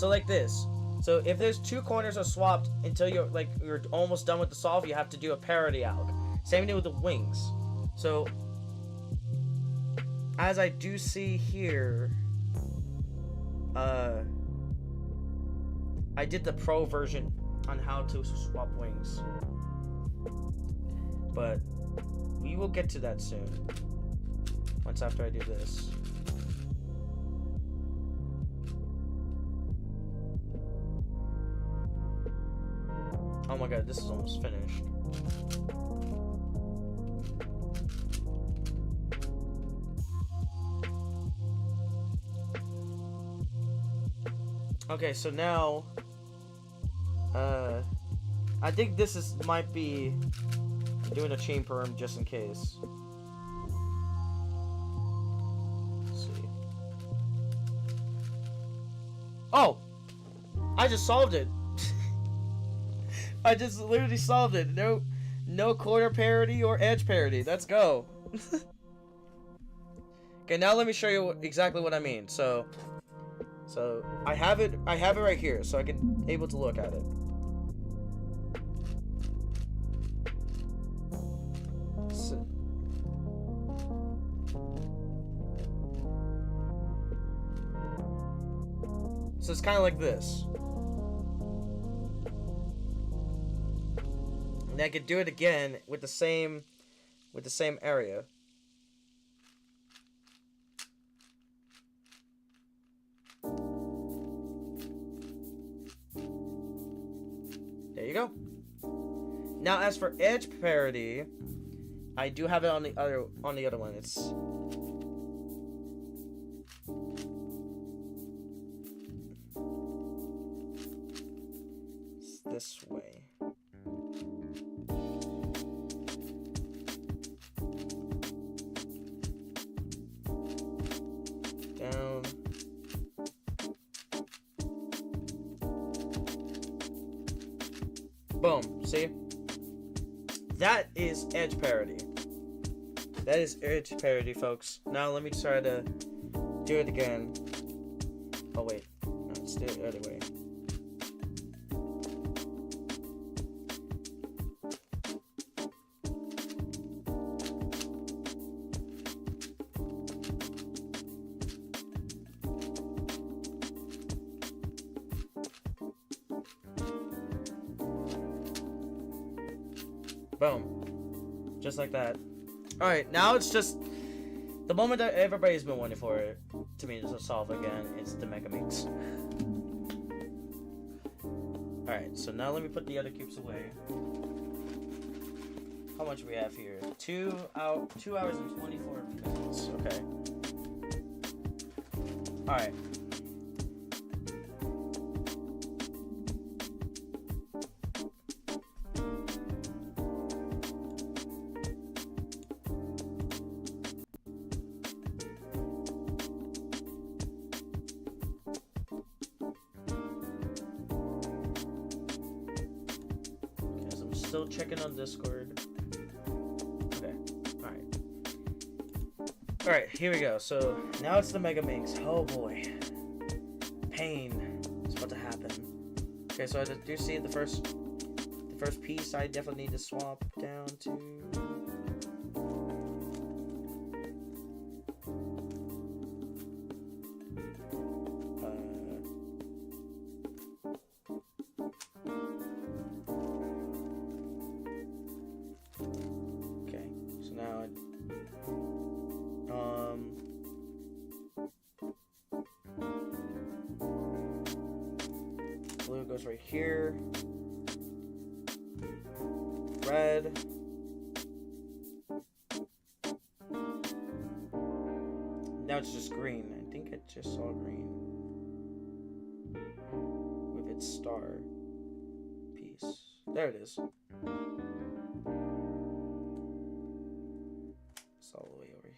like this. So if there's two corners are swapped until you're almost done with the solve, you have to do a parity alg. Same thing with the wings. So as I do see here, I did the pro version on how to swap wings, but we will get to that soon. Once after I do this. Oh my god, this is almost finished. Okay, so now I think this might be doing a chain perm just in case. Let's see. Oh! I just solved it. I just literally solved it. No corner parity or edge parity. Let's go. Okay, now let me show you exactly what I mean. So I have it right here, so I can able to look at it. So it's kind of like this. And I could do it again with the same area. There you go. Now, as for edge parity, I do have it on the other one. It's this way. Down. Boom, see? That is edge parity. That is edge parity, folks. Now let me try to do it again. Oh wait, no, let's do it the other way. Boom. Just like that. Alright, now it's just the moment that everybody's been waiting for it to me to solve again. It's the Mega Mix. Alright, so now let me put the other cubes away. How much do we have here? 2 hours and 24 minutes. Okay. Alright. Still checking on Discord. Okay. Alright, here we go. So now it's the Mega Minx. Oh boy. Pain is about to happen. Okay, so I do see the first piece I definitely need to swap down to. Blue goes right here. Red. Now it's just green. I think I just saw green. that star piece. There it is. It's all the way over here.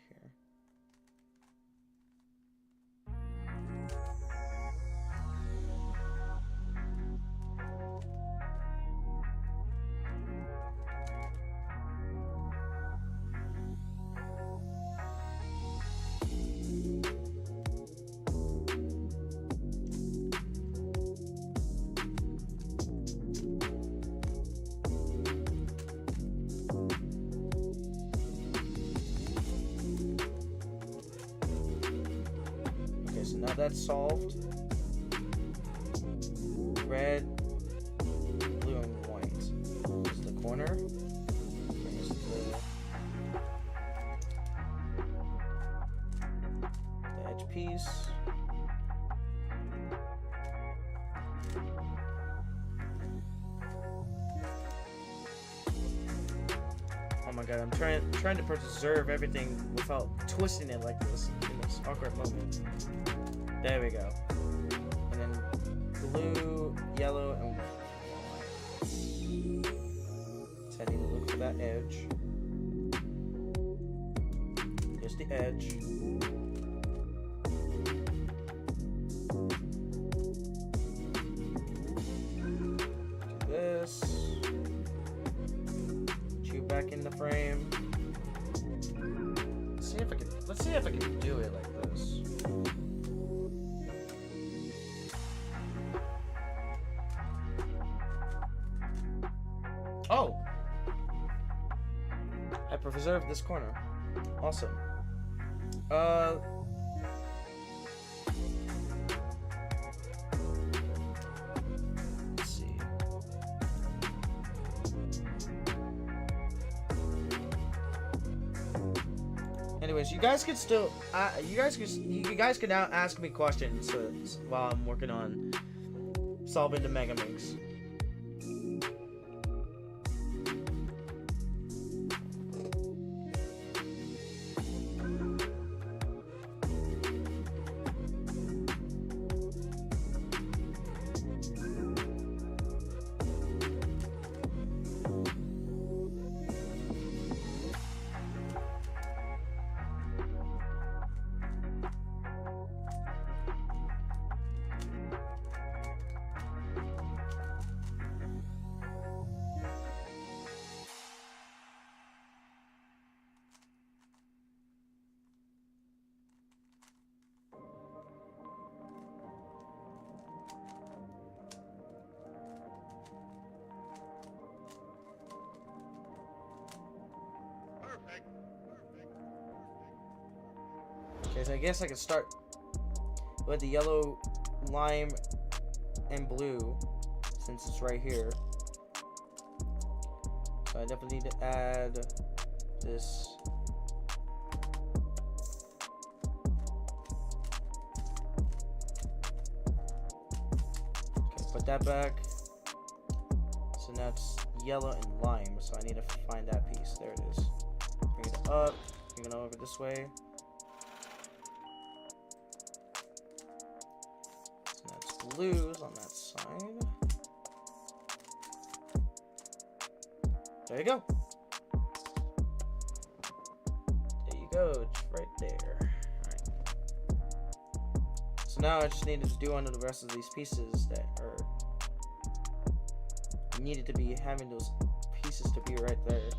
So now that's solved. Red, blue, and white. Here's the corner. Here's the edge piece. Oh my god, I'm trying to preserve everything without twisting it like this in this awkward moment. There we go. And then blue, yellow, and white. So I need to look for that edge. Here's the edge. Do this. Chew back in the frame. Let's see if I can do it like this. Oh! I preserved this corner. Awesome. Let's see. Anyways, you guys can still, you guys can now ask me questions while I'm working on solving the Mega Mix. Okay, so I guess I can start with the yellow, lime, and blue, since it's right here. So I definitely need to add this. Okay, put that back. So now it's yellow and lime, so I need to find that piece. There it is. Bring it up, bring it over this way. Blues on that side. There you go. There you go. It's right there. Alright. So now I just needed to do on the rest of these pieces that are needed to be having those pieces to be right there.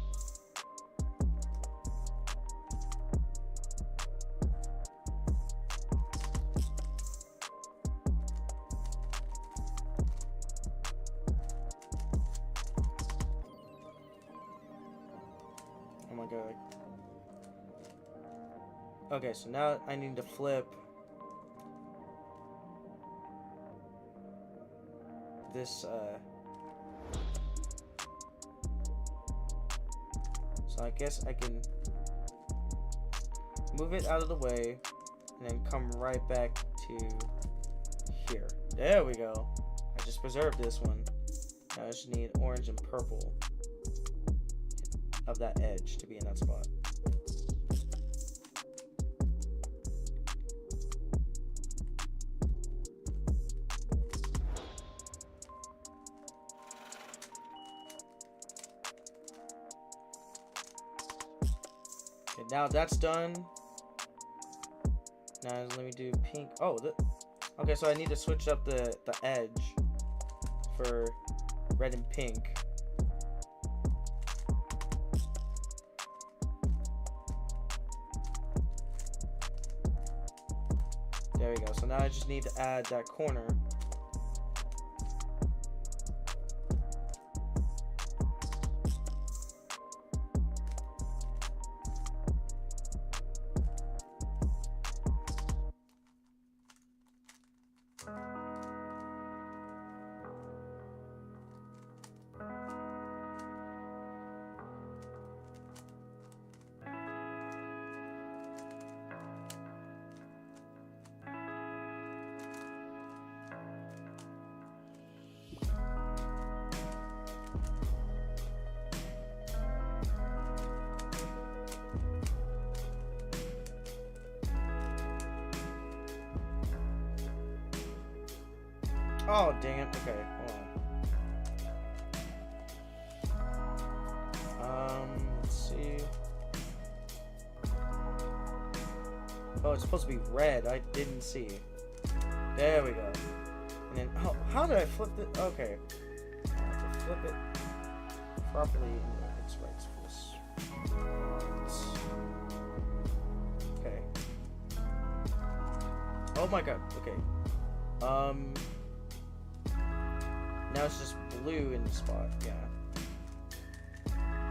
Oh my god. Okay, so now I need to flip this, so I guess I can move it out of the way and then come right back to here. There we go. I just preserved this one. Now I just need orange and purple of that edge to be in that spot. Okay, now that's done. Now let me do pink. Oh, okay, so I need to switch up the edge for red and pink. There we go. So now I just need to add that corner. Oh, dang it. Okay, hold on. Let's see. Oh, it's supposed to be red. I didn't see. There we go. And then, oh, how did I flip it? Okay. I have to flip it properly. It's right. Okay. Oh my god. Okay. Now it's just blue in the spot, yeah.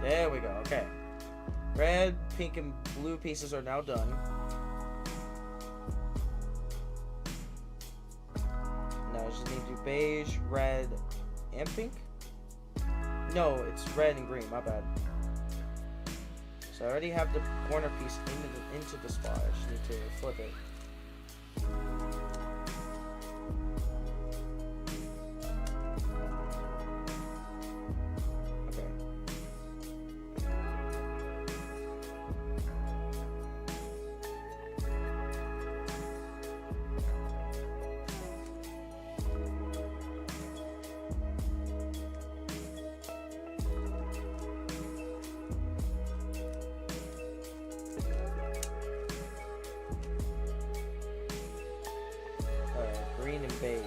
There we go, okay. Red, pink, and blue pieces are now done. Now I just need to do beige, red, and pink? No, it's red and green, my bad. So I already have the corner piece into the spot. I just need to flip it. Green and beige.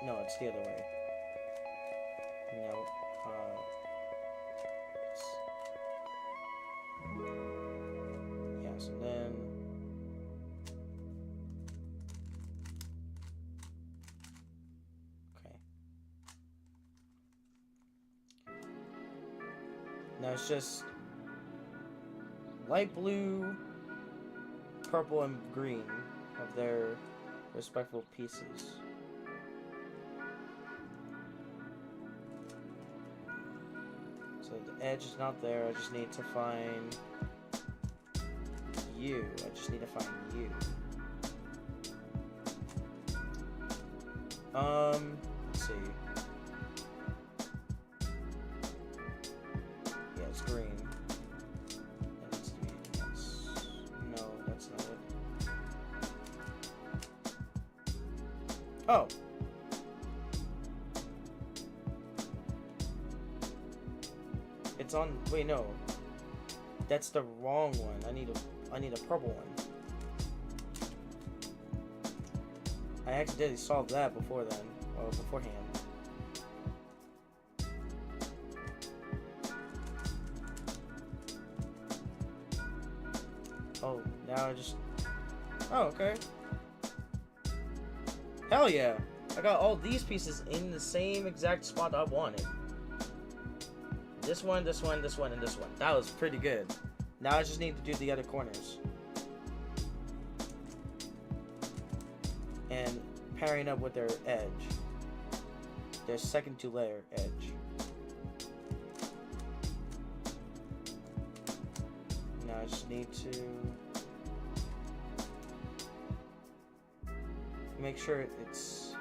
No, it's the other way. No. Yes, and then. Now it's just light blue, purple, and green of their respective pieces. So the edge is not there. I just need to find you. I just need to find you. Let's see. Green. That needs to be yes. No, that's not it. Oh. It's on. Wait, no. That's the wrong one. I need a purple one. I accidentally solved that before then. Or beforehand. Oh, now I just... Oh, okay. Hell yeah! I got all these pieces in the same exact spot I wanted. This one, this one, this one, and this one. That was pretty good. Now I just need to do the other corners. And pairing up with their edge. Their second two layer edge. Now I just need to make sure it's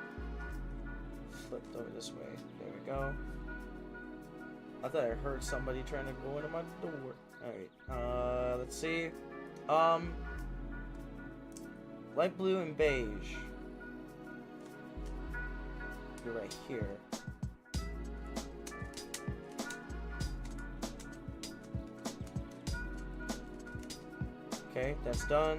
flipped over this way. There we go. I thought I heard somebody trying to go into my door. Alright, let's see. Light blue and beige. You're right here. Okay, that's done.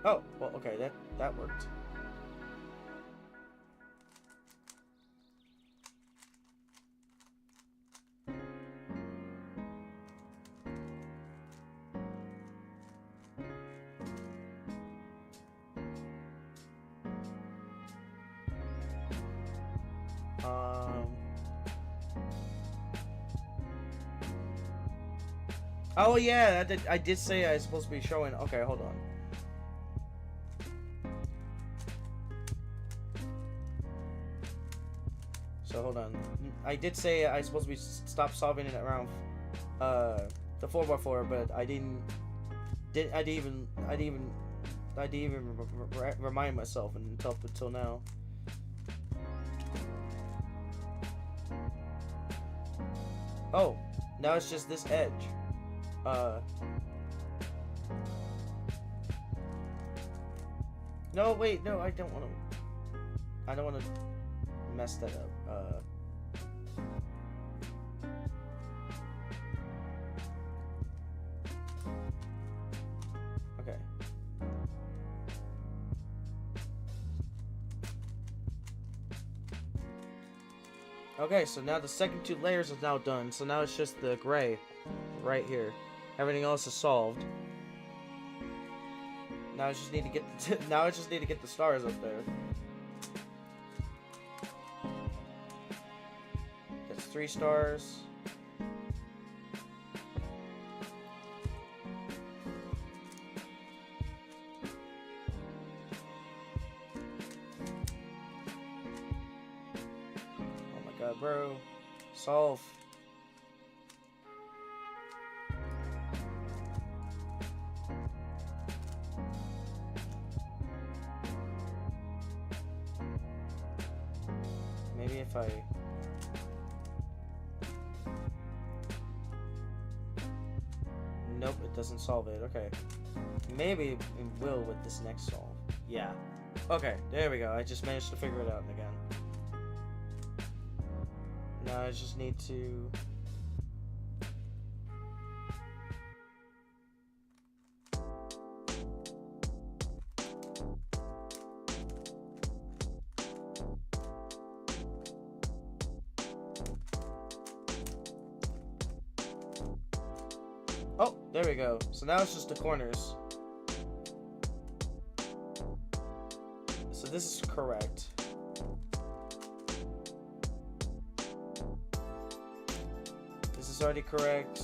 Oh, well, okay, that worked. Oh yeah, I did say I was supposed to be showing. Okay, hold on. So hold on. I did say I was supposed to be stop solving it around the 4x4, but I didn't even remind myself until now. Oh, now it's just this edge. No, wait, no, I don't want to mess that up. Okay. Okay, so now the second two layers is now done. So now it's just the gray right here. Everything else is solved. Now I just need to get the stars up there. That's 3 stars. Oh my god, bro. Solve. Maybe if I... Nope, it doesn't solve it. Okay. Maybe it will with this next solve. Yeah. Okay, there we go. I just managed to figure it out again. Now I just need to... Oh, there we go. So now it's just the corners. So this is correct. This is already correct.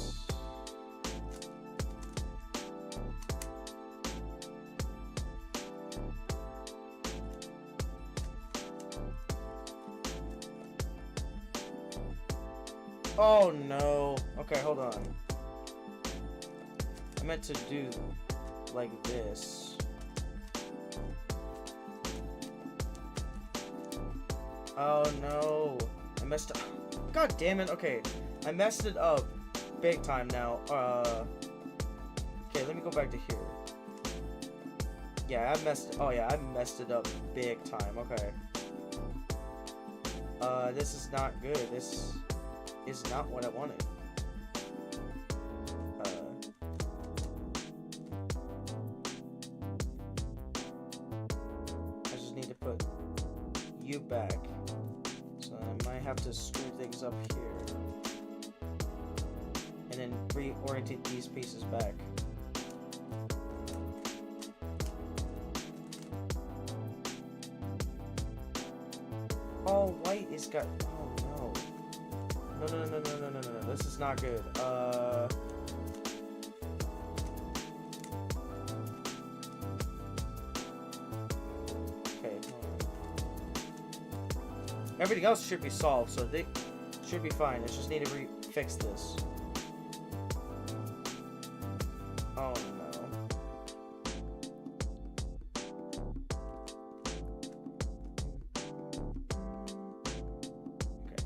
Oh no. Okay, hold on. I meant to do like this. Oh no. I messed up. God damn it. Okay. I messed it up big time now. Okay, let me go back to here. Yeah, I messed it up big time. Okay. This is not good. This is not what I wanted. You back, so I might have to screw things up here and then reorientate these pieces back. Oh, white is got... Oh no. No, this is not good. Everything else should be solved, so they should be fine. I just need to fix this. Oh no. Okay.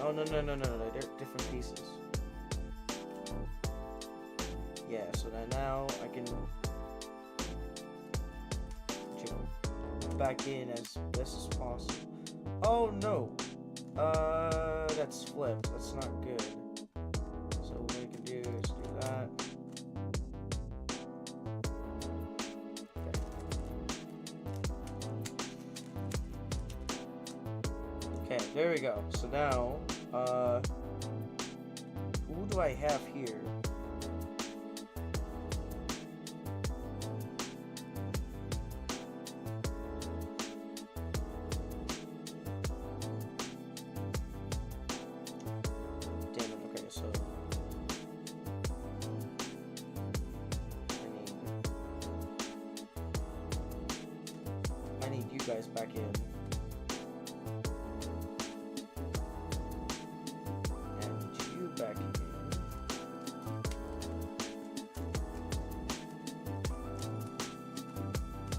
Oh, no, they're different pieces. Yeah, so then now I can, you know, back in as best as possible. Oh, no. That's flipped. That's not good. So what we can do is do that. Okay, there we go. So now, who do I have here? Damn it, okay, so I need you guys back in. Back in.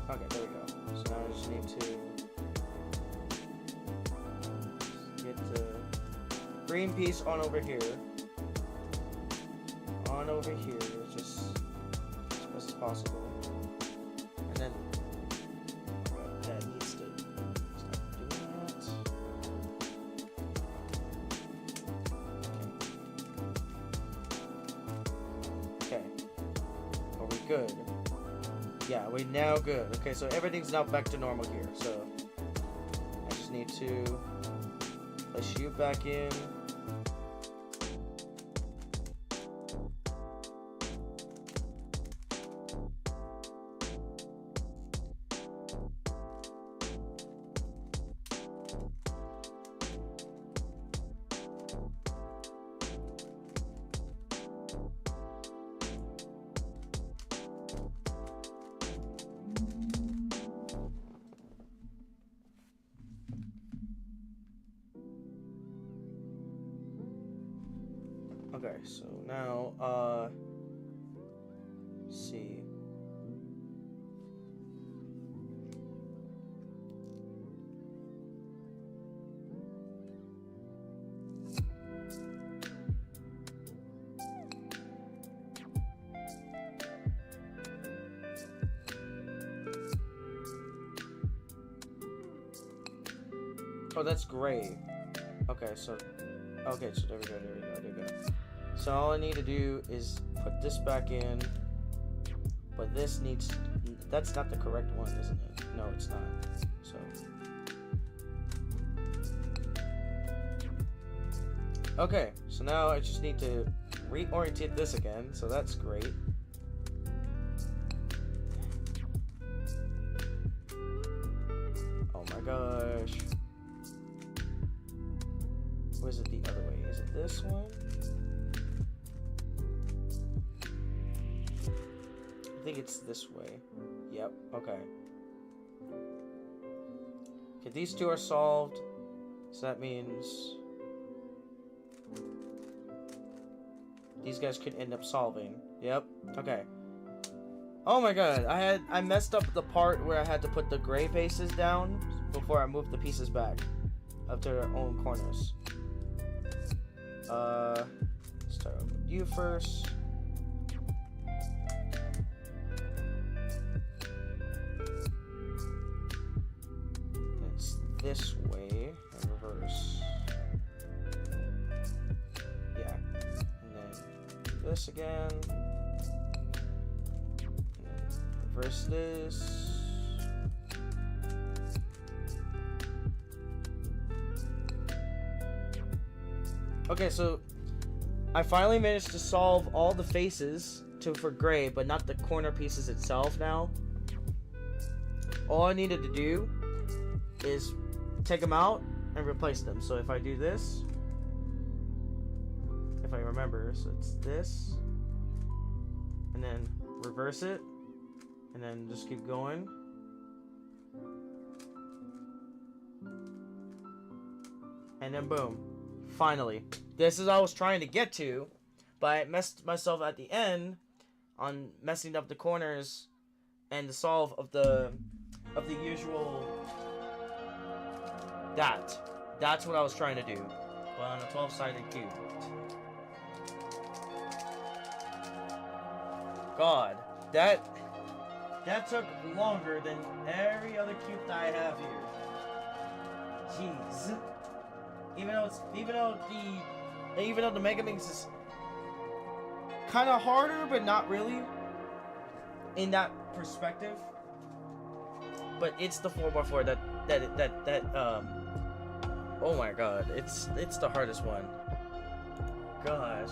Okay, there we go. So now I just need to get the green piece on over here. On over here, just as best as possible. And then that needs to stop doing that. Okay. Are we good? Yeah, we're now good. Okay, so everything's now back to normal here. So I just need to place you back in. Okay, so now, let's see. Oh, that's gray. Okay, so there we go. So all I need to do is put this back in, but this needs, that's not the correct one, isn't it? No, it's not. So okay, so now I just need to reorientate this again, so that's great. Oh my gosh. Was it the other way? Is it this one? I think it's this way. Yep, okay. Okay, these two are solved. So that means these guys could end up solving. Yep, okay. Oh my god, I messed up the part where I had to put the gray faces down before I moved the pieces back up to their own corners. Start with you first. It's this way and reverse. Yeah, and then this again. And then reverse this. Okay, so I finally managed to solve all the faces for gray, but not the corner pieces itself now. All I needed to do is take them out and replace them. So if I do this, if I remember, so it's this, and then reverse it, and then just keep going. And then boom. Finally. This is what I was trying to get to, but I messed myself at the end on messing up the corners and the solve of the usual. That's what I was trying to do. but on a 12-sided cube. God, that took longer than every other cube that I have here. Jeez. Even though the Mega Mix is kind of harder, but not really in that perspective. But it's the 4x4 that oh my god, it's the hardest one. Gosh.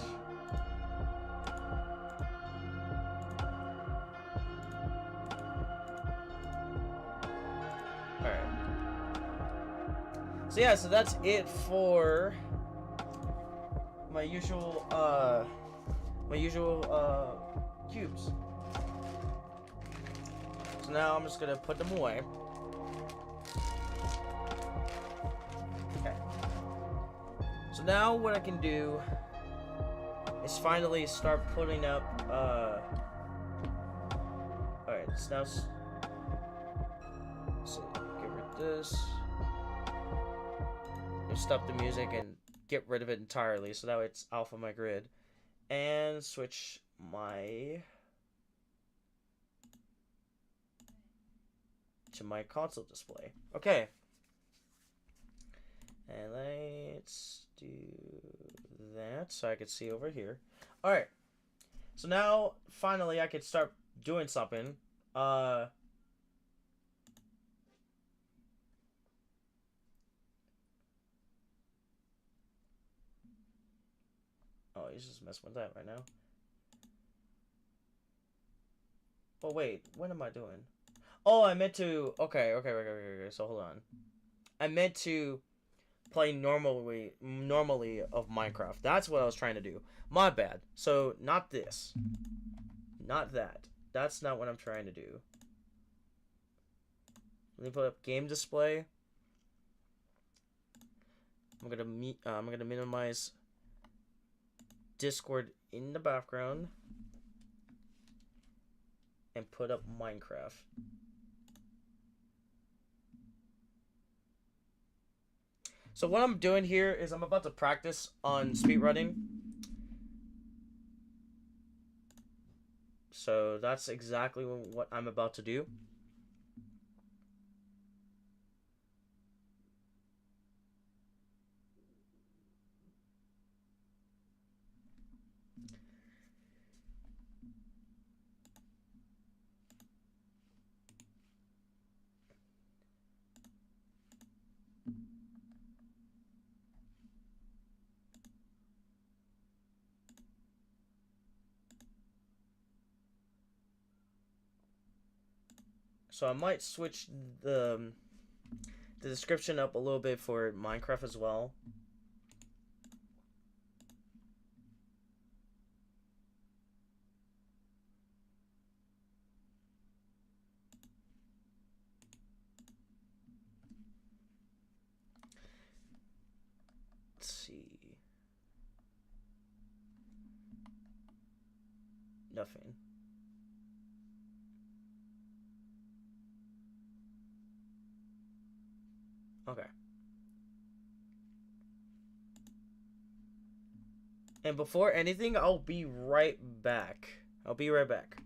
Alright. So yeah, so that's it for my usual cubes. So now I'm just gonna put them away. Okay. So now what I can do is finally start putting up alright, so now so get rid of this. Stop the music and get rid of it entirely, so that way it's off of my grid. And switch to my console display. Okay. And let's do that so I can see over here. Alright. So now, finally, I could start doing something. Oh, he's just messing with that right now. Oh, wait. What am I doing? Oh, I meant to... Okay. So, hold on. I meant to play normally of Minecraft. That's what I was trying to do. My bad. So, not this. Not that. That's not what I'm trying to do. Let me put up game display. I'm gonna minimize Discord in the background and put up Minecraft. So what I'm doing here is I'm about to practice on speedrunning. So that's exactly what I'm about to do. So I might switch the description up a little bit for Minecraft as well. Let's see. Nothing. Okay. And before anything, I'll be right back. I'll be right back.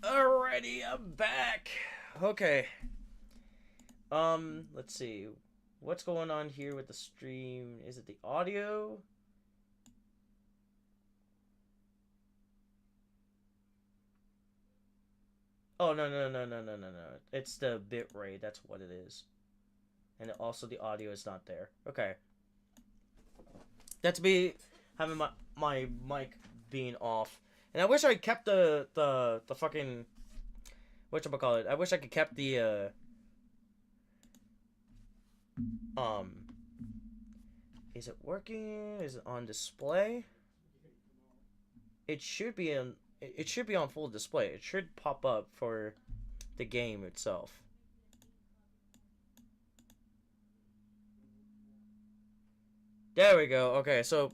Alrighty, I'm back. Okay. Let's see. What's going on here with the stream? Is it the audio? Oh, no. It's the bit rate. That's what it is. And also the audio is not there. Okay. That's me having my mic being off. And I wish I kept the fucking whatchamacallit. I wish I could kept the is it working? Is it on display? It should be on full display. It should pop up for the game itself. There we go. Okay, so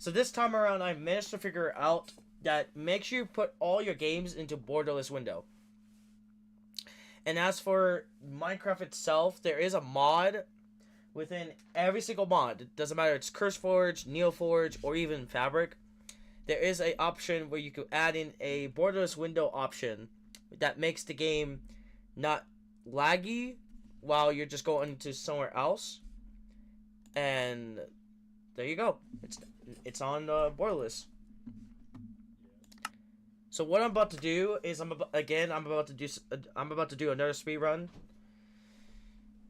this time around I managed to figure out that make sure you put all your games into borderless window. And as for Minecraft itself, there is a mod within every single mod. It doesn't matter, it's CurseForge, NeoForge, or even Fabric. There is a option where you can add in a borderless window option that makes the game not laggy while you're just going to somewhere else. And there you go. It's on borderless. So what I'm about to do is I'm about to do another speed run.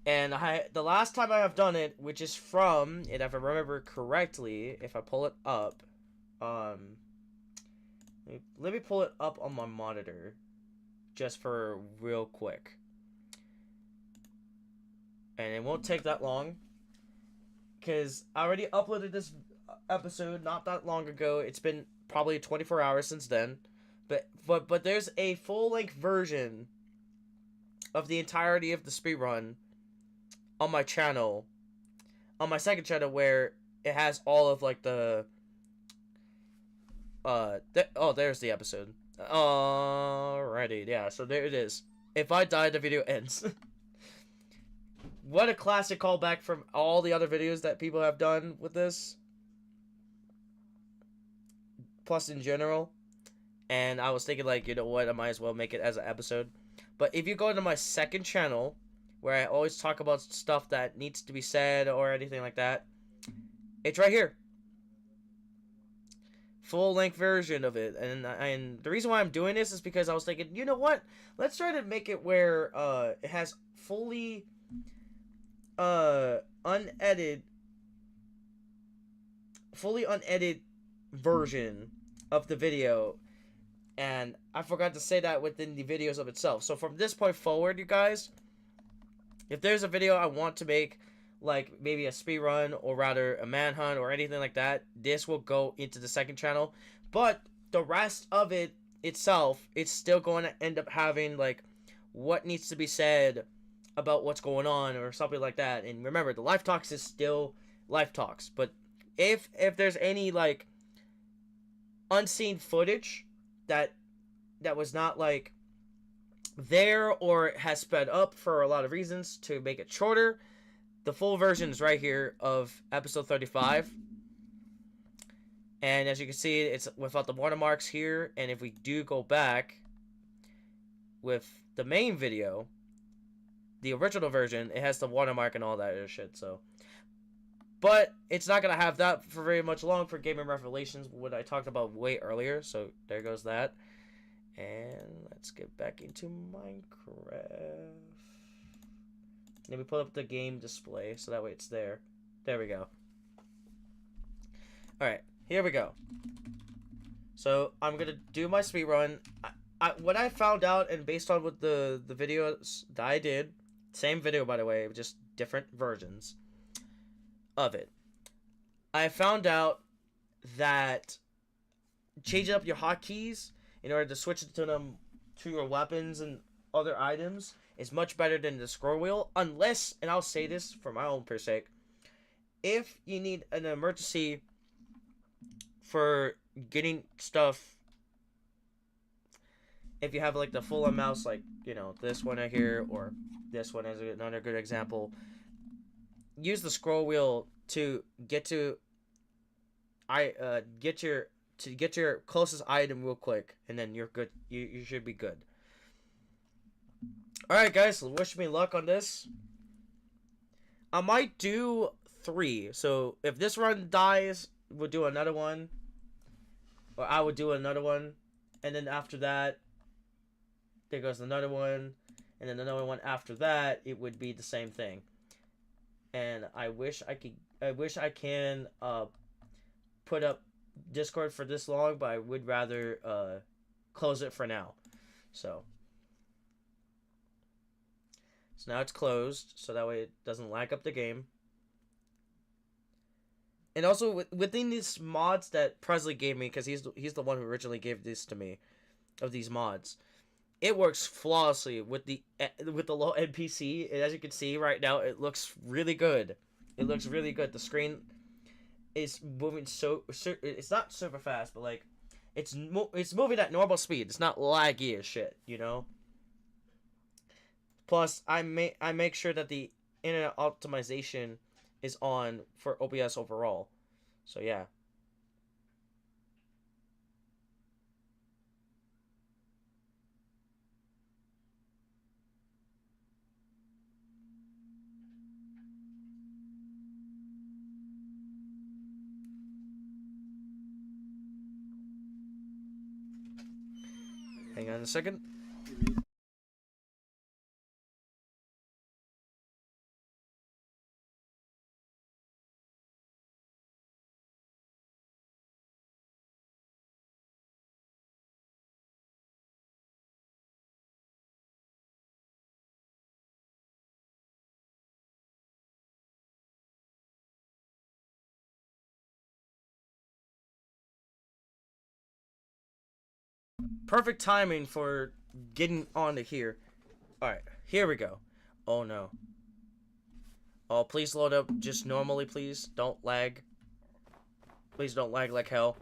And the last time I have done it, which is from, and if I remember correctly, if I pull it up, let me pull it up on my monitor, just for real quick. And it won't take that long, because I already uploaded this episode not that long ago. It's been probably 24 hours since then, but there's a full-length version of the entirety of the speedrun on my channel, on my second channel, where it has all of like the there's the episode. Alrighty, yeah, so there it is. If I die, the video ends. What a classic callback from all the other videos that people have done with this, plus in general. And I was thinking, like, you know what, I might as well make it as an episode. But if you go to my second channel, where I always talk about stuff that needs to be said or anything like that, it's right here. Full-length version of it. And the reason why I'm doing this is because I was thinking, you know what, let's try to make it where it has fully unedited version of the video. And I forgot to say that within the videos of itself. So from this point forward, you guys, if there's a video I want to make, like maybe a speedrun or rather a manhunt or anything like that, this will go into the second channel. But the rest of it itself, it's still going to end up having like what needs to be said about what's going on or something like that. And remember, the live talks is still live talks. But if there's any like unseen footage that was not like there or has sped up for a lot of reasons to make it shorter, the full version is right here of episode 35. And as you can see, it's without the watermarks here. And if we do go back with the main video, the original version, it has the watermark and all that other shit. So, but it's not gonna have that for very much long for gaming revelations, what I talked about way earlier. So there goes that. And let's get back into Minecraft. Let me pull up the game display so that way it's there. There we go. Alright, here we go. So I'm gonna do my speedrun. What I found out, and based on what the videos that I did, same video by the way, just different versions of it, I found out that changing up your hotkeys in order to switch to them to your weapons and other items is much better than the scroll wheel, unless, and I'll say this for my own per sake, if you need an emergency for getting stuff, if you have like the full on mouse, like, you know, this one right here, or this one as another good example, use the scroll wheel to get your to get to your closest item real quick, and then you're good. You should be good. All right, guys. Wish me luck on this. I might do 3. So if this run dies, we'll do another one, or I would do another one, and then after that, there goes another one, and then another one after that. It would be the same thing. And I wish I can put up Discord for this long, but I would rather close it for now. So now it's closed, so that way it doesn't lag up the game. And also within these mods that Presley gave me, because he's the one who originally gave this to me, of these mods, it works flawlessly with the low NPC. And as you can see right now, it looks really good. It looks really good. The screen is moving it's not super fast, but like it's moving at normal speed. It's not laggy as shit, you know. Plus, I make sure that the internet optimization is on for OBS overall. So yeah. Hang on a second. Perfect timing for getting onto here. Alright, here we go. Oh no. Oh, please load up just normally, please. Don't lag. Please don't lag like hell.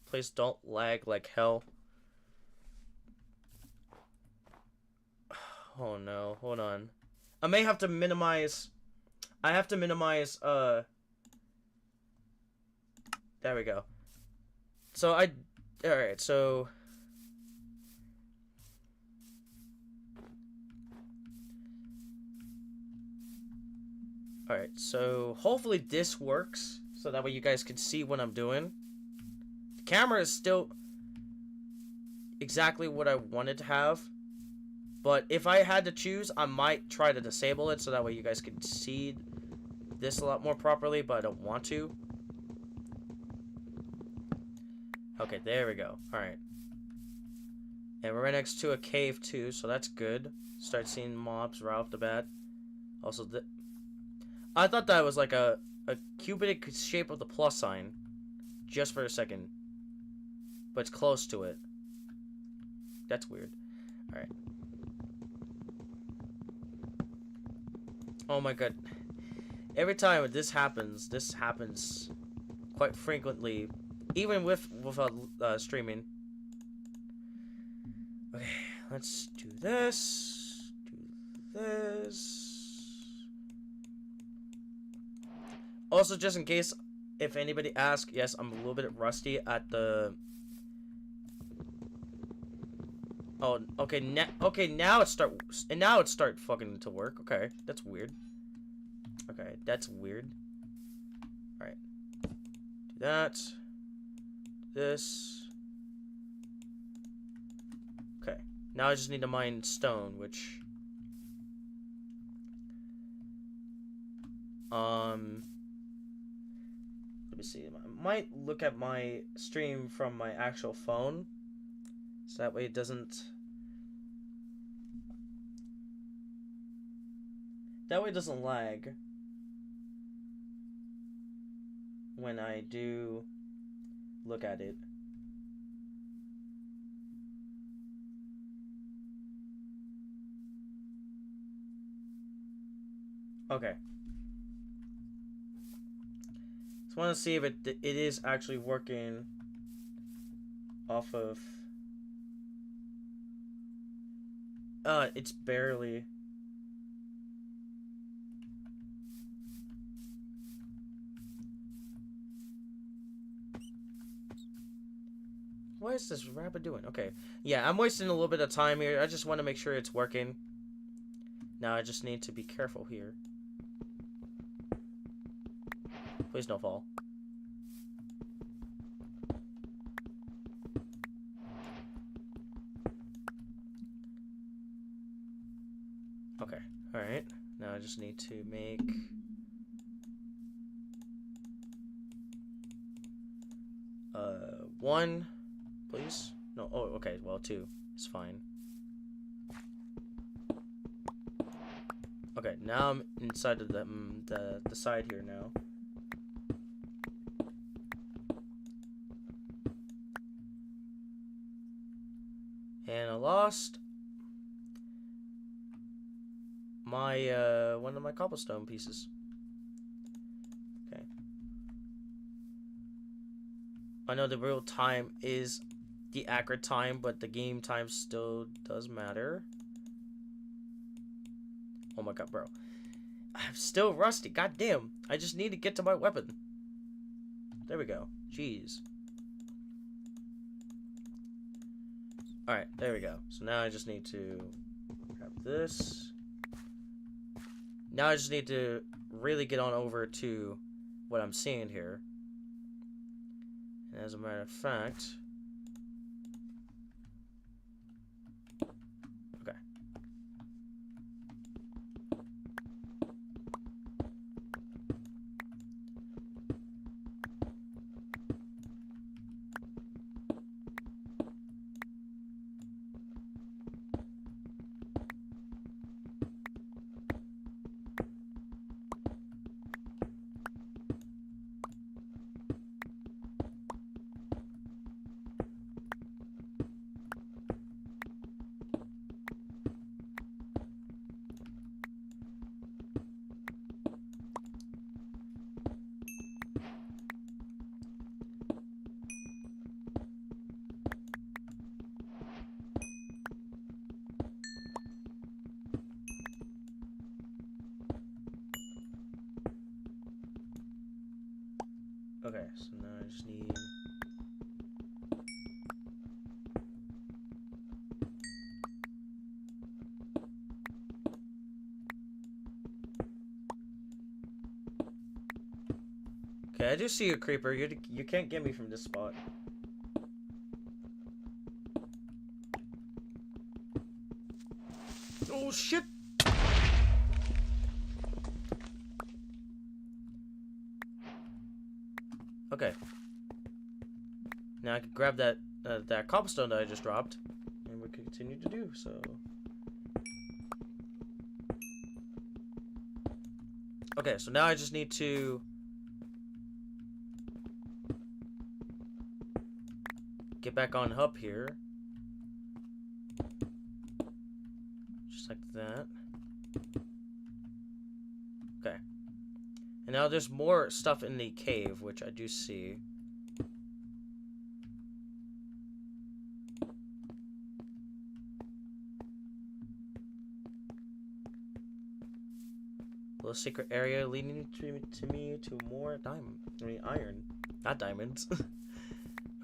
Please don't lag like hell. Oh no, hold on. I may have to minimize... I have to minimize, there we go. So alright, so... Alright, so hopefully this works, so that way you guys can see what I'm doing. The camera is still exactly what I wanted to have, but if I had to choose, I might try to disable it, so that way you guys can see this a lot more properly, but I don't want to. Okay, there we go. Alright. And we're right next to a cave too, so that's good. Start seeing mobs right off the bat. Also, I thought that was like a cubic shape of the plus sign, just for a second, but it's close to it. That's weird. All right. Oh my god! Every time this happens quite frequently, even with streaming. Okay, let's do this. Do this. Also, just in case, if anybody asks, yes, I'm a little bit rusty at the... Oh, okay, now it start fucking to work. Okay, that's weird. Okay, that's weird. Alright. Do that. This. Okay, now I just need to mine stone, which... Let me see. I might look at my stream from my actual phone, so that way it doesn't. That way it doesn't lag when I do look at it. Okay. Want to see if it is actually working off of it's barely. what is this rabbit doing? Okay. Yeah, I'm wasting a little bit of time here. I just want to make sure it's working. Now I just need to be careful here. Please don't fall. Okay. Alright. Now I just need to make... one, please. No, oh, okay, well, two. It's fine. Okay, now I'm inside of the side here now. And I lost my, one of my cobblestone pieces. Okay. I know the real time is the accurate time, but the game time still does matter. Oh my god, bro. I'm still rusty. God damn. I just need to get to my weapon. There we go. Jeez. Alright, there we go. So now I just need to grab this. Now I just need to really get on over to what I'm seeing here. And as a matter of fact... Okay. Okay, so now I just need... Okay, I do see a creeper. You can't get me from this spot. Oh, shit! Okay. Now I can grab that that cobblestone that I just dropped, and we can continue to do so. Okay, so now I just need to get back on up here, just like that. Okay. And now there's more stuff in the cave, which I do see. Little secret area leading to me to more diamond. I mean iron, not diamonds.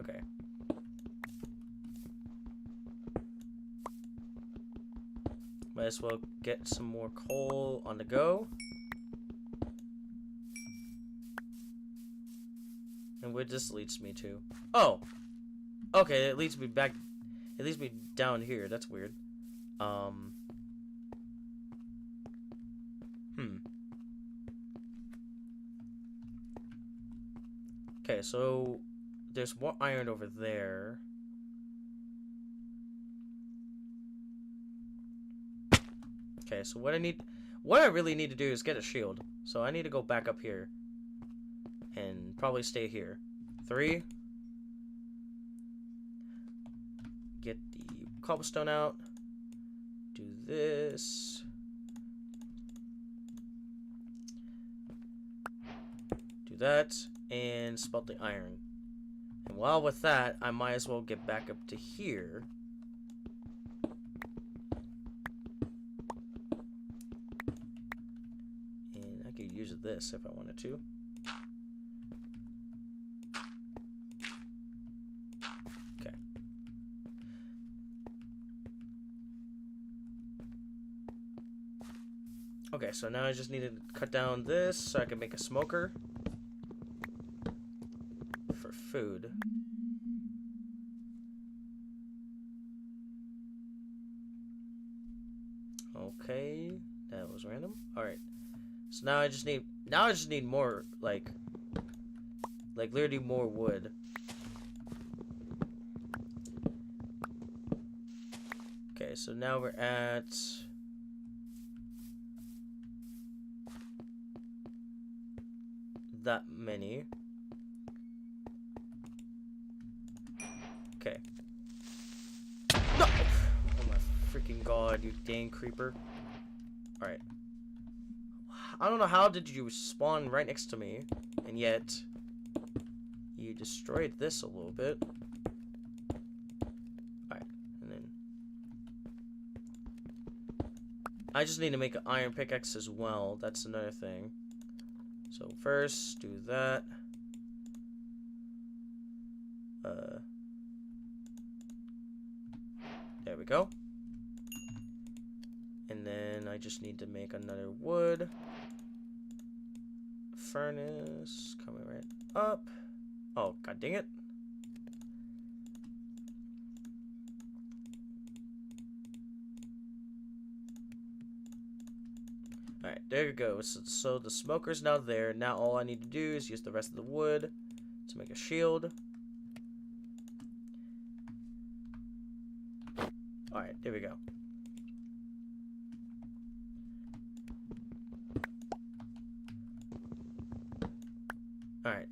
Okay. Might as well get some more coal on the go. And where this leads me to? Oh! Okay, it leads me back. It leads me down here. That's weird. Okay, so there's more iron over there. Okay, so what I really need to do is get a shield. So I need to go back up here. And probably stay here. 3. Get the cobblestone out. Do this. Do that. And smelt the iron. And while with that, I might as well get back up to here. And I could use this if I wanted to. Okay, so now I just need to cut down this so I can make a smoker for food. Okay, that was random. All right, so now I just need more like literally more wood. Okay, so now we're at that many. Okay. No! Oh my freaking god, you dang creeper. Alright. I don't know how did you spawn right next to me, and yet you destroyed this a little bit. Alright, and then I just need to make an iron pickaxe as well. That's another thing. So first, do that. There we go. And then I just need to make another wood furnace coming right up. Oh, god dang it. Alright, there you go. So the smoker's now there. Now all I need to do is use the rest of the wood to make a shield. Alright, there we go. Alright.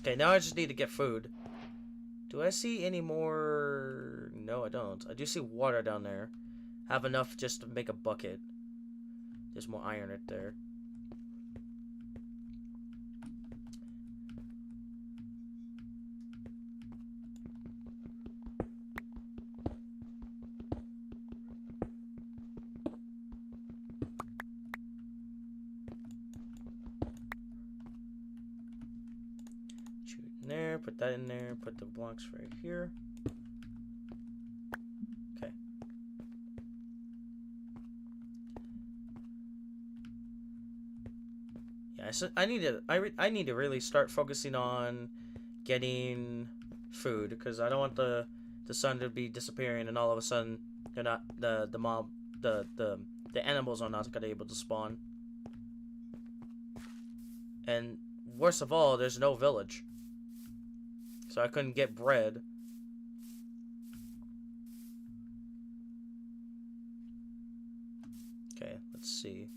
Okay, now I just need to get food. Do I see any more? No, I don't. I do see water down there. I have enough just to make a bucket. There's more iron right there. There, put that in there, put the blocks right here. Okay. Yeah, so I need to really start focusing on getting food because I don't want the sun to be disappearing and all of a sudden they're not the animals are not gonna be able to spawn. And worst of all, there's no village. So I couldn't get bread. Okay, let's see.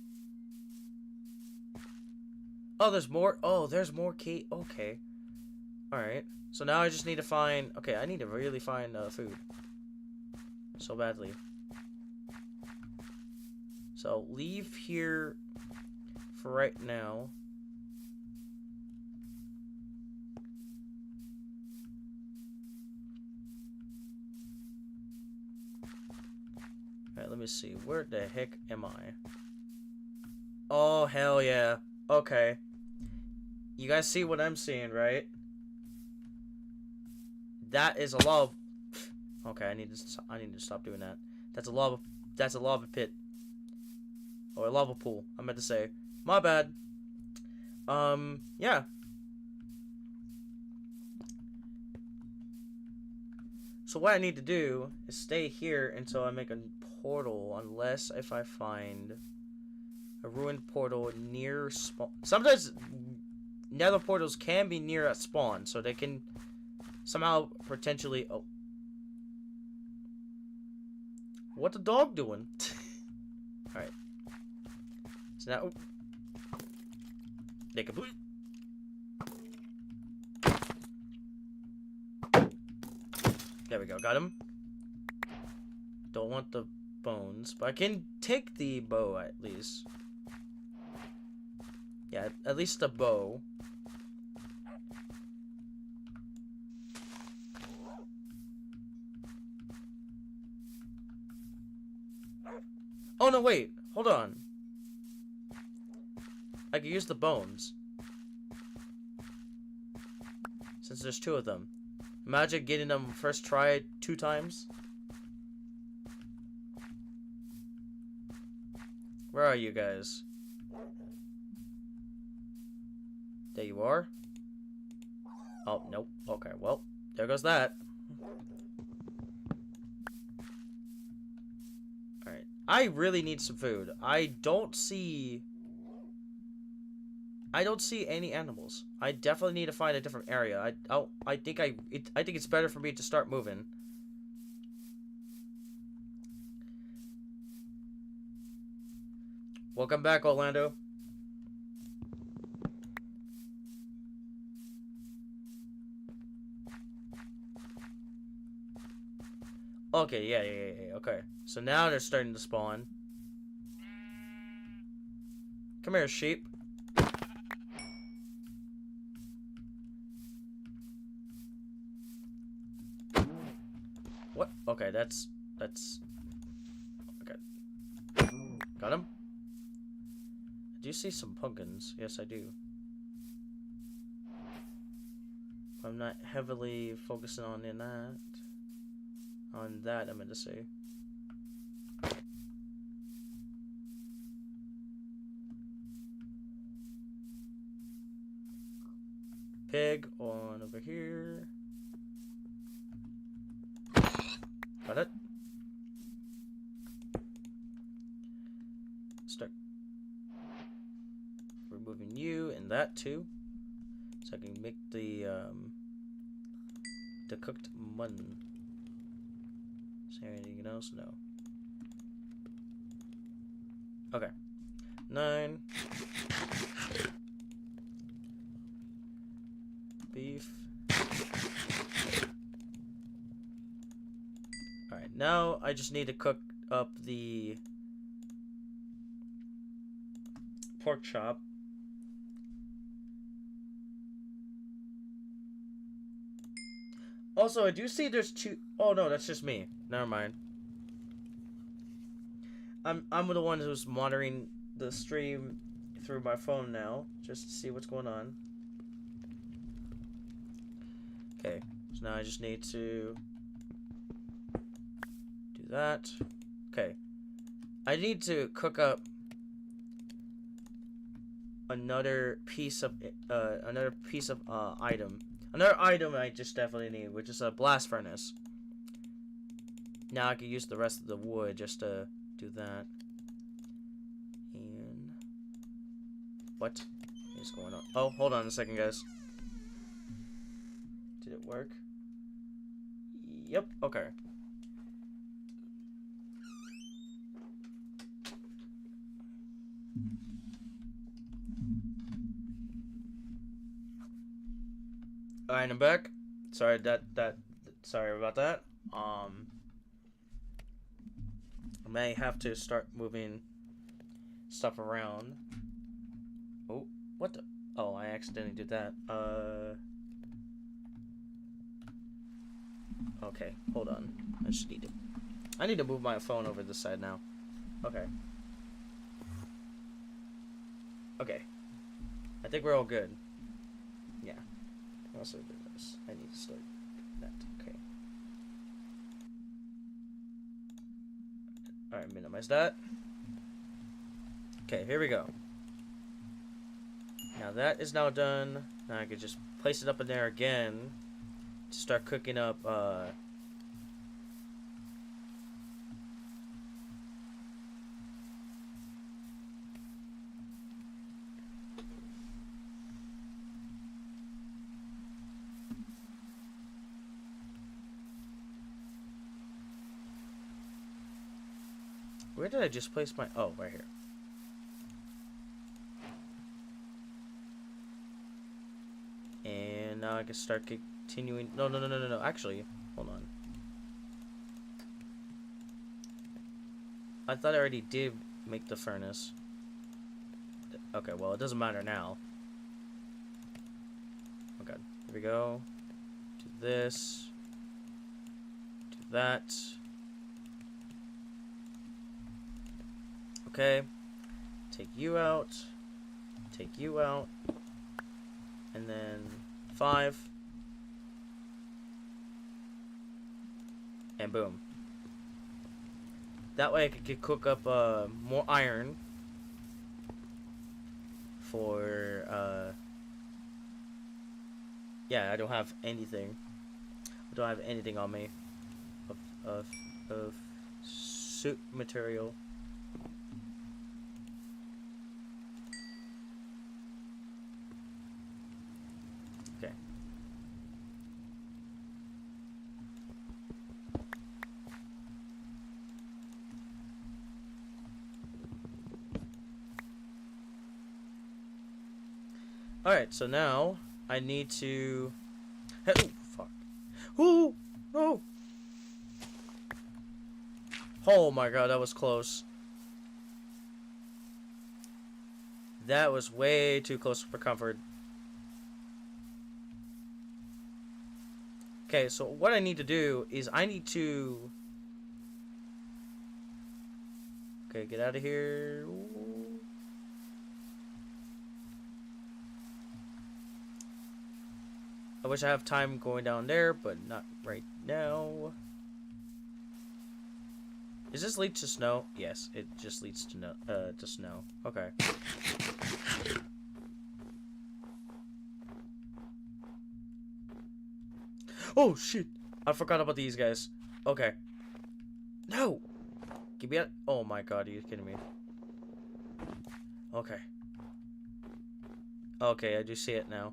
Oh, there's more. Oh, there's more key. Okay. Alright. So now I just need to find... Okay, I need to really find food. So badly. So leave here for right now. Alright, let me see. Where the heck am I? Oh, hell yeah. Okay. You guys see what I'm seeing, right? That is a lava... Okay, I need to stop doing that. That's a lava pit. Or a lava pool, I meant to say. My bad. Yeah. So what I need to do is stay here until I make a portal, unless if I find a ruined portal near spawn. Sometimes nether portals can be near at spawn, so they can somehow potentially... Oh. What the dog doing? Alright. So now... They complete. There we go, got him. Don't want the bones, but I can take the bow at least. Yeah, at least the bow. Oh, no, wait. Hold on. I could use the bones. Since there's 2 of them. Imagine getting them first try 2 times. Where are you guys? There you are. Oh, nope. Okay, well, there goes that. Alright. I really need some food. I don't see any animals. I definitely need to find a different area. I think it's better for me to start moving. Welcome back, Orlando. Okay, yeah. Okay. So now they're starting to spawn. Come here, sheep. What? Okay, that's okay. Got him. Do you see some pumpkins? Yes, I do. I'm not heavily focusing on that, I meant to say. Pig on over here. Got it. Start removing you and that too, so I can make the cooked mutton. Is there anything else? No. Okay. 9 beef. Alright, now I just need to cook up the pork chop. Also, I do see there's 2. Oh no, that's just me. Never mind. I'm the one who's monitoring the stream through my phone now, just to see what's going on. Okay, so now I just need to do that. Okay, I need to cook up another piece of item. Another item I just definitely need, which is a blast furnace. Now I can use the rest of the wood just to do that. And what is going on? Oh, hold on a second, guys. Did it work? Yep, okay. Alright, I'm back. Sorry sorry about that. I may have to start moving stuff around. Oh, what the? Oh, I accidentally did that. Okay, hold on. I need to move my phone over this side now. Okay. Okay. I think we're all good. Yeah. Also do this. I need to start that. Okay. Alright, minimize that. Okay, here we go. Now that is now done. Now I could just place it up in there again to start cooking up where did I just place my... Oh, right here. And now I can start continuing... No. Actually, hold on. I thought I already did make the furnace. Okay, well, it doesn't matter now. Okay, here we go. Do this. Do that. Okay. Take you out. Take you out. And then 5. And boom. That way I could cook up more iron for yeah, I don't have anything. I don't have anything on me of suit material. Okay. Alright, so now I need to... Oh, fuck. Ooh! No! Oh my god, that was close. That was way too close for comfort. Okay, so what I need to do is I need to... Okay, get out of here. Ooh. I wish I have time going down there, but not right now. Does this lead to snow? Yes, it just leads to snow. Okay. Oh shit! I forgot about these guys. Okay. No! Give me out. Oh my god, are you kidding me? Okay. Okay, I do see it now.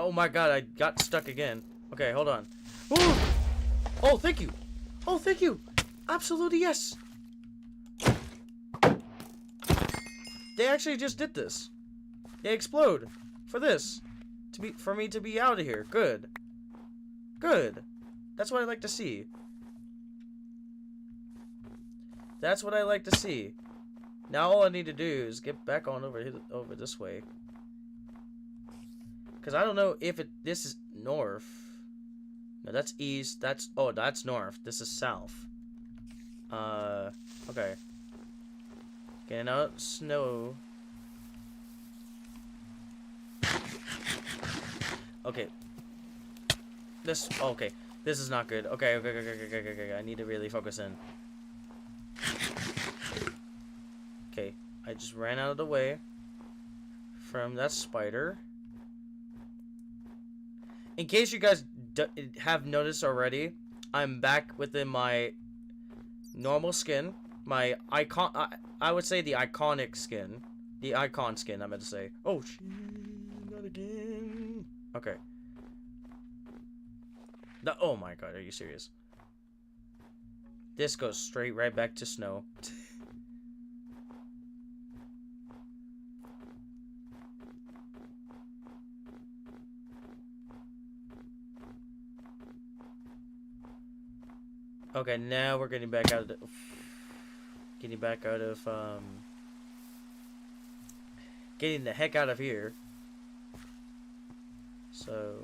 Oh my god, I got stuck again. Okay, hold on. Ooh! Oh, thank you! Oh, thank you! Absolutely yes! They actually just did this. They explode. For this. For me to be out of here. Good. Good. That's what I like to see. That's what I like to see. Now all I need to do is get back on over this way. Because I don't know if this is north. No, that's east. That's north. This is south. Okay. Getting out snow. Okay. Okay. This is not good. Okay. I need to really focus in. Okay. I just ran out of the way from that spider. In case you guys have noticed already, I'm back within my normal skin. My icon... I would say the iconic skin. The icon skin, I meant to say. Oh, shit. Not again. Okay. Oh my god, are you serious? This goes straight right back to snow. Okay, now we're getting back out of getting the heck out of here. So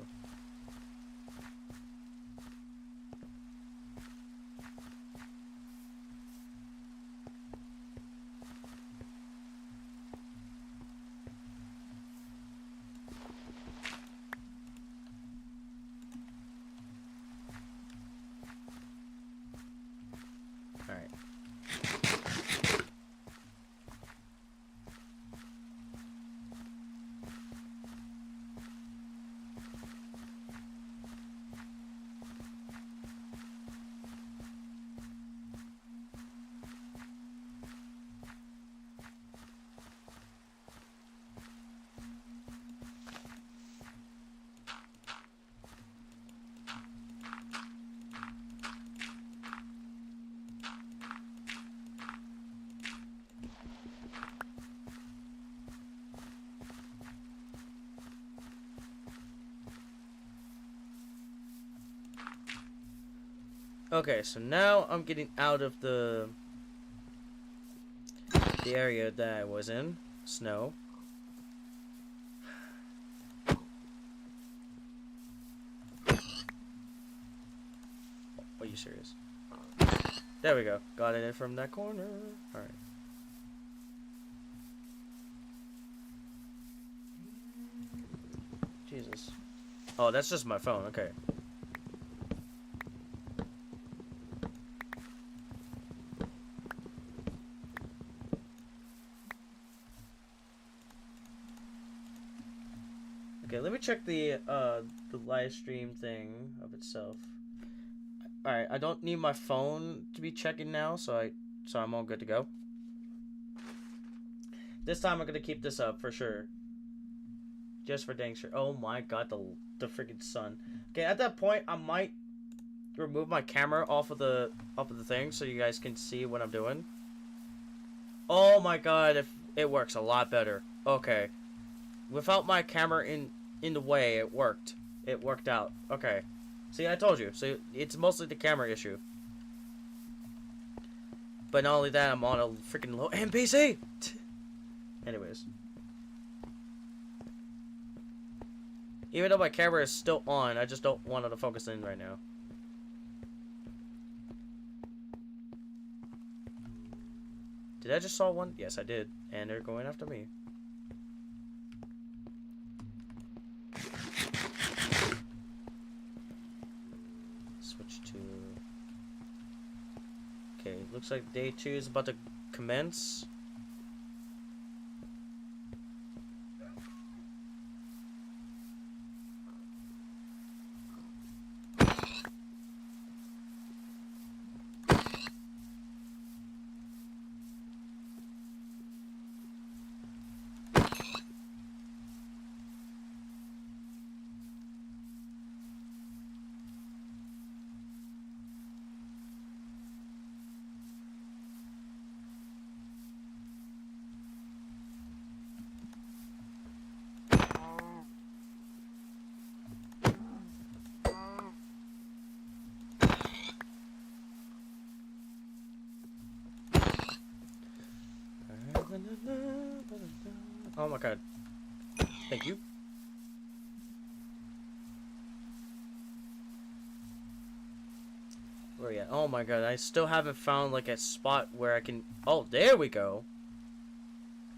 alright. Okay, so now I'm getting out of the area that I was in. Snow. Are you serious? There we go. Got it from that corner. Alright. Jesus. Oh, that's just my phone. Okay. Okay, let me check the live stream thing of itself. Alright, I don't need my phone to be checking now, so I'm all good to go. This time I'm gonna keep this up for sure. Just for dang sure. Oh my god, the freaking sun. Okay, at that point I might remove my camera off of the thing so you guys can see what I'm doing. Oh my god, if it works a lot better. Okay. Without my camera in the way, it worked. It worked out. Okay. See, I told you. So it's mostly the camera issue. But not only that, I'm on a freaking low NPC. Anyways. Even though my camera is still on, I just don't want it to focus in right now. Did I just saw one? Yes, I did. And they're going after me. Switch to... Okay, looks like day 2 is about to commence. Oh my god. Thank you. Where are you at? Oh my god, I still haven't found like a spot where I can... Oh, there we go.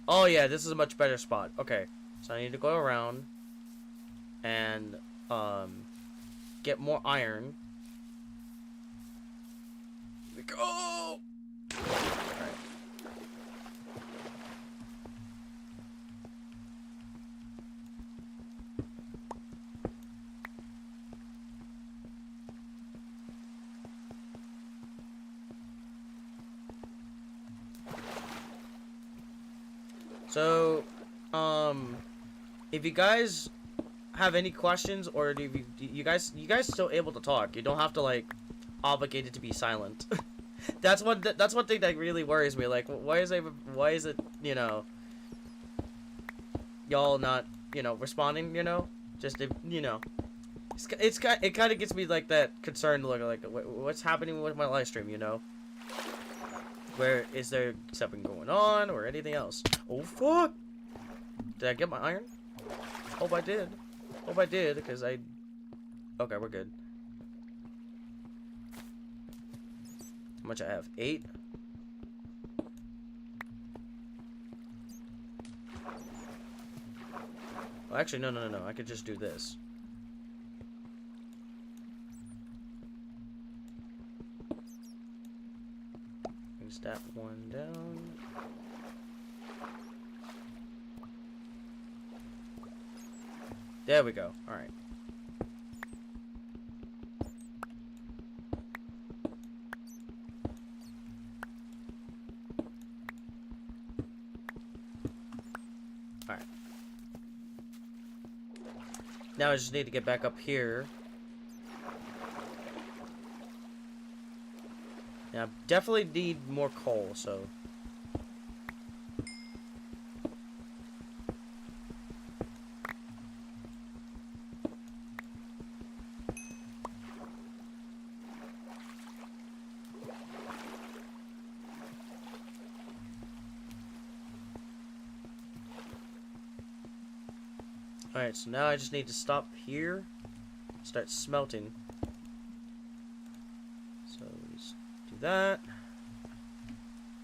Oh yeah, this is a much better spot. Okay, so I need to go around and get more iron. Here we go! Alright. So, if you guys have any questions, or do you guys still able to talk? You don't have to like obligated to be silent. that's one thing that really worries me. Like, why is it you know, y'all not responding? Just if, it kind of gets me like that concerned. Like what's happening with my live stream? Where is there something going on or anything else? Oh fuck! Did I get my iron? Hope I did. Hope I did, because I... Okay, we're good. How much I have? 8? Well, actually, no. I could just do this. Brings that one down. There we go. Alright. Alright. Now I just need to get back up here. Now, I definitely need more coal, so... Alright, so now I just need to stop here, start smelting. that.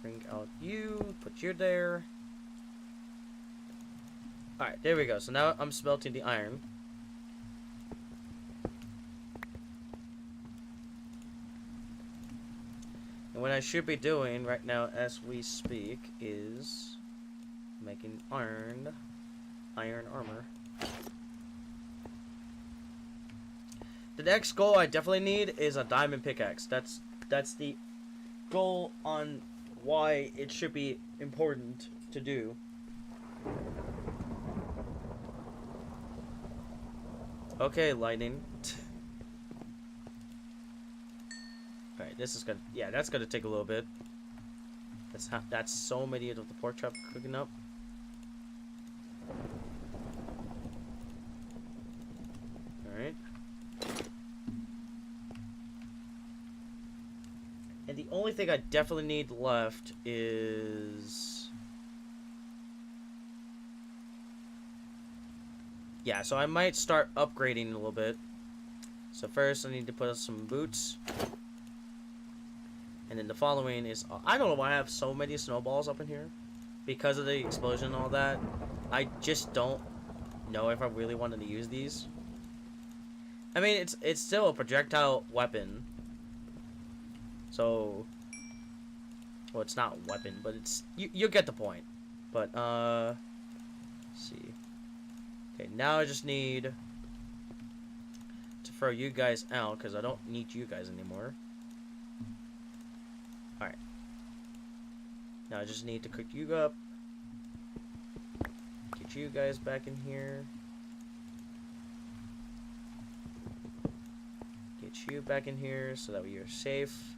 Bring out you. Put you there. Alright, there we go. So now I'm smelting the iron. And what I should be doing right now as we speak is making iron armor. The next goal I definitely need is a diamond pickaxe. That's the goal on why it should be important to do. Okay, lightning. Alright, this is gonna, yeah, that's gonna take a little bit. That's so many of the pork chop cooking up. Alright. And the only thing I definitely need left is... yeah, so I might start upgrading a little bit. So first I need to put on some boots. And then the following is... I don't know why I have so many snowballs up in here. Because of the explosion and all that. I just don't know if I really wanted to use these. I mean, it's still a projectile weapon. So... well, it's not a weapon, but it's... you get the point. But, let's see. Okay, now I just need to throw you guys out, because I don't need you guys anymore. Alright. Now I just need to cook you up. Get you guys back in here. Get you back in here so that we are safe.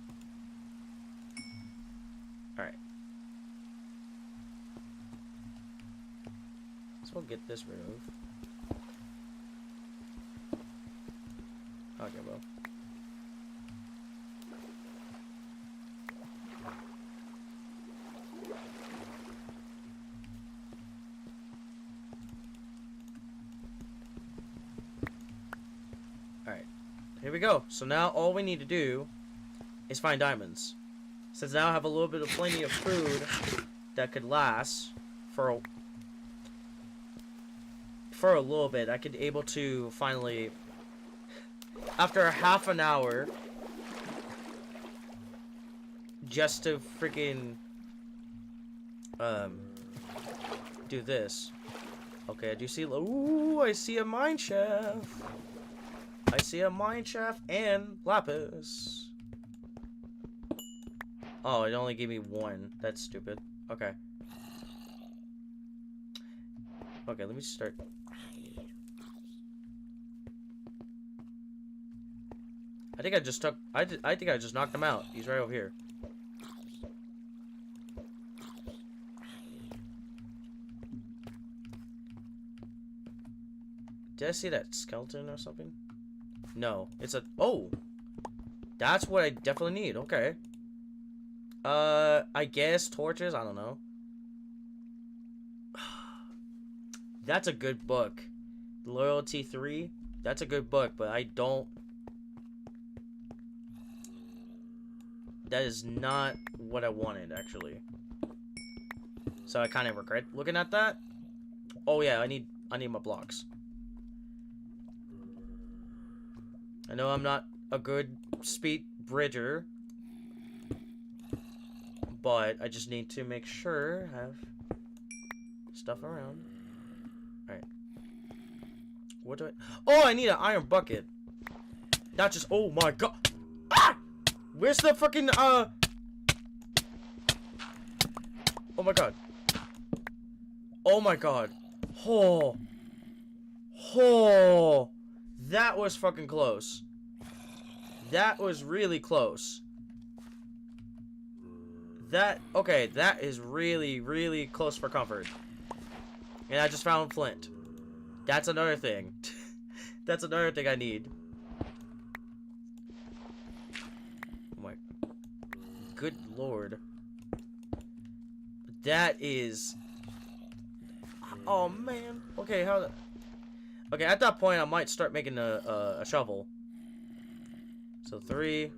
Alright. So we'll get this removed. Okay, well. Alright. Here we go. So now all we need to do is find diamonds. Since now I have a little bit of plenty of food that could last for a little bit, I could be able to finally... after half an hour, just to freaking do this. Okay, I do see. Ooh, I see a mine shaft. I see a mine shaft and lapis. Oh, it only gave me one. That's stupid. Okay. Okay, let me start. I think I just took... I think I just knocked him out. He's right over here. Did I see that skeleton or something? No. It's a... oh! That's what I definitely need. Okay. I guess torches? I don't know. That's a good book. Loyalty 3? That's a good book, but I don't... that is not what I wanted, actually. So I kind of regret looking at that. Oh yeah, I need my blocks. I know I'm not a good speed bridger, but I just need to make sure I have stuff around. Alright. What do I... oh, I need an iron bucket. Not just... oh my god. Ah! Where's the fucking, oh my god. Oh my god. Oh. Oh. That was fucking close. That was really close. That, okay, that is really, really close for comfort. And I just found flint. That's another thing. That's another thing I need. Oh my... good lord. That is... oh man. Okay, how the... okay, at that point I might start making a shovel. So 3.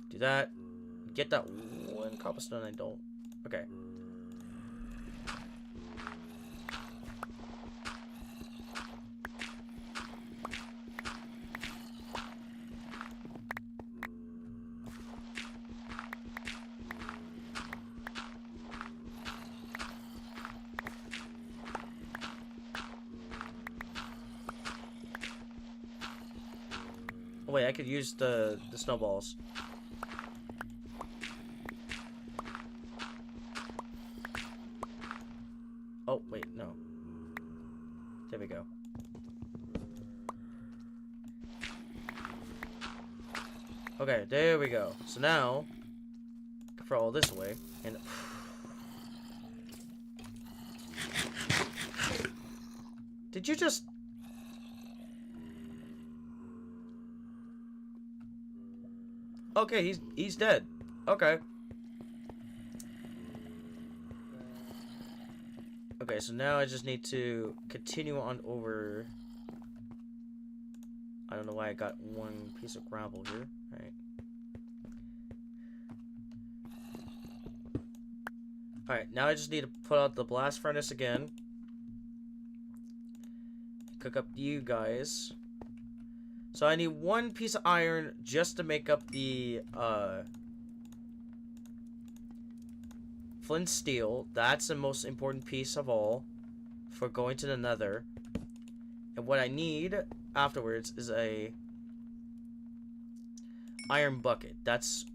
Do that. get that one cobblestone I don't. Okay. Oh, wait, I could use the snowballs. Oh, wait, no. There we go. Okay, there we go. So now, throw all this away, and... Did you just... Okay, he's dead. Okay. Okay, so now I just need to continue on over. I don't know why I got one piece of gravel here. Alright. Alright, now I just need to put out the blast furnace again. Cook up you guys. So I need one piece of iron just to make up the flint steel. That's the most important piece of all for going to the nether. And what I need afterwards is a iron bucket. That's,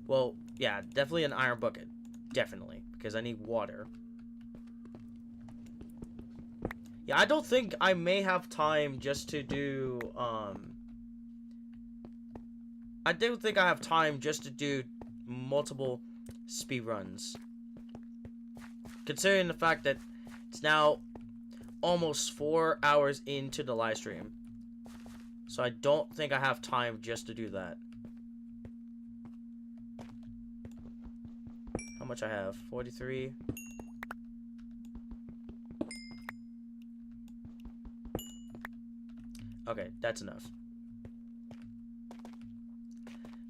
well, yeah, definitely an iron bucket. Definitely, because I need water. Yeah, I don't think I may have time just to do, I don't think I have time just to do multiple speed runs. Considering the fact that it's now almost 4 hours into the live stream. So I don't think I have time just to do that. How much I have? 43. Okay, that's enough.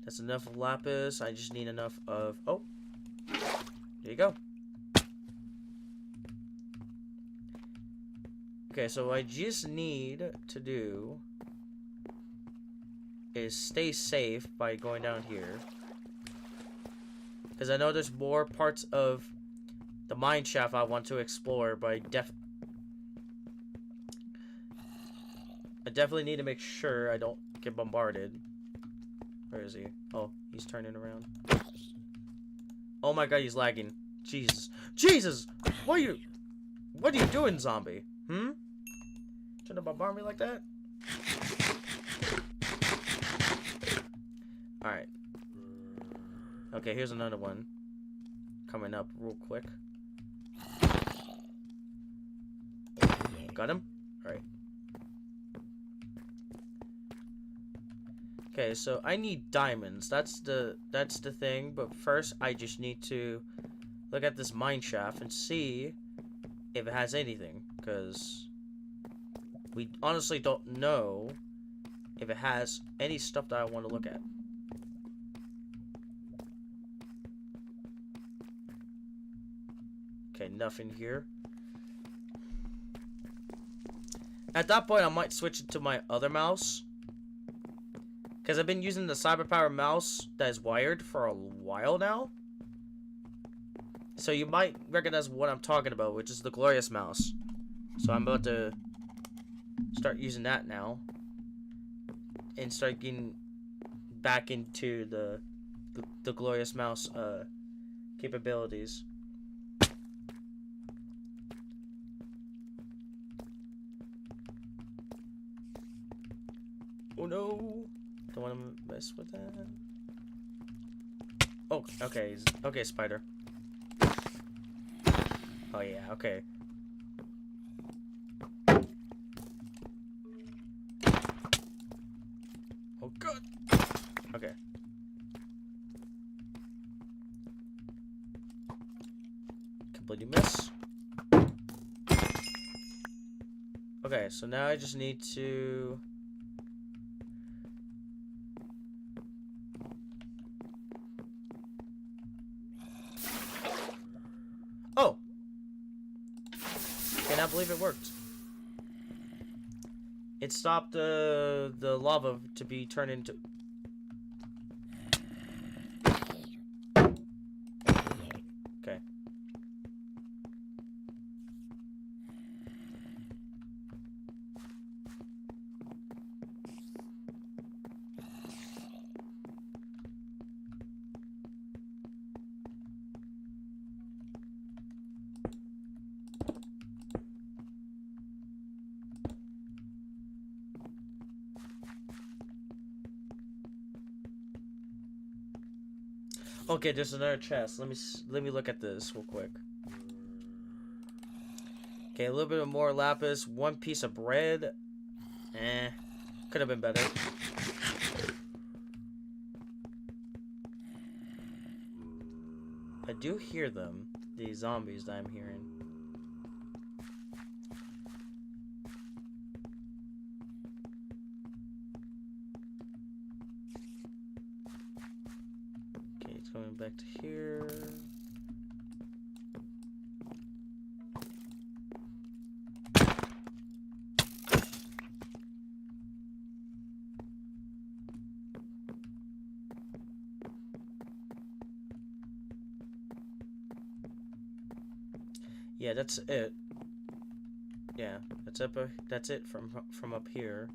That's enough of lapis. I just need enough of... Oh! There you go. Okay, so I just need to do is stay safe by going down here. Because I know there's more parts of the mine shaft I want to explore, but I definitely need to make sure I don't get bombarded. Where is he? Oh, he's turning around. Oh my god, he's lagging. Jesus. Jesus! What are you doing, zombie? Hmm? Trying to bombard me like that? Alright. Okay, here's another one. Coming up real quick. Got him? Alright. Okay, so I need diamonds. That's the thing, but first I just need to look at this mine shaft and see if it has anything, because we honestly don't know if it has any stuff that I want to look at. Okay, nothing here. At that point, I might switch it to my other mouse. Because I've been using the Cyberpower mouse that is wired for a while now. So you might recognize what I'm talking about, which is the Glorious mouse. So I'm about to start using that now. And start getting back into the Glorious mouse capabilities. Oh no! Don't want to mess with that. Oh, okay. Okay, spider. Oh yeah, okay. Oh god! Okay. Completely miss. Okay, so now I just need to... believe it worked. It stopped the lava to be turned into... Okay. Okay, there's another chest. Let me look at this real quick. Okay, a little bit of more lapis, one piece of bread. Could have been better. I do hear them, these zombies that I'm hearing. Okay, it's going back to here. Yeah, that's it. Yeah, that's it from up here.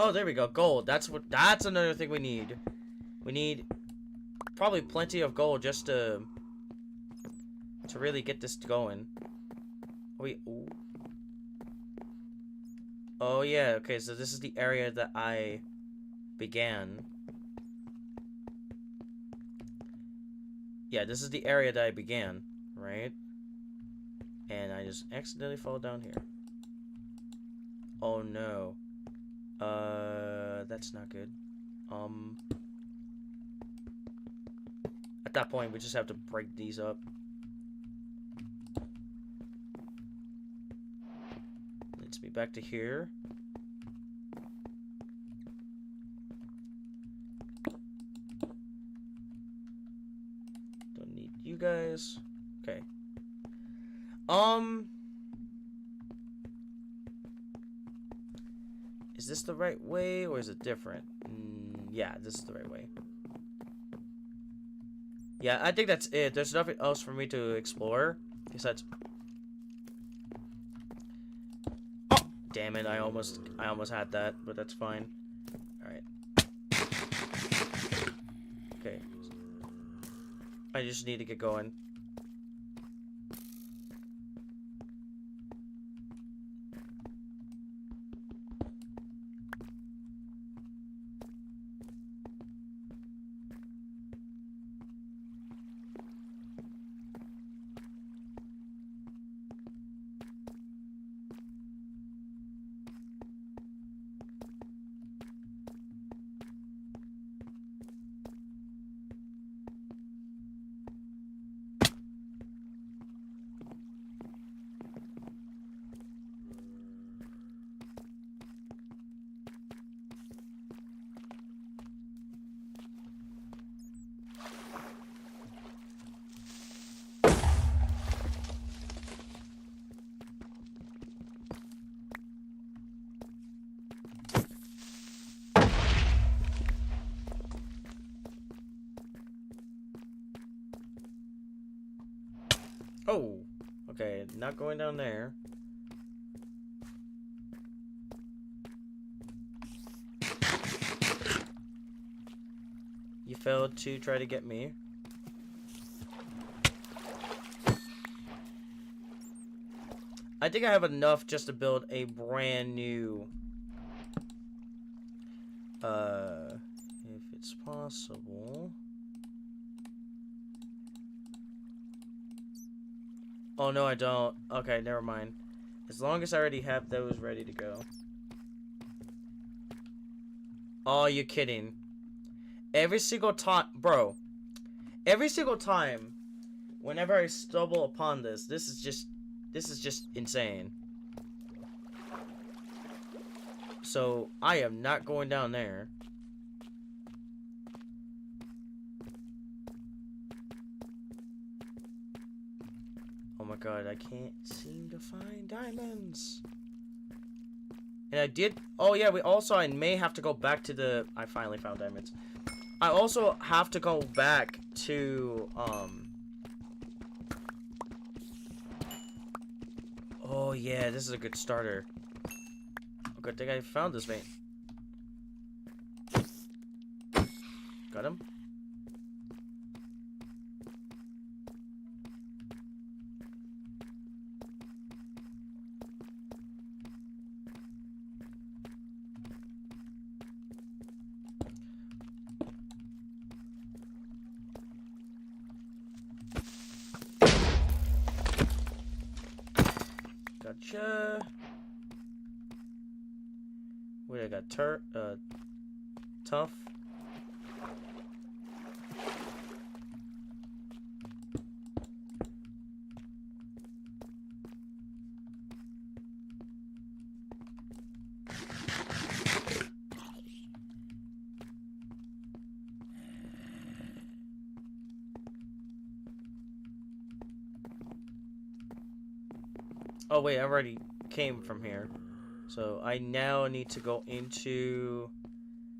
Oh, there we go. Gold. That's another thing we need. We need probably plenty of gold just to really get this going. Ooh. Oh yeah, okay, so this is the area that I began. Yeah, this is the area that I began, right? And I just accidentally fall down here. Oh no. That's not good. At that point, we just have to break these up. Leads me back to here. Don't need you guys. Okay. Is this the right way or is it different? Yeah, this is the right way. Yeah, I think that's it. There's nothing else for me to explore besides... Oh, damn it! I almost had that, but that's fine. All right. Okay. I just need to get going. Oh, okay, not going down there. You failed to try to get me. I think I have enough just to build a brand new, if it's possible. Oh, no, I don't. Okay, never mind. As long as I already have those ready to go. Oh, you're kidding. Every single time, bro. Every single time, whenever I stumble upon this, this is just insane. So, I am not going down there. my god, I can't seem to find diamonds. And I did... Oh, yeah, I may have to go back to the... I finally found diamonds. I also have to go back to, Oh, yeah, this is a good starter. Oh, good thing I found this vein. Got him. Gotcha. Wait, I got tough. Oh wait, I already came from here. So I now need to go into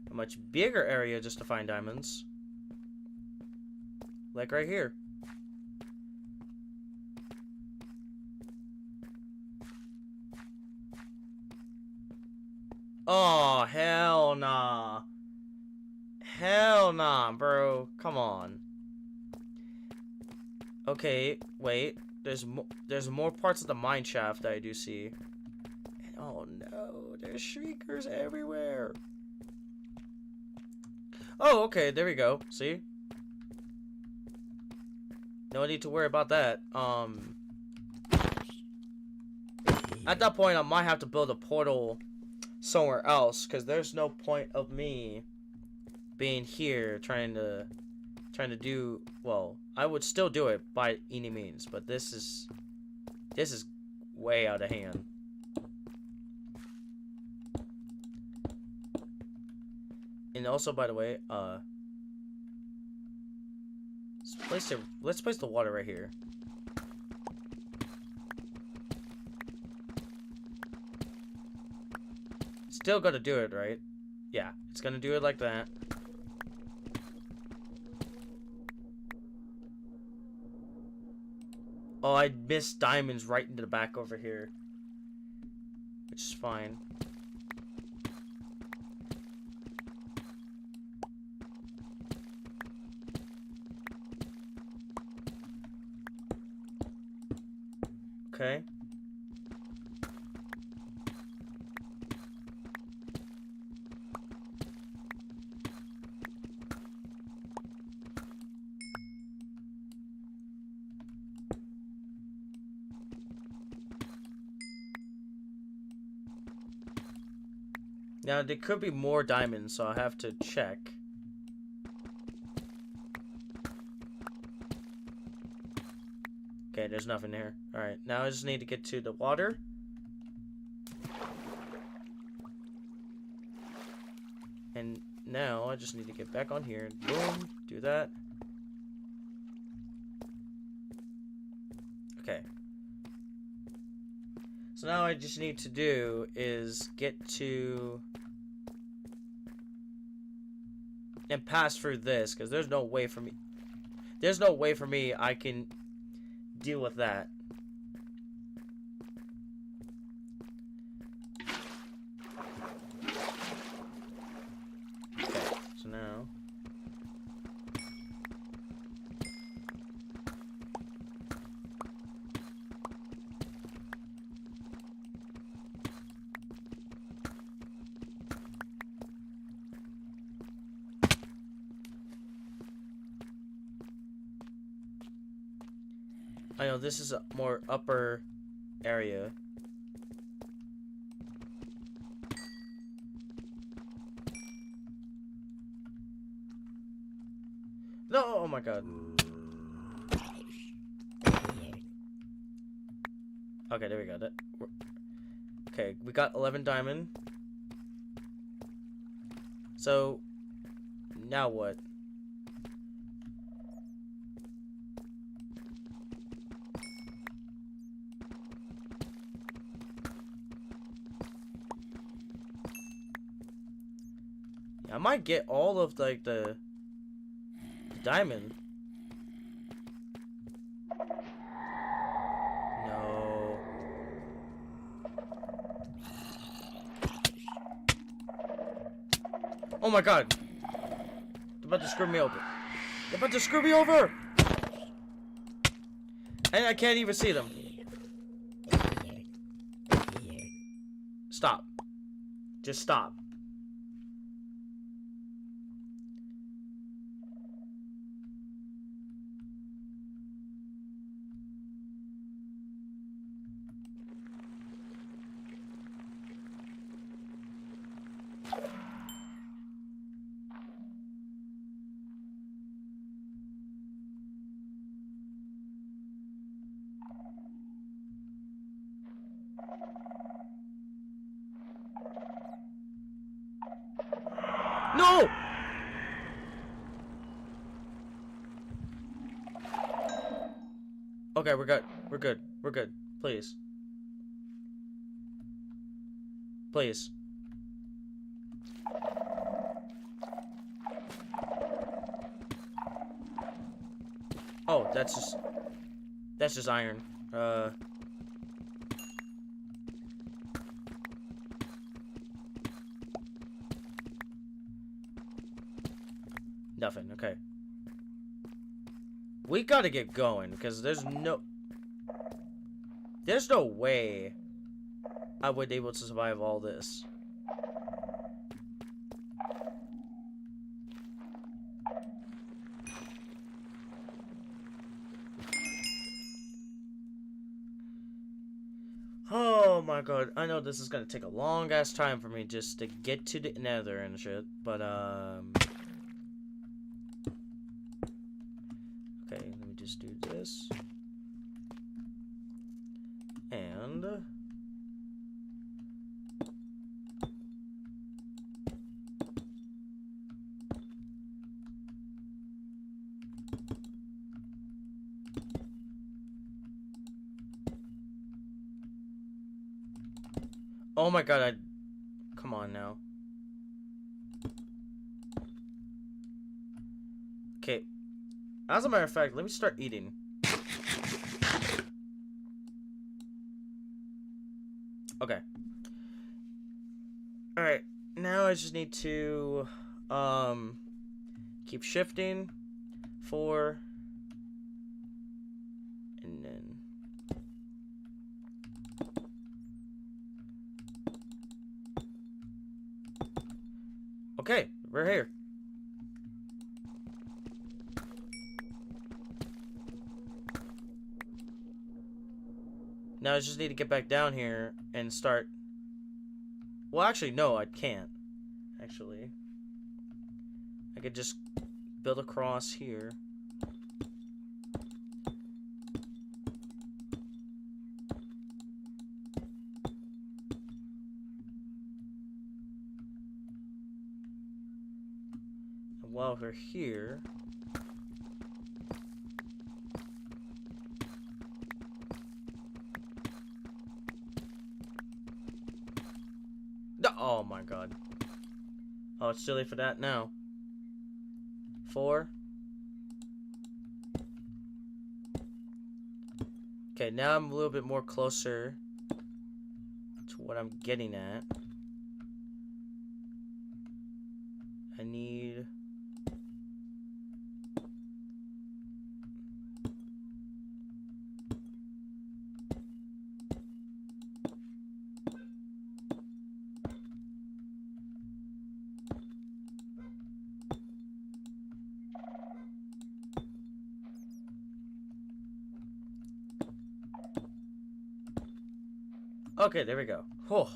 a much bigger area just to find diamonds. Like right here. Oh, hell nah. Hell nah, bro. Come on. Okay, wait. There's more parts of the mine shaft that I do see. And oh no, there's shriekers everywhere. Oh, okay, there we go. See? No need to worry about that. At that point, I might have to build a portal somewhere else, because there's no point of me being here trying to do, well, I would still do it by any means, but this is way out of hand. And also, by the way, let's place the water right here. Still gonna do it, right? Yeah, it's gonna do it like that. Oh, I missed diamonds right into the back over here. Which is fine. Okay. Now, there could be more diamonds, so I'll have to check. Okay, there's nothing there. Alright, now I just need to get to the water. And now I just need to get back on here. Boom, do that. Okay. So now I just need to do is get to... and pass through this, because there's no way for me... there's no way for me I can deal with that. Okay, so now... I know this is a more upper area. No, oh my god. Okay, there we go. Okay, we got 11 diamond. So, now what? I might get all of like the diamond. No. Oh my god. They're about to screw me over. They're about to screw me over! And I can't even see them. Stop. Just stop. No! Okay, we're good. We're good. We're good. Please. Please. Oh, that's just iron. Nothing. Okay. We gotta get going because there's no way I would be able to survive all this. Oh my god, I know this is gonna take a long ass time for me just to get to the nether and shit, but okay, let me just do this. And oh my god, come on now. Okay. As a matter of fact, let me start eating. Okay. Alright. Now I just need to keep shifting. 4. And then okay, we're here. Now I just need to get back down here and start. Well, actually, no, I can't. Actually, I could just build a cross here. And while we're here, oh my god. Oh, it's too late for that now. 4. Okay, now I'm a little bit more closer to what I'm getting at. I need... Okay, there we go. Oh.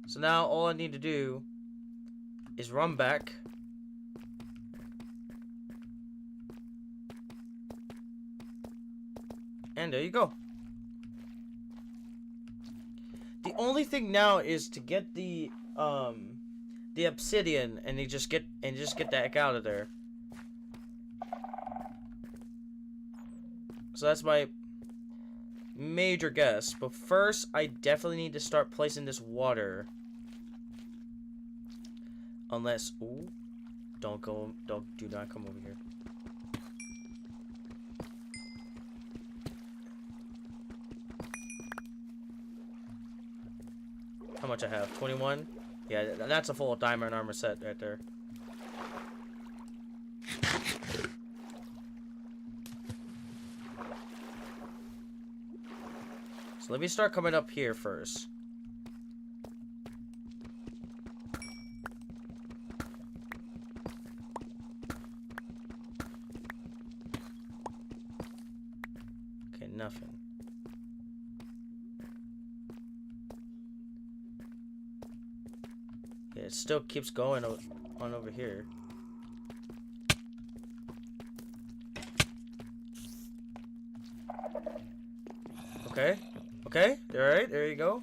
So now all I need to do is run back. And there you go. The only thing now is to get the obsidian and just get the heck out of there. So that's my major guess. But first, I definitely need to start placing this water. Unless, ooh, do not come over here. How much I have? 21? Yeah, that's a full diamond armor set right there. So let me start coming up here first. Okay, nothing. Yeah, it still keeps going on over here. Okay. Okay. Alright, there you go.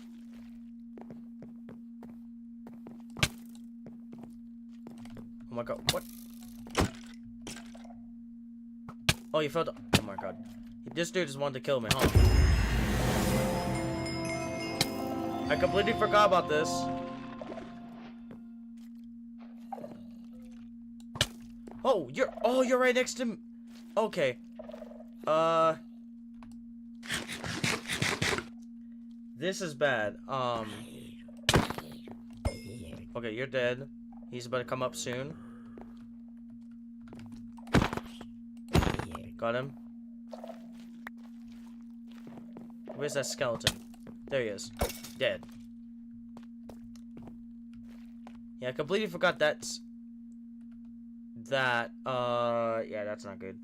Oh my god, what? Oh, you fell down. Oh my god. This dude just wanted to kill me, huh? I completely forgot about this. Oh, you're right next to me. Okay. This is bad. Okay, you're dead. He's about to come up soon. Got him. Where's that skeleton? There he is. Dead. Yeah, I completely forgot that's... yeah, that's not good.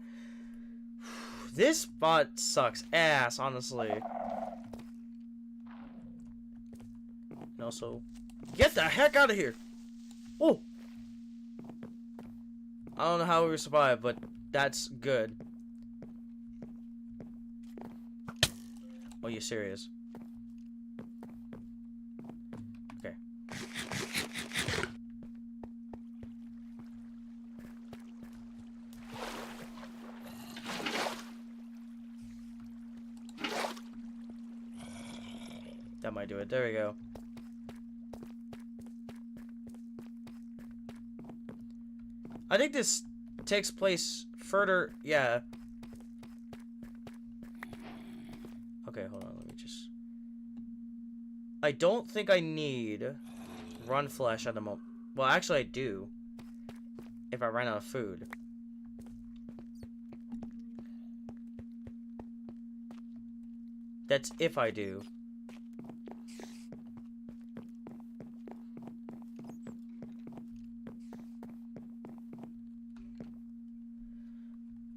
This spot sucks ass, honestly. And also, get the heck out of here! Oh! I don't know how we survived, but that's good. Oh, you serious? Okay. That might do it. There we go. I think this takes place further. Yeah. Okay, hold on. Let me just... I don't think I need run flesh at the moment. Well, actually I do. If I run out of food. That's if I do.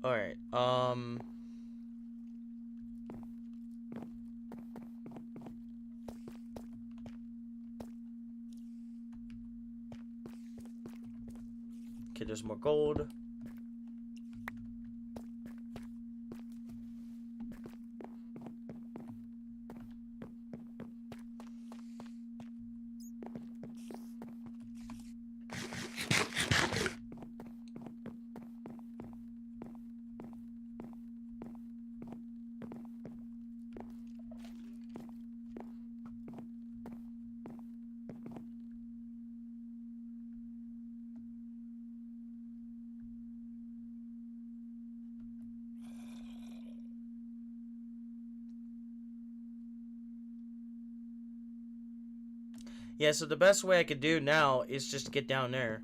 Alright, okay, there's more gold. Yeah, so the best way I could do now is just get down there.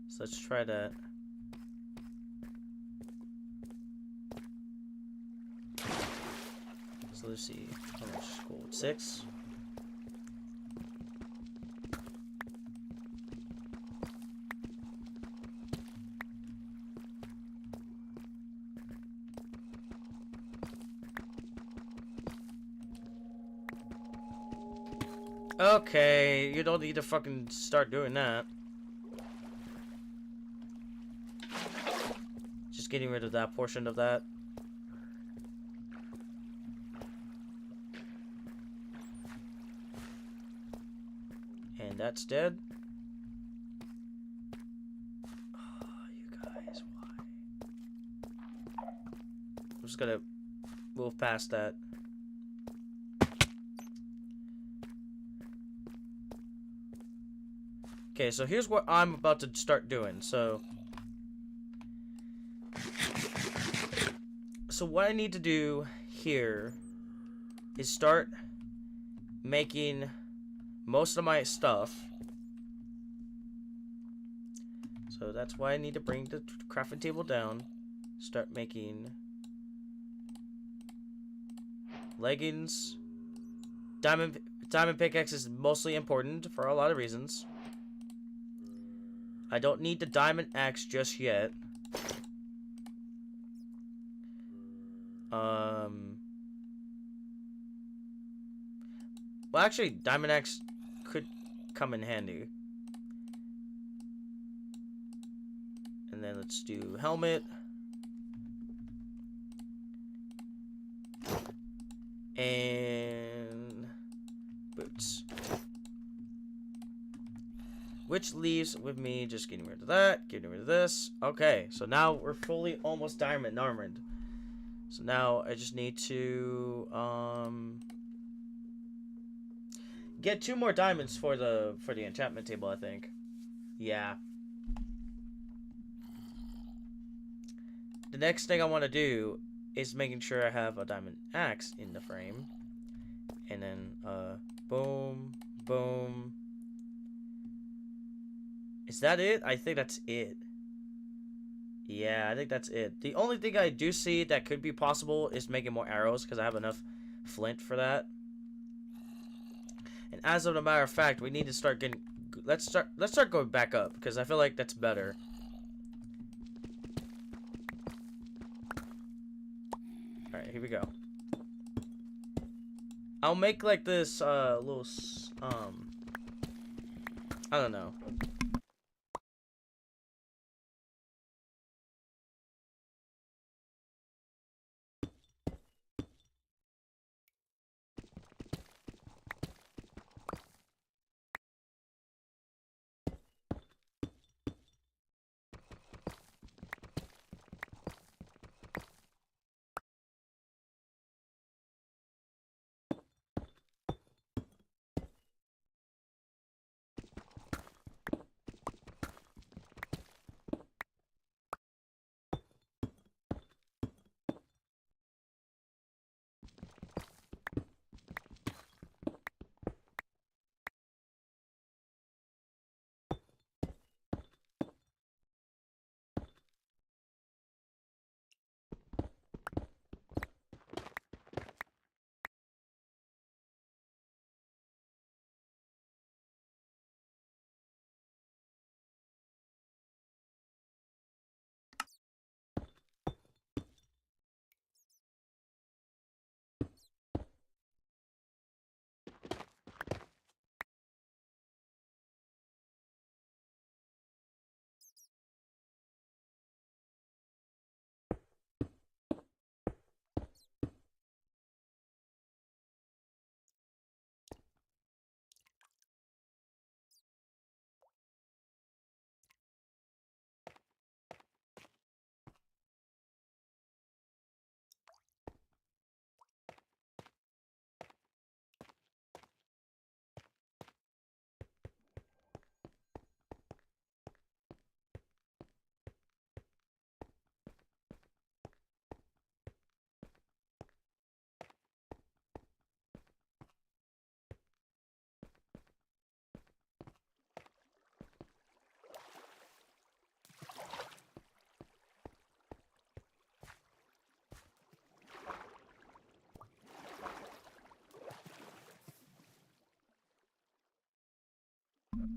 So let's try that. So let's see. How much gold? 6? Okay, you don't need to fucking start doing that. Just getting rid of that portion of that. And that's dead. Oh, you guys, why? I'm just gonna move past that. Okay, so here's what I'm about to start doing. So what I need to do here is start making most of my stuff. So that's why I need to bring the crafting table down. Start making leggings. Diamond pickaxe is mostly important for a lot of reasons. I don't need the diamond axe just yet. Well, actually, diamond axe could come in handy. And then let's do helmet. And boots. Which leaves with me just getting rid of that, getting rid of this. Okay, so now we're fully almost diamond armored. So now I just need to get 2 more diamonds for the enchantment table, I think. Yeah. The next thing I want to do is making sure I have a diamond axe in the frame. And then boom, boom. Is that it? I think that's it. Yeah, I think that's it. The only thing I do see that could be possible is making more arrows, because I have enough flint for that. And as of a matter of fact, we need to start getting... Let's start going back up, because I feel like that's better. Alright, here we go. I'll make like this little I don't know.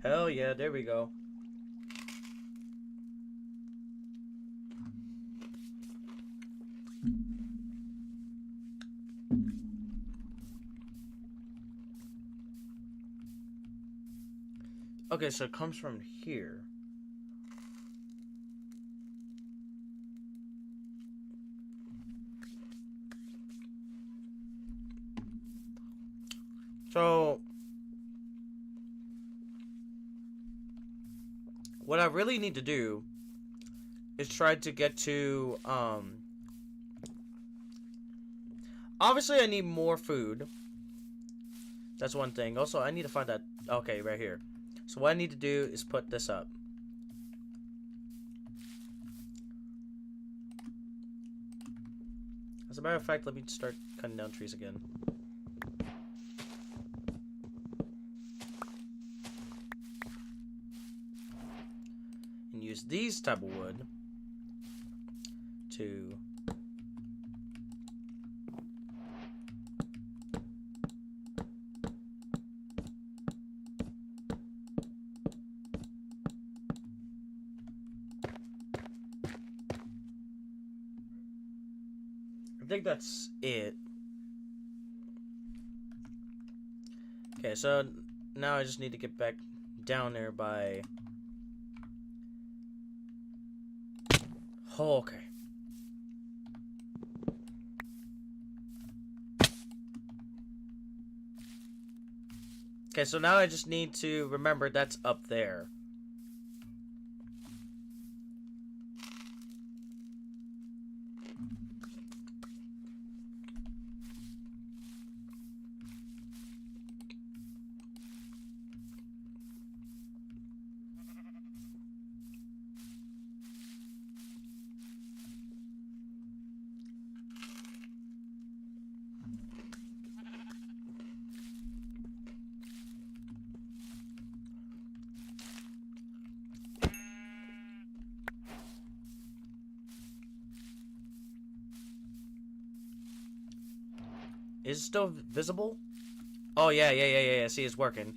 Hell yeah, there we go. Okay, so it comes from here. So what I really need to do is try to get to, obviously I need more food. That's one thing. Also, I need to find that, okay, right here. So what I need to do is put this up. As a matter of fact, let me start cutting down trees again. And use these type of wood to I think that's it. Okay, so now I just need to get back down there by... Oh, okay. Okay, so now I just need to remember that's up there. Is it still visible? Oh, yeah. See, it's working.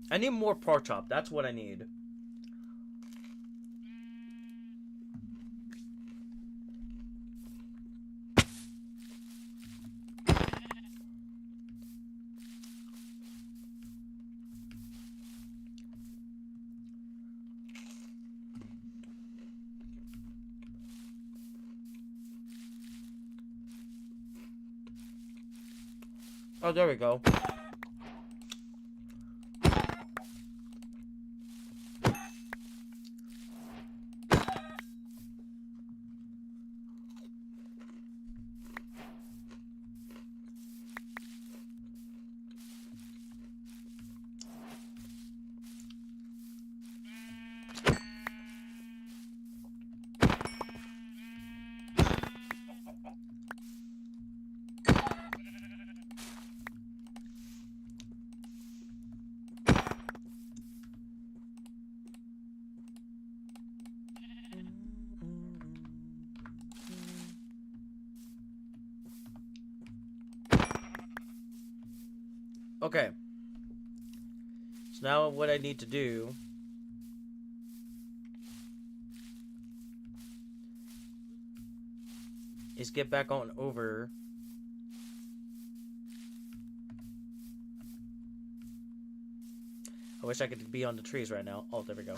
I need more pork chop. That's what I need. Oh, there we go. Okay. So now what I need to do is get back on over. I wish I could be on the trees right now. Oh, there we go.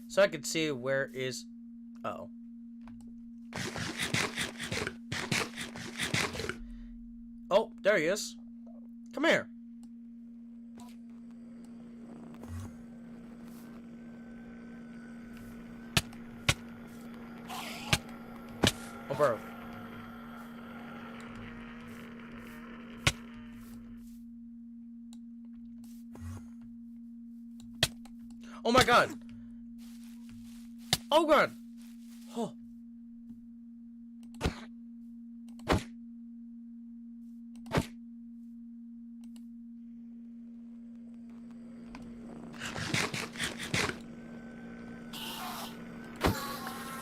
So I could see where is... Uh-oh. Oh, there he is. Come here. Oh, bro. Oh my god. Oh god. Oh.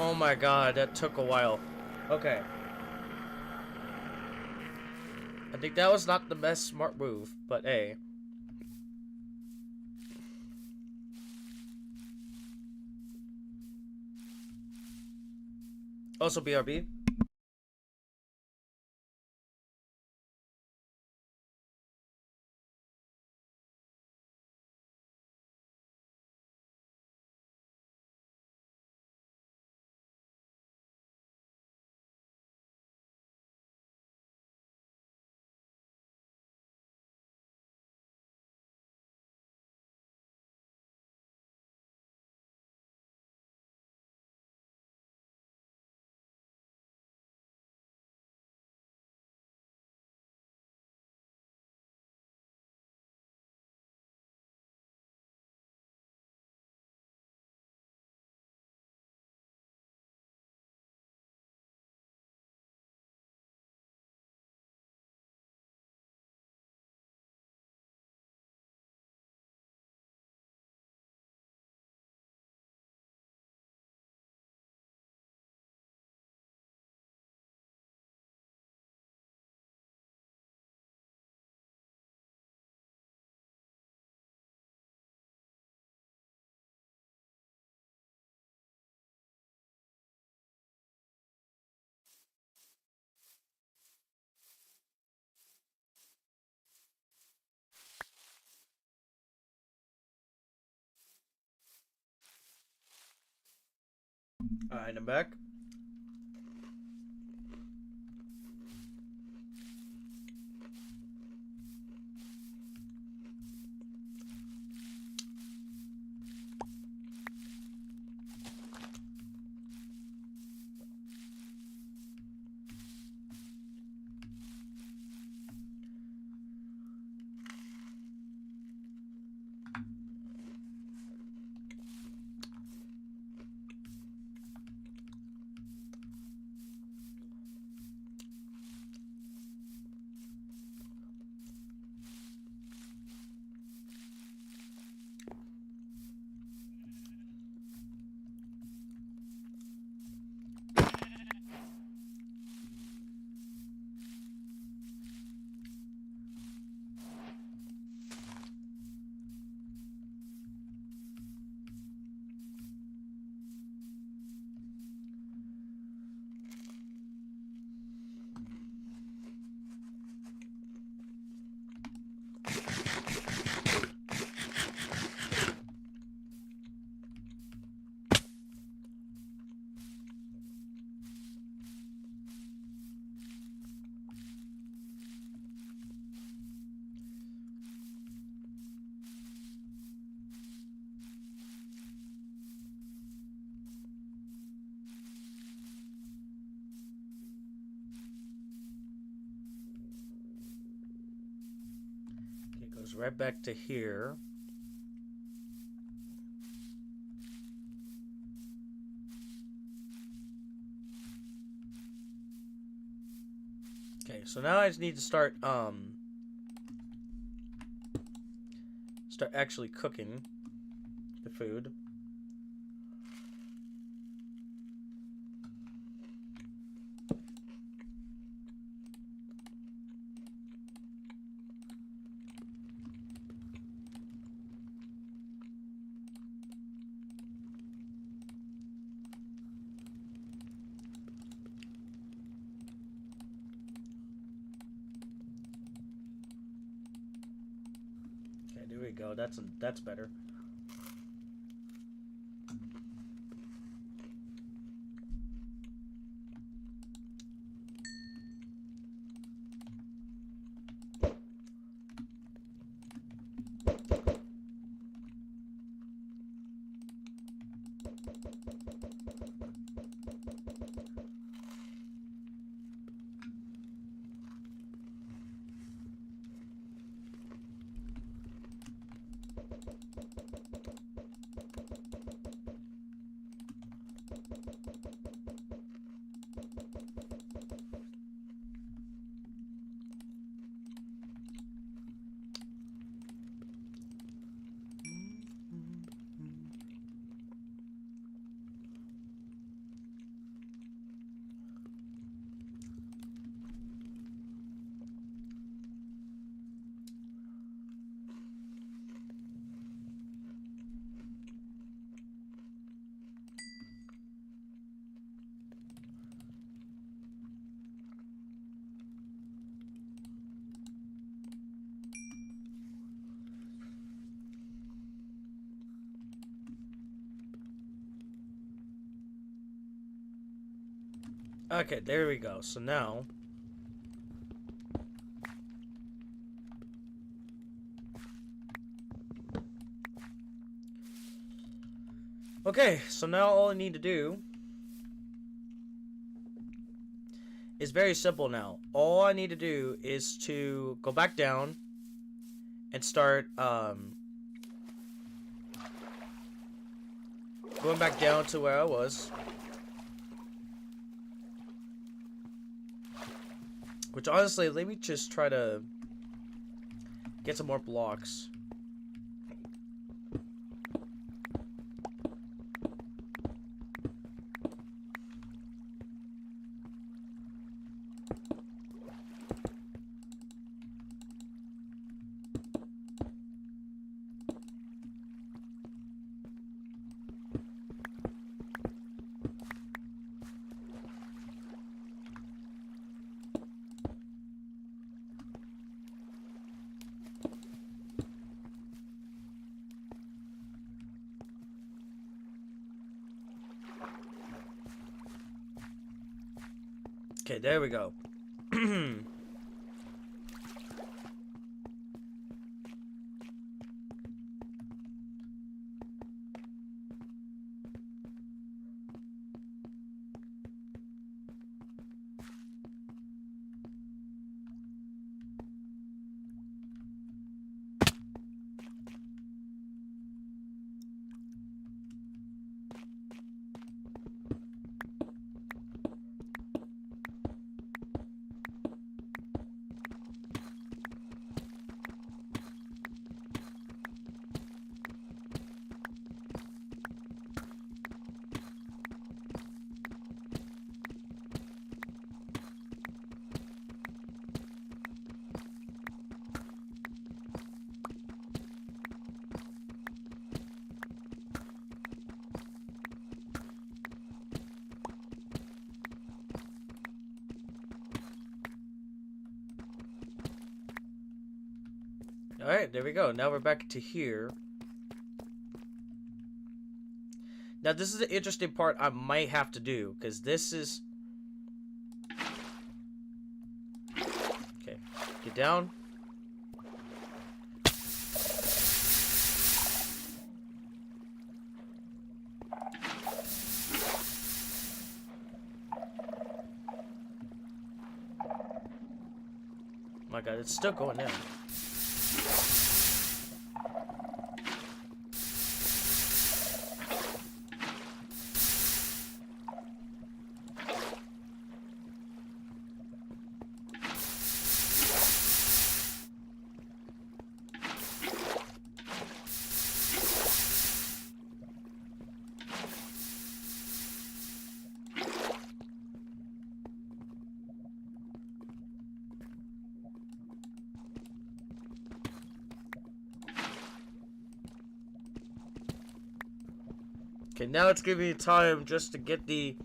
Oh my god, that took a while. Okay. I think that was not the best smart move, but hey. Also, BRB. Alright, I'm back. It goes right back to here. Okay, so now I just need to start actually cooking the food. Okay, there we go. That's better. Okay, there we go. So now okay, so now all I need to do is very simple now. All I need to do is to go back down and start going back down to where I was. Which honestly, let me just try to get some more blocks. Okay, there we go. Alright, there we go. Now we're back to here. Now this is the interesting part I might have to do, because this is... Okay, get down. My god, it's still going down. Okay, now it's giving me time just to get the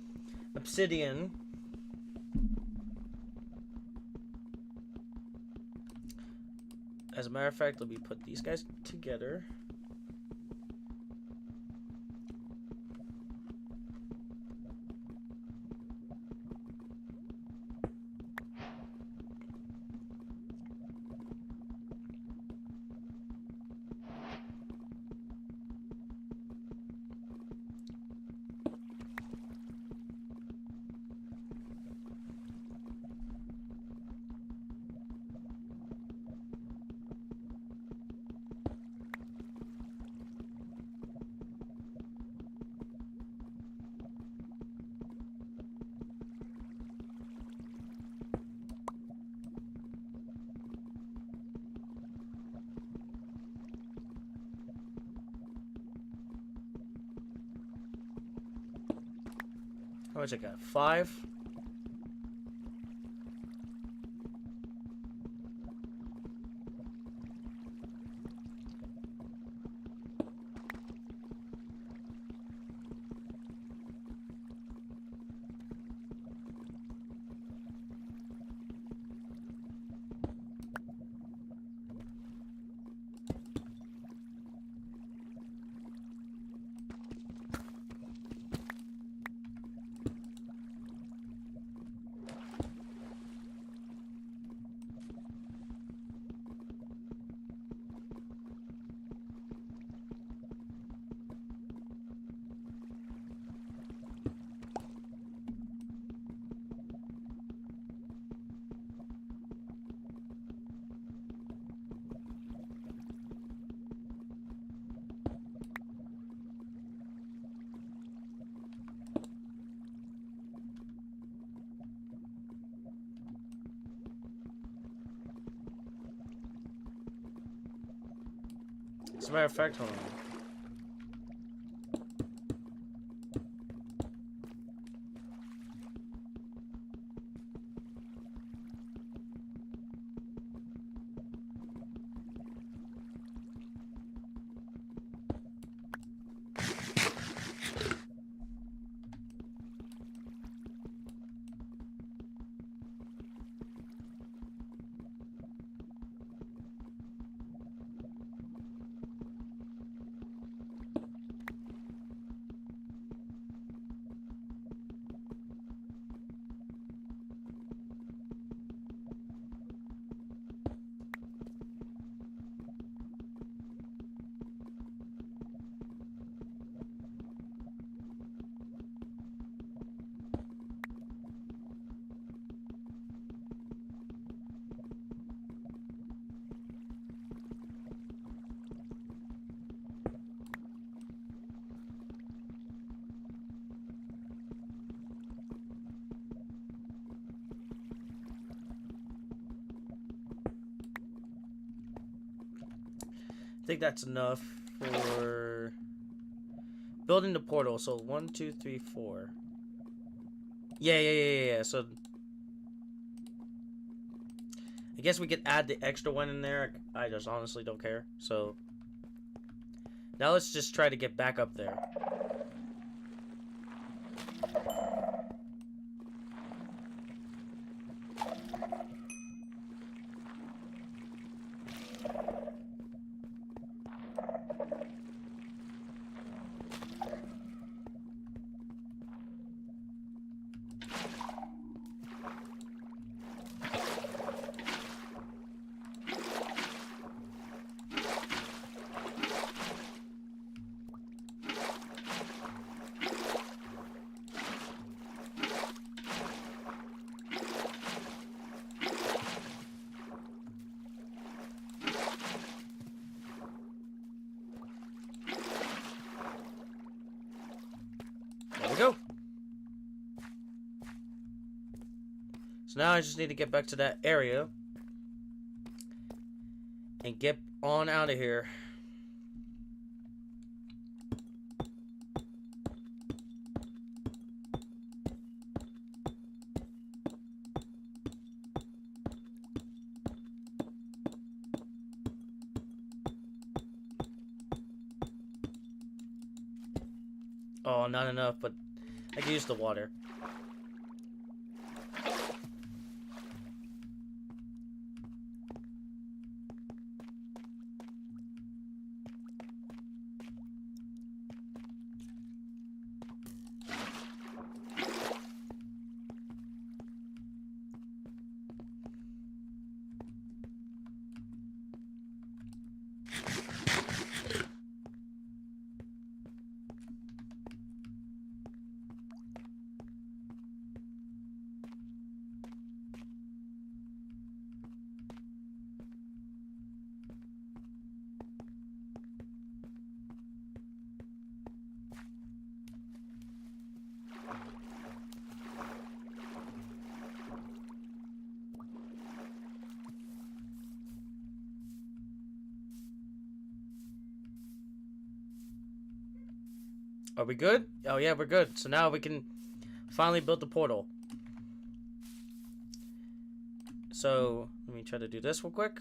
obsidian. As a matter of fact, let me put these guys together. How much I got? 5? As a matter of fact, hold on. I think that's enough for building the portal. So 1, 2, 3, 4. Yeah. So I guess we could add the extra one in there. I just honestly don't care. So now let's just try to get back up there. There we go. So now I just need to get back to that area and get on out of here. Oh, not enough, but I can use the water. Are we good? Oh yeah, we're good. So now we can finally build the portal. So let me try to do this real quick.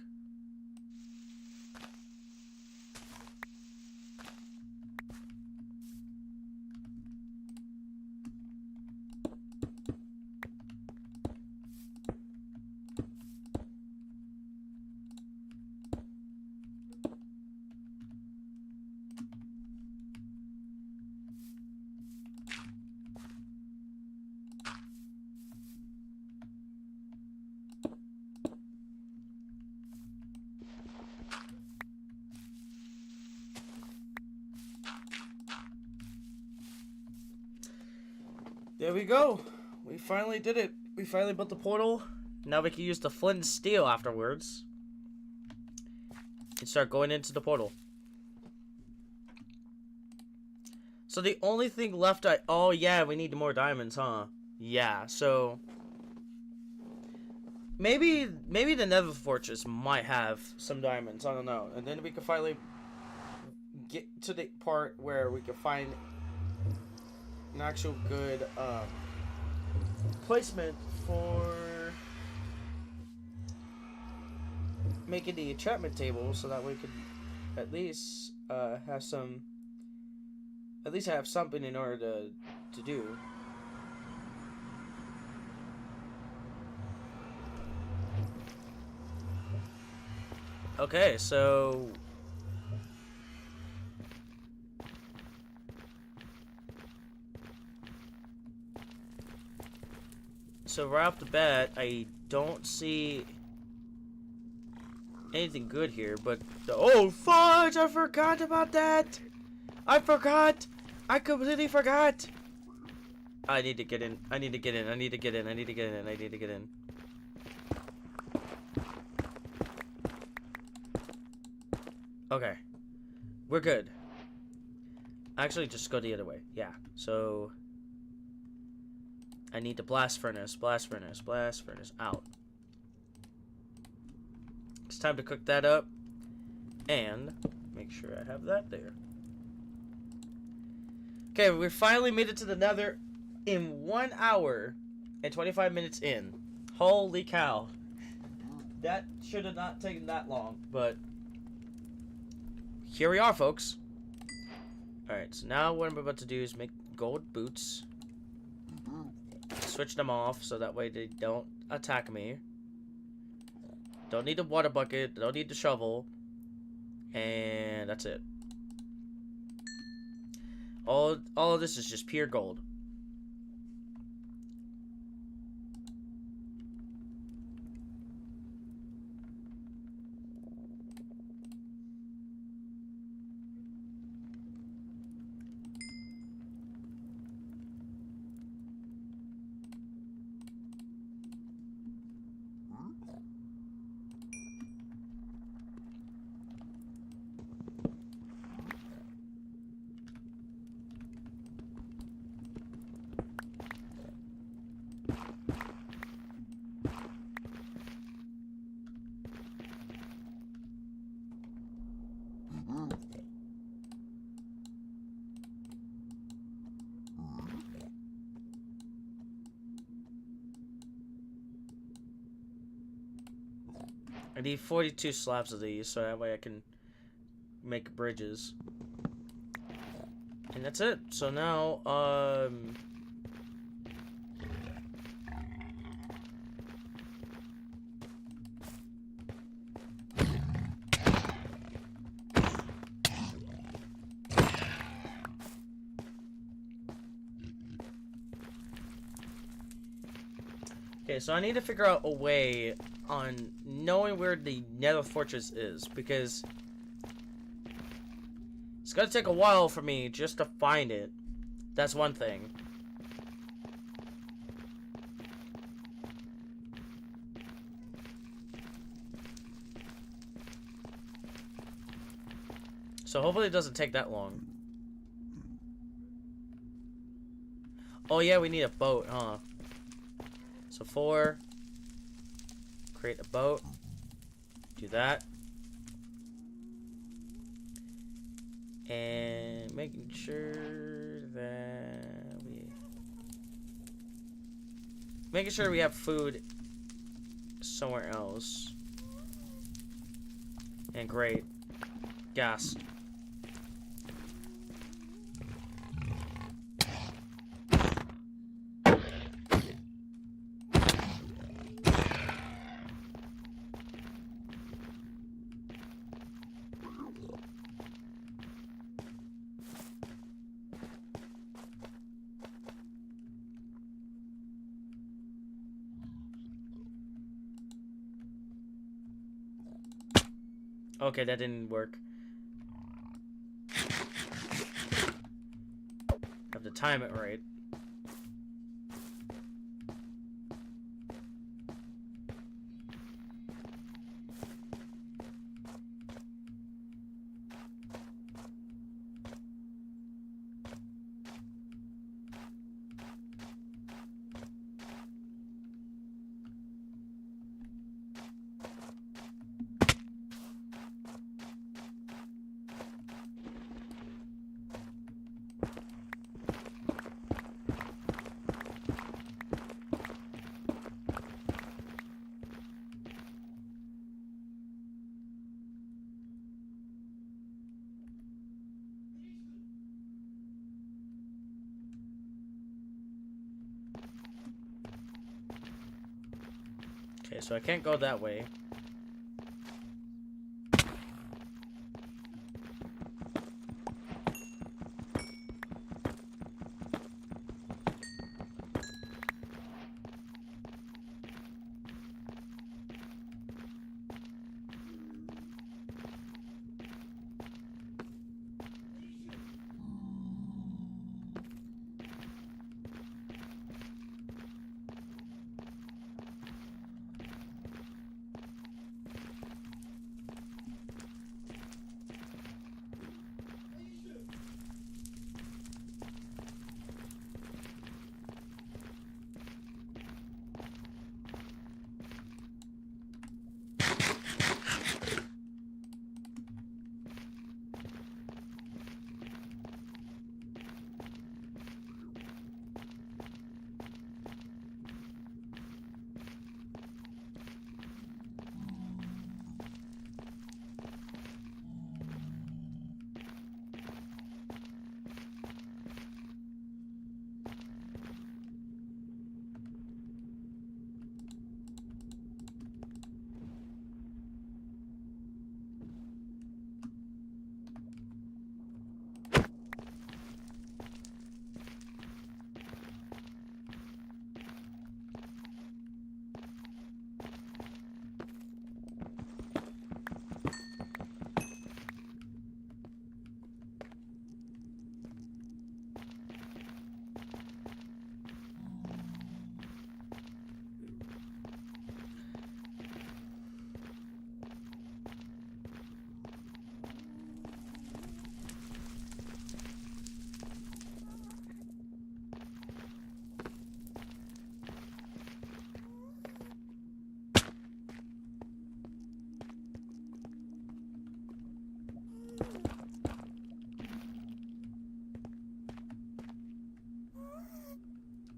There we go. We finally did it. We finally built the portal. Now we can use the flint and steel afterwards and start going into the portal. So the only thing left oh yeah, we need more diamonds, huh? Yeah, so maybe the Nether Fortress might have some diamonds, I don't know. And then we can finally get to the part where we can find an actual good placement for making the enchantment table, so that we could at least have something in order to do. Okay, so right off the bat, I don't see anything good here, but oh fudge, I forgot about that. I completely forgot. I need to get in. Okay. We're good. Actually, just go the other way. Yeah. So I need the blast furnace out. It's time to cook that up. And Make sure I have that there. Okay, we finally made it to the nether in 1 hour and 25 minutes in. Holy cow. That should have not taken that long, but here we are, folks. Alright, so now what I'm about to do is make gold boots. Switch them off so that way they don't attack me. Don't need the water bucket, don't need the shovel. And that's it. All of this is just pure gold. I need 42 slabs of these so that way I can make bridges. And that's it. So now, okay, so I need to figure out a way on knowing where the Nether Fortress is, because it's gonna take a while for me just to find it. That's one thing. So hopefully it doesn't take that long. Oh yeah, we need a boat, huh? So 4. Create a boat. Do that. And making sure that we have food somewhere else. And great. Gas. Okay, that didn't work. Have to time it right. Okay, so I can't go that way.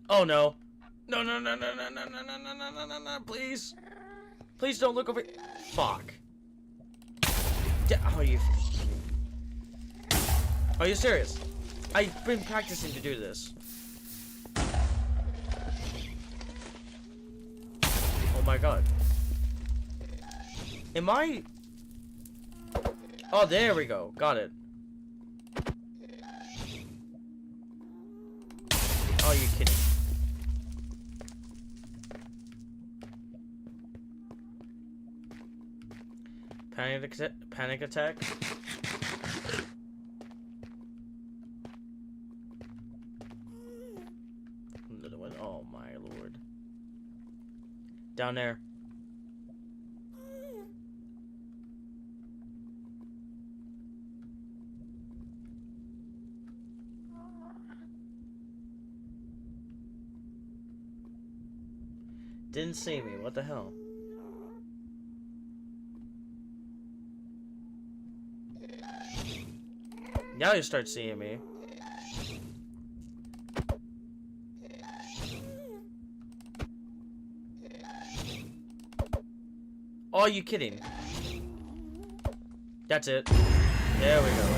Oh no. No, no, no, no, no, no, no, no, no, no, no, no, no, please. Please don't look over. Fuck. Oh, you. Are you serious? I've been practicing to do this. Oh my god. Am I? Oh, there we go. Got it. Oh, you kidding? Panic attack. Another one. Oh my lord. Down there. Didn't see me. What the hell? Now you start seeing me. Oh, are you kidding? That's it. There we go.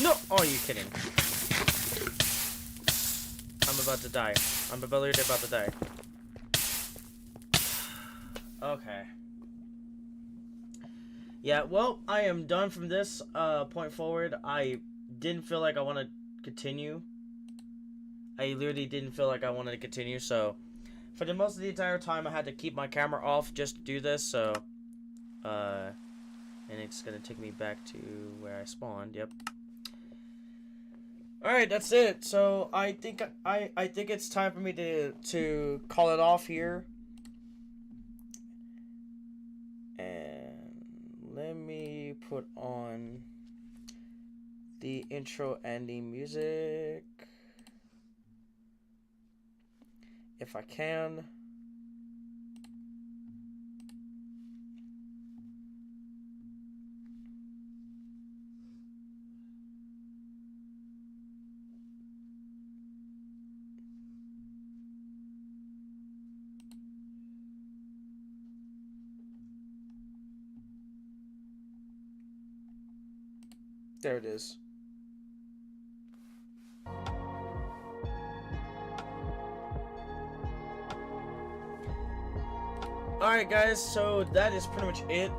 No! Oh, are you kidding? I'm about to die. I'm literally about to die. Okay. Yeah, well, I am done from this point forward. I didn't feel like I want to continue. I literally didn't feel like I wanted to continue, so for the most of the entire time I had to keep my camera off just to do this, so and it's gonna take me back to where I spawned. Yep. Alright, that's it. So I think it's time for me to call it off here. And let me put on the intro ending music if I can. There it is. Alright guys, so that is pretty much it.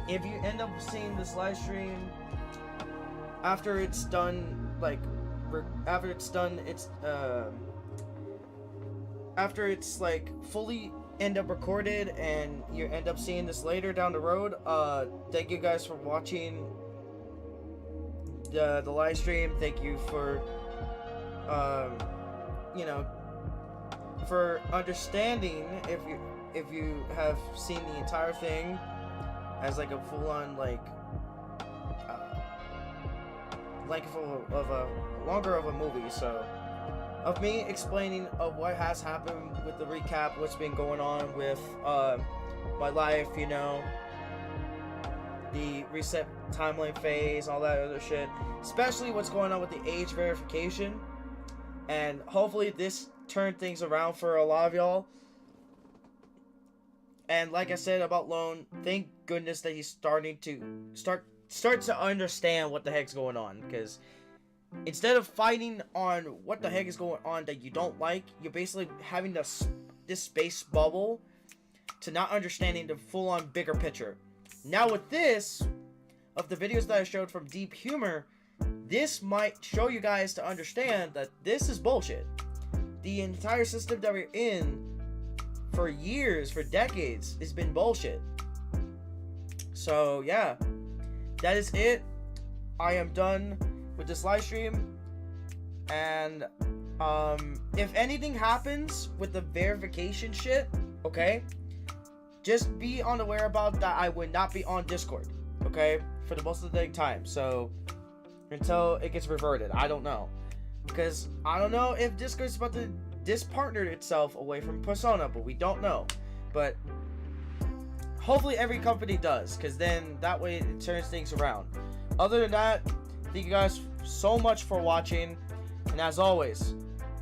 If you end up seeing this live stream after it's done, like after it's like fully end up recorded and you end up seeing this later down the road, thank you guys for watching the live stream. Thank you for you know, for understanding if you have seen the entire thing as like a full-on like length of a longer of a movie, so of me explaining of what has happened with the recap, what's been going on with my life, you know, the reset timeline phase, all that other shit, especially what's going on with the age verification, and hopefully this turned things around for a lot of y'all. And like I said about Lone, thank goodness that he's starting to start to understand what the heck's going on, because instead of fighting on what the heck is going on that you don't like, you're basically having this space bubble to not understanding the full-on bigger picture. Now with this, of the videos that I showed from Deep Humor, this might show you guys to understand that this is bullshit. the entire system that we're in for years, for decades, has been bullshit. So yeah, that is it. I am done with this live stream, and if anything happens with the verification shit, okay, just be unaware about that. I would not be on Discord, okay, for the most of the time. So until it gets reverted, I don't know, because I don't know if Discord's about to dispartner itself away from Persona, but we don't know. But hopefully every company does, because then that way it turns things around. Other than that, thank you guys so much for watching, and as always,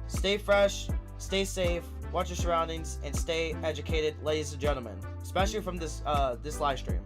stay fresh, stay safe, watch your surroundings, and stay educated, ladies and gentlemen, especially from this live stream.